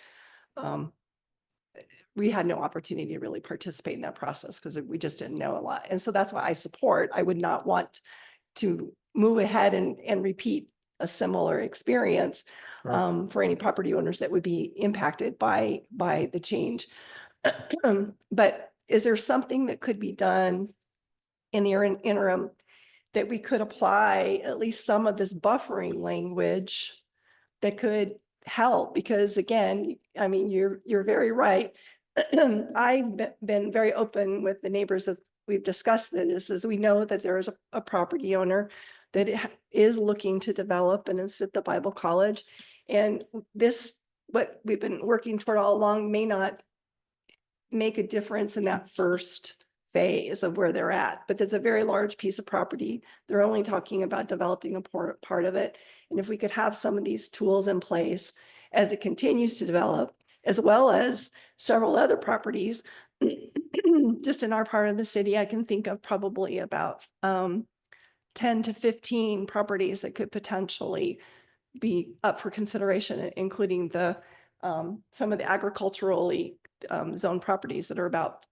We had no opportunity to really participate in that process because we just didn't know a lot. And so that's why I would not want to move ahead and repeat a similar experience for any property owners that would be impacted by the change. But is there something that could be done in the interim that we could apply at least some of this buffering language that could help? Because again, I mean, you're very right. I've been very open with the neighbors as we've discussed this, as we know that there is a property owner that is looking to develop and is at the Bible College. And this, what we've been working toward all along, may not make a difference in that first phase of where they're at, but it's a very large piece of property. They're only talking about developing a part of it. And if we could have some of these tools in place as it continues to develop, as well as several other properties, just in our part of the city, I can think of probably about 10 to 15 properties that could potentially be up for consideration, including the some of the agriculturally zoned properties that are about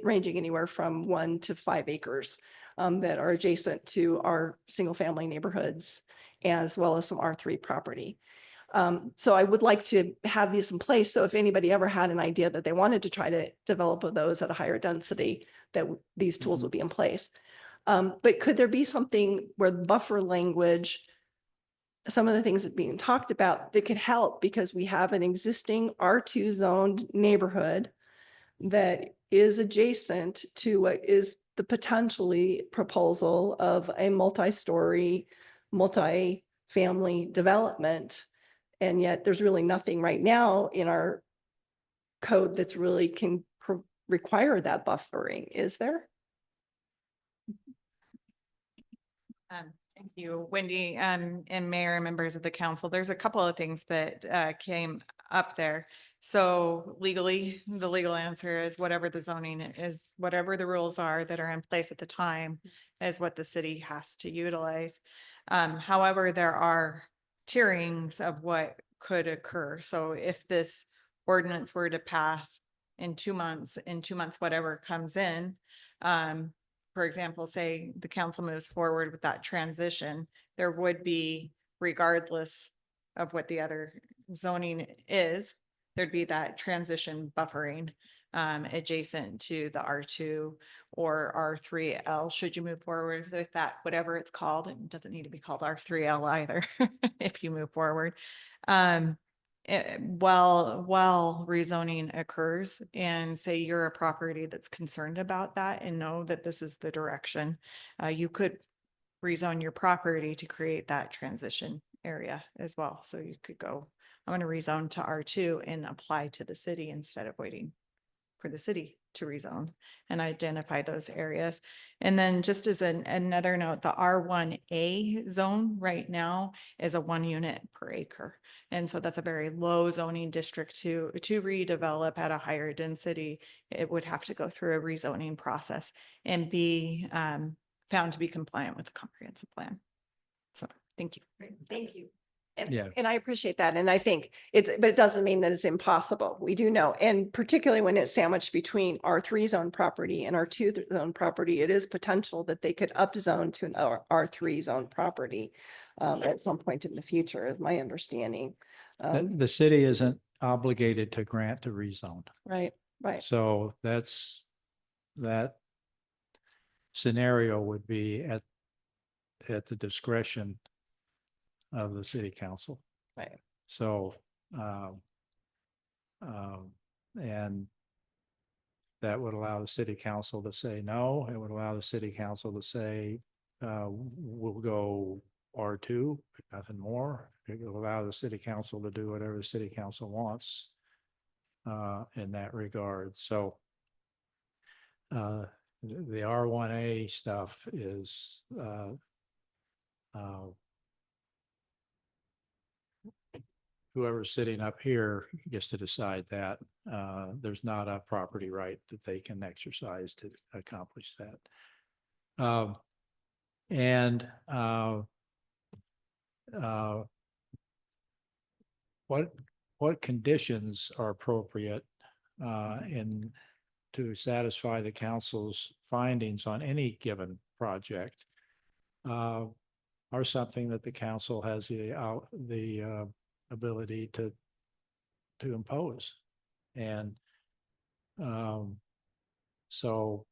ranging anywhere from 1 to 5 acres that are adjacent to our single family neighborhoods, as well as some R3 property. So I would like to have these in place. So if anybody ever had an idea that they wanted to try to develop those at a higher density, that these tools would be in place. But could there be something where the buffer language, some of the things that being talked about, that could help, because we have an existing R2 zoned neighborhood that is adjacent to what is the potentially proposal of a multi-story, multi-family development. And yet there's really nothing right now in our code that's really can require that buffering, is there? Thank you, Wendy, and Mayor and members of the council. There's a couple of things that came up there. So legally, the legal answer is whatever the zoning is, whatever the rules are that are in place at the time is what the city has to utilize. However, there are tierings of what could occur. So if this ordinance were to pass in 2 months, whatever comes in, for example, say the council moves forward with that transition, there would be, regardless of what the other zoning is, there'd be that transition buffering adjacent to the R2 or R3L, should you move forward with that, whatever it's called. It doesn't need to be called R3L either, if you move forward. While rezoning occurs, and say you're a property that's concerned about that and know that this is the direction, you could rezone your property to create that transition area as well. So you could go, I want to rezone to R2 and apply to the city instead of waiting for the city to rezone and identify those areas. And then just as another note, the R1A zone right now is a 1 unit per acre. And so that's a very low zoning district to redevelop at a higher density. It would have to go through a rezoning process and be found to be compliant with the comprehensive plan. So, thank you. Thank you. Yes. And I appreciate that. And I think but it doesn't mean that it's impossible. We do know, and particularly when it's sandwiched between our 3 zone property and our 2 zone property, it is potential that they could upzone to an R3 zone property at some point in the future, is my understanding. The city isn't obligated to grant to rezone. Right, right. So that scenario would be at the discretion of the city council. Right. So, and that would allow the city council to say no. It would allow the city council to say, we'll go R2, but nothing more. It will allow the city council to do whatever the city council wants in that regard. So the R1A stuff is whoever's sitting up here gets to decide that. There's not a property right that they can exercise to accomplish that. What conditions are appropriate in to satisfy the council's findings on any given project are something that the council has the ability to impose. And so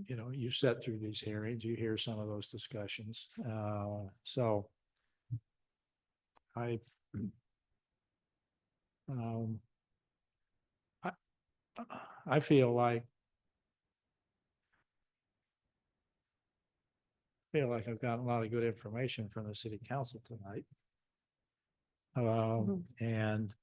you know, you've sat through these hearings, you hear some of those discussions. So I feel like I've gotten a lot of good information from the city council tonight. And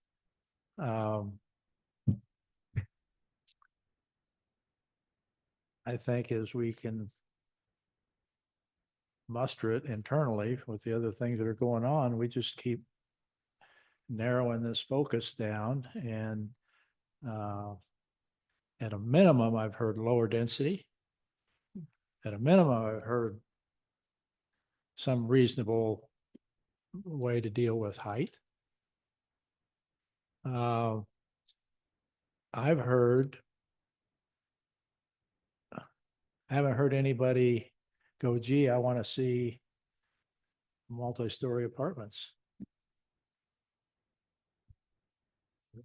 I think as we can muster it internally with the other things that are going on, we just keep narrowing this focus down. And at a minimum, I've heard lower density. At a minimum, I've heard some reasonable way to deal with height. I haven't heard anybody go, gee, I want to see multi-story apartments.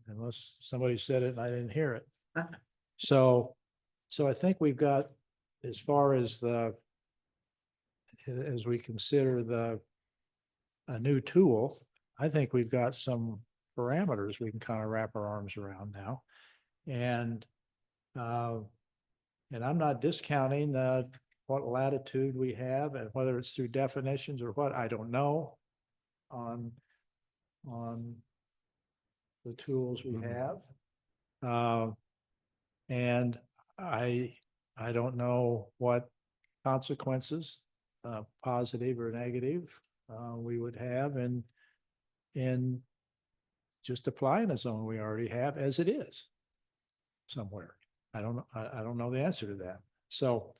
Unless somebody said it and I didn't hear it. So I think we've got, as far as as we consider a new tool, I think we've got some parameters we can kind of wrap our arms around now. And I'm not discounting what latitude we have, and whether it's through definitions or what, I don't know, on the tools we have. And I don't know what consequences, positive or negative, we would have in just applying a zone we already have as it is somewhere. I don't know the answer to that. So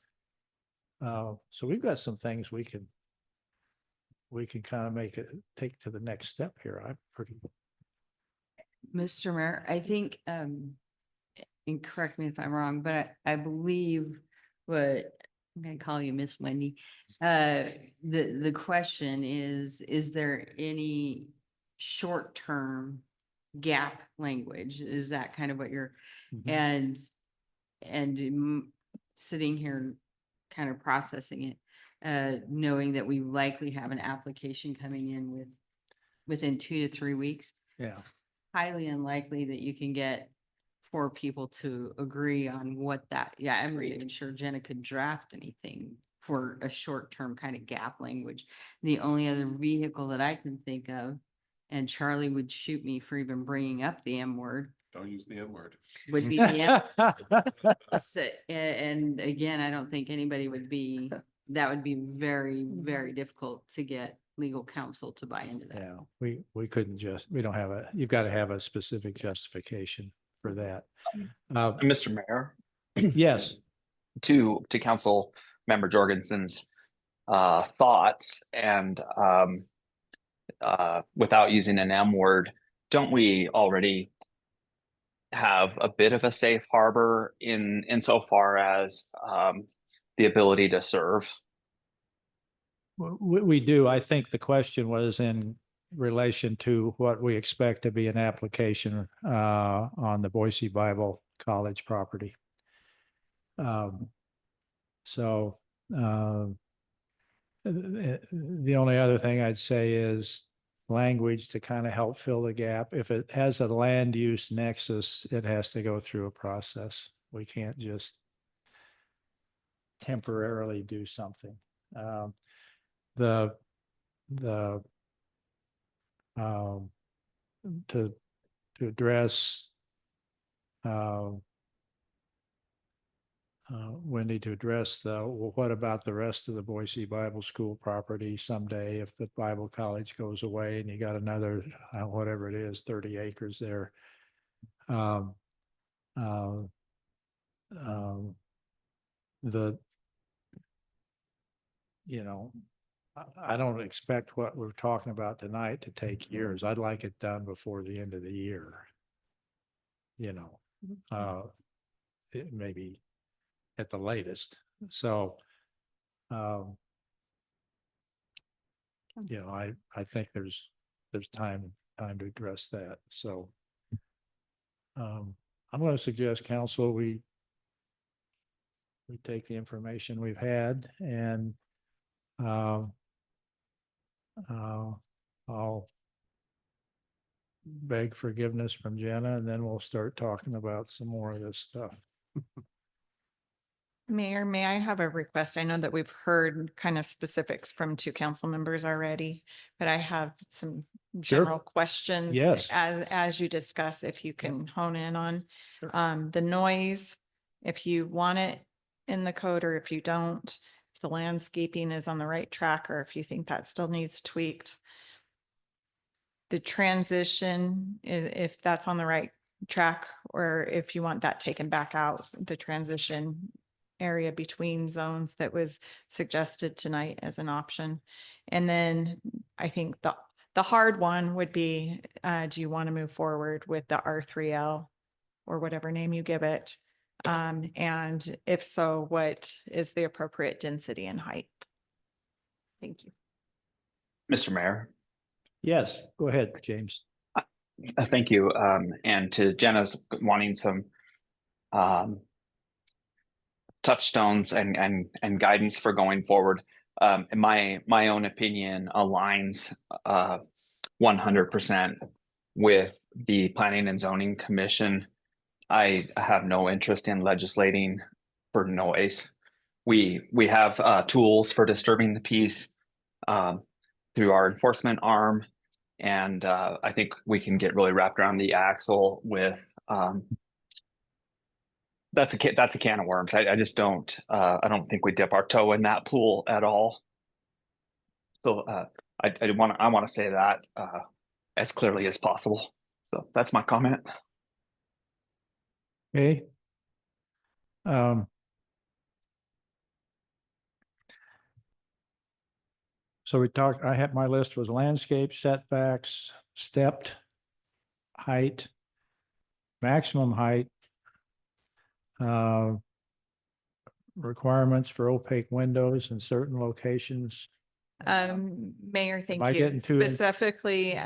we've got some things we can kind of take to the next step here. I'm pretty. Mr. Mayor, I think, and correct me if I'm wrong, but I believe what, I'm gonna call you Miss Wendy. The question is there any short-term gap language? Is that kind of what you're, and sitting here kind of processing it, knowing that we likely have an application coming in within 2 to 3 weeks. Yeah. It's highly unlikely that you can get 4 people to agree on what that, I'm not even sure Jenna could draft anything for a short-term kind of gap language. The only other vehicle that I can think of, and Charlie would shoot me for even bringing up the M word, Don't use the M word. would be the and again, I don't think anybody would be, that would be very, very difficult to get legal counsel to buy into that. Yeah, we couldn't we don't have you've got to have a specific justification for that. Mr. Mayor, Yes, to Council Member Jorgensen's thoughts and without using an M word, don't we already have a bit of a safe harbor insofar as the ability to serve? we do. I think the question was in relation to what we expect to be an application on the Boise Bible College property. So the only other thing I'd say is language to kind of help fill the gap. If it has a land use nexus, it has to go through a process. We can't just temporarily do something. To address Wendy, to address well, what about the rest of the Boise Bible School property someday if the Bible College goes away and you got another whatever it is, 30 acres there. I don't expect what we're talking about tonight to take years. I'd like it done before the end of the year. It maybe at the latest. So, I think there's time to address that. So, I'm going to suggest, council, we take the information we've had and I'll beg forgiveness from Jenna, and then we'll start talking about some more of this stuff. Mayor, may I have a request? I know that we've heard kind of specifics from two council members already, but I have some Sure. general questions. Yes. As you discuss, if you can hone in on Sure. the noise, if you want it in the code or if you don't, if the landscaping is on the right track or if you think that still needs tweaked. The transition, if that's on the right track or if you want that taken back out, the transition area between zones that was suggested tonight as an option. And then I think the hard one would be, do you want to move forward with the R3L or whatever name you give it? And if so, what is the appropriate density and height? Thank you. Mr. Mayor. Yes, go ahead, James. Thank you. And to Jenna's wanting some touchstones and guidance for going forward. In my own opinion aligns 100% with the Planning and Zoning Commission. I have no interest in legislating for noise. We have tools for disturbing the peace through our enforcement arm. And I think we can get really wrapped around the axle with that's a can of worms. I just don't I don't think we dip our toe in that pool at all. So I want to say that as clearly as possible. So that's my comment. Okay. So we talked, my list was landscape, setbacks, stepped height, maximum height, requirements for opaque windows in certain locations. Mayor, thank I you. getting too in- Specifically,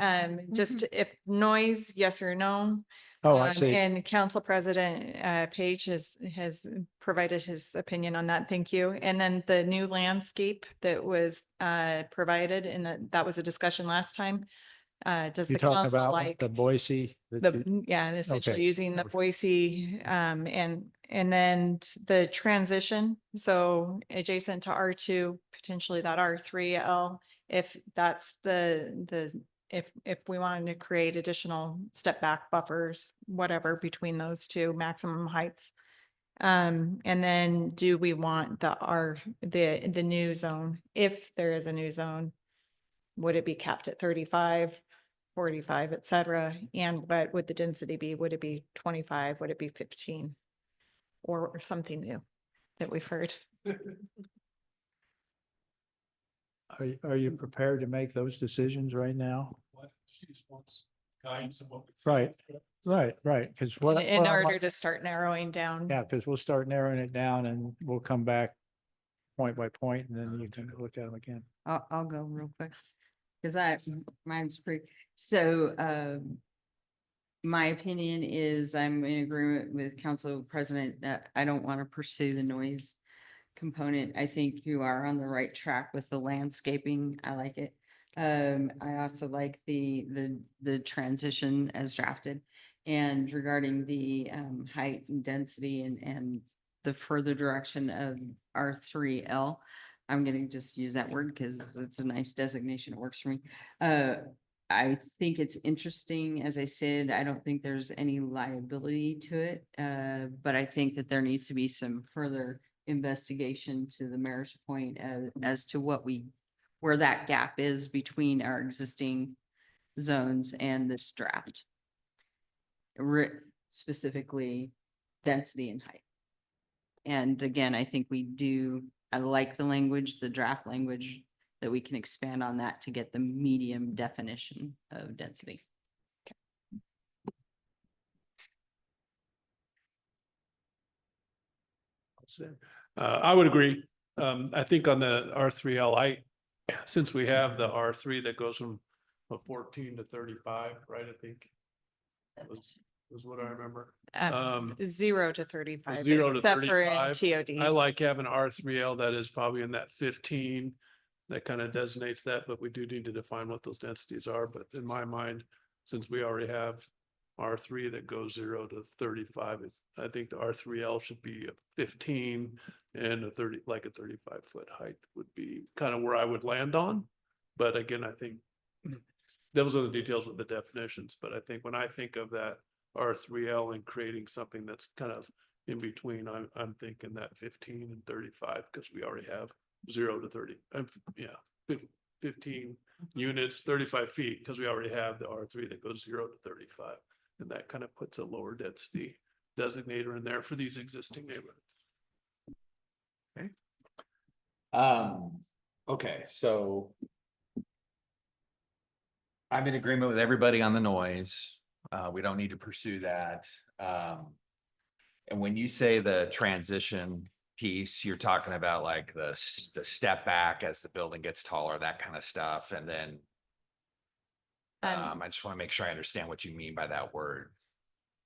just if noise, yes or no. Oh, I see. And Council President Page has provided his opinion on that. Thank you. And then the new landscape that was provided and that was a discussion last time. Does You're the talking council about like the Boise? essentially Okay. using the Boise and then the transition. So adjacent to R2, potentially that R3L, if that's the if we wanted to create additional step back buffers, whatever, between those two maximum heights. And then do we want the new zone, if there is a new zone? Would it be capped at 35, 45, et cetera? And what would the density be? Would it be 25? Would it be 15? Or something new that we've heard? Are you prepared to make those decisions right now? What she just wants guidance on what we. Right, right, because what. In order to start narrowing down. Yeah, because we'll start narrowing it down and we'll come back point by point and then you can look at them again. I'll go real quick. Cause mine's pretty, so, my opinion is I'm in agreement with Council President that I don't want to pursue the noise component. I think you are on the right track with the landscaping. I like it. I also like the transition as drafted. And regarding the height and density and the further direction of R3L, I'm gonna just use that word because it's a nice designation. It works for me. I think it's interesting, as I said, I don't think there's any liability to it. But I think that there needs to be some further investigation, to the mayor's point, as to where that gap is between our existing zones and this draft. Specifically density and height. And again, I think I like the language, the draft language, that we can expand on that to get the medium definition of density. I would agree. I think on the R3L, since we have the R3 that goes from 14 to 35, right? I think was what I remember. 0 to 35. 0 to except for in 35. TODs. I like having R3L that is probably in that 15. That kind of designates that, but we do need to define what those densities are. But in my mind, since we already have R3 that goes 0 to 35, I think the R3L should be a 15 and a 35-foot height would be kind of where I would land on. But again, I think those are the details with the definitions. But I think when I think of that R3L and creating something that's kind of in between, I'm thinking that 15 and 35, because we already have 0 to 30. 15 units, 35 feet, because we already have the R3 that goes 0 to 35. And that kind of puts a lower density designator in there for these existing neighborhoods. Okay, so I'm in agreement with everybody on the noise. We don't need to pursue that. And when you say the transition piece, you're talking about like the step back as the building gets taller, that kind of stuff. And then I just want to make sure I understand what you mean by that word.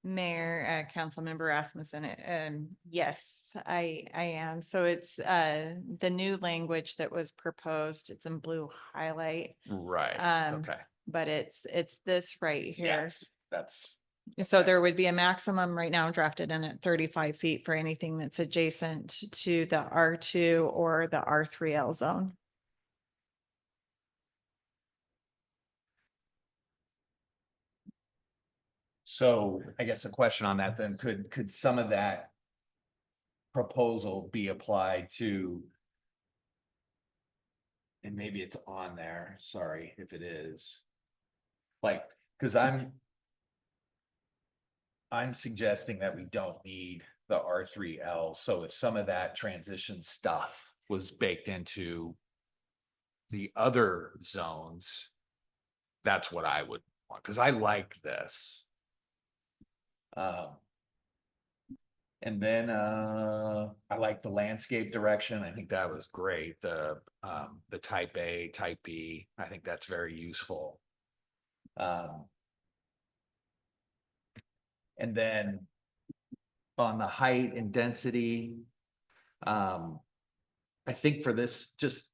Mayor, Councilmember Rasmussen, yes, I am. So it's the new language that was proposed. It's in blue highlight. Right, okay. But it's this right here. Yes, that's. So there would be a maximum right now drafted in at 35 feet for anything that's adjacent to the R2 or the R3L zone. So I guess a question on that then, could some of that proposal be applied to, and maybe it's on there, sorry if it is, like, because I'm suggesting that we don't need the R3L. So if some of that transition stuff was baked into the other zones, that's what I would want, because I like this. And then I like the landscape direction. I think that was great. The type A, type B, I think that's very useful. And then on the height and density, I think for this, just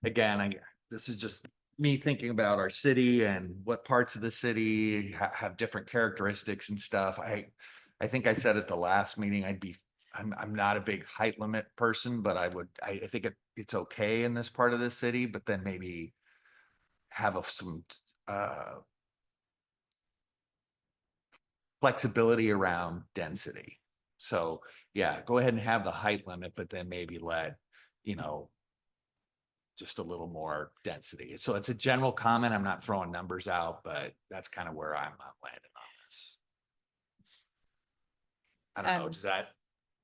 again, this is just me thinking about our city and what parts of the city have different characteristics and stuff. I think I said at the last meeting, I'm not a big height limit person, but I think it's okay in this part of the city, but then maybe have some flexibility around density. So, yeah, go ahead and have the height limit, but then maybe let, just a little more density. So it's a general comment. I'm not throwing numbers out, but that's kind of where I'm landing on this. I don't know, does that?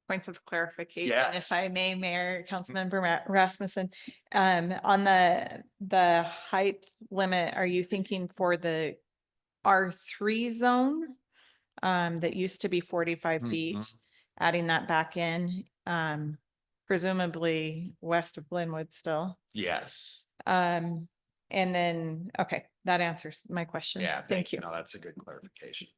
Points of clarification, Yes. if I may, Mayor, Councilmember Rasmussen, on the height limit, are you thinking for the R3 zone? That used to be 45 feet, adding that back in, presumably west of Glenwood still. Yes. And then, okay, that answers my question. Yeah, Thank you. No, that's a good clarification.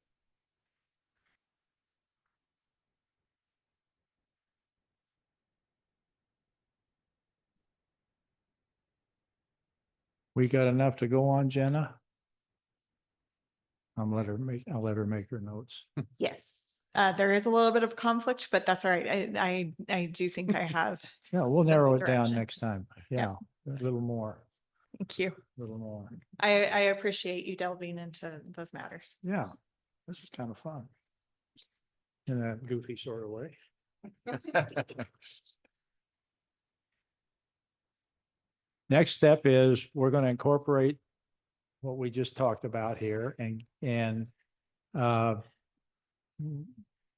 We got enough to go on, Jenna? I'll let her make her notes. Yes, there is a little bit of conflict, but that's all right. I do think I have. Yeah, we'll some narrow it down direction. next time. Yeah, a little more, Thank you. a little more. I appreciate you delving into those matters. Yeah, this is kind of fun. In a goofy sort of way. Next step is we're going to incorporate what we just talked about here and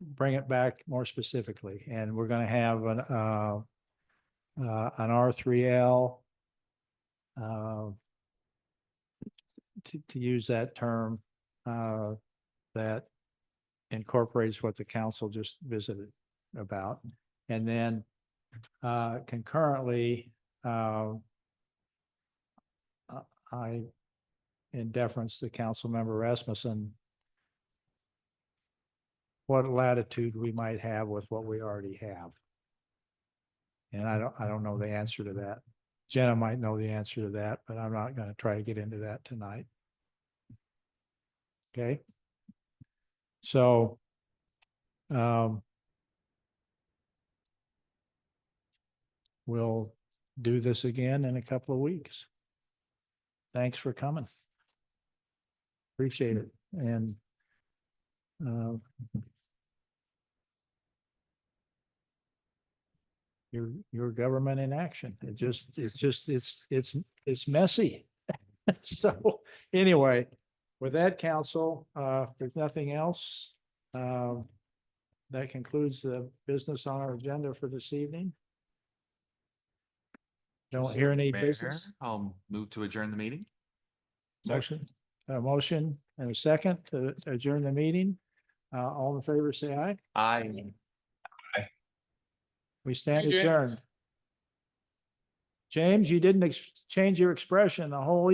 bring it back more specifically. And we're going to have an R3L to use that term that incorporates what the council just visited about. And then concurrently, I, in deference to Councilmember Rasmussen, what latitude we might have with what we already have. And I don't know the answer to that. Jenna might know the answer to that, but I'm not going to try to get into that tonight. Okay. So, we'll do this again in a couple of weeks. Thanks for coming. Appreciate it. And your government in action. It's messy. So anyway, with that, council, if there's nothing else, that concludes the business on our agenda for this evening. Don't hear any business. I'll move to adjourn the meeting. A motion and a second to adjourn the meeting. All in favor, say aye. Aye. We stand James. adjourned. James, you didn't change your expression the whole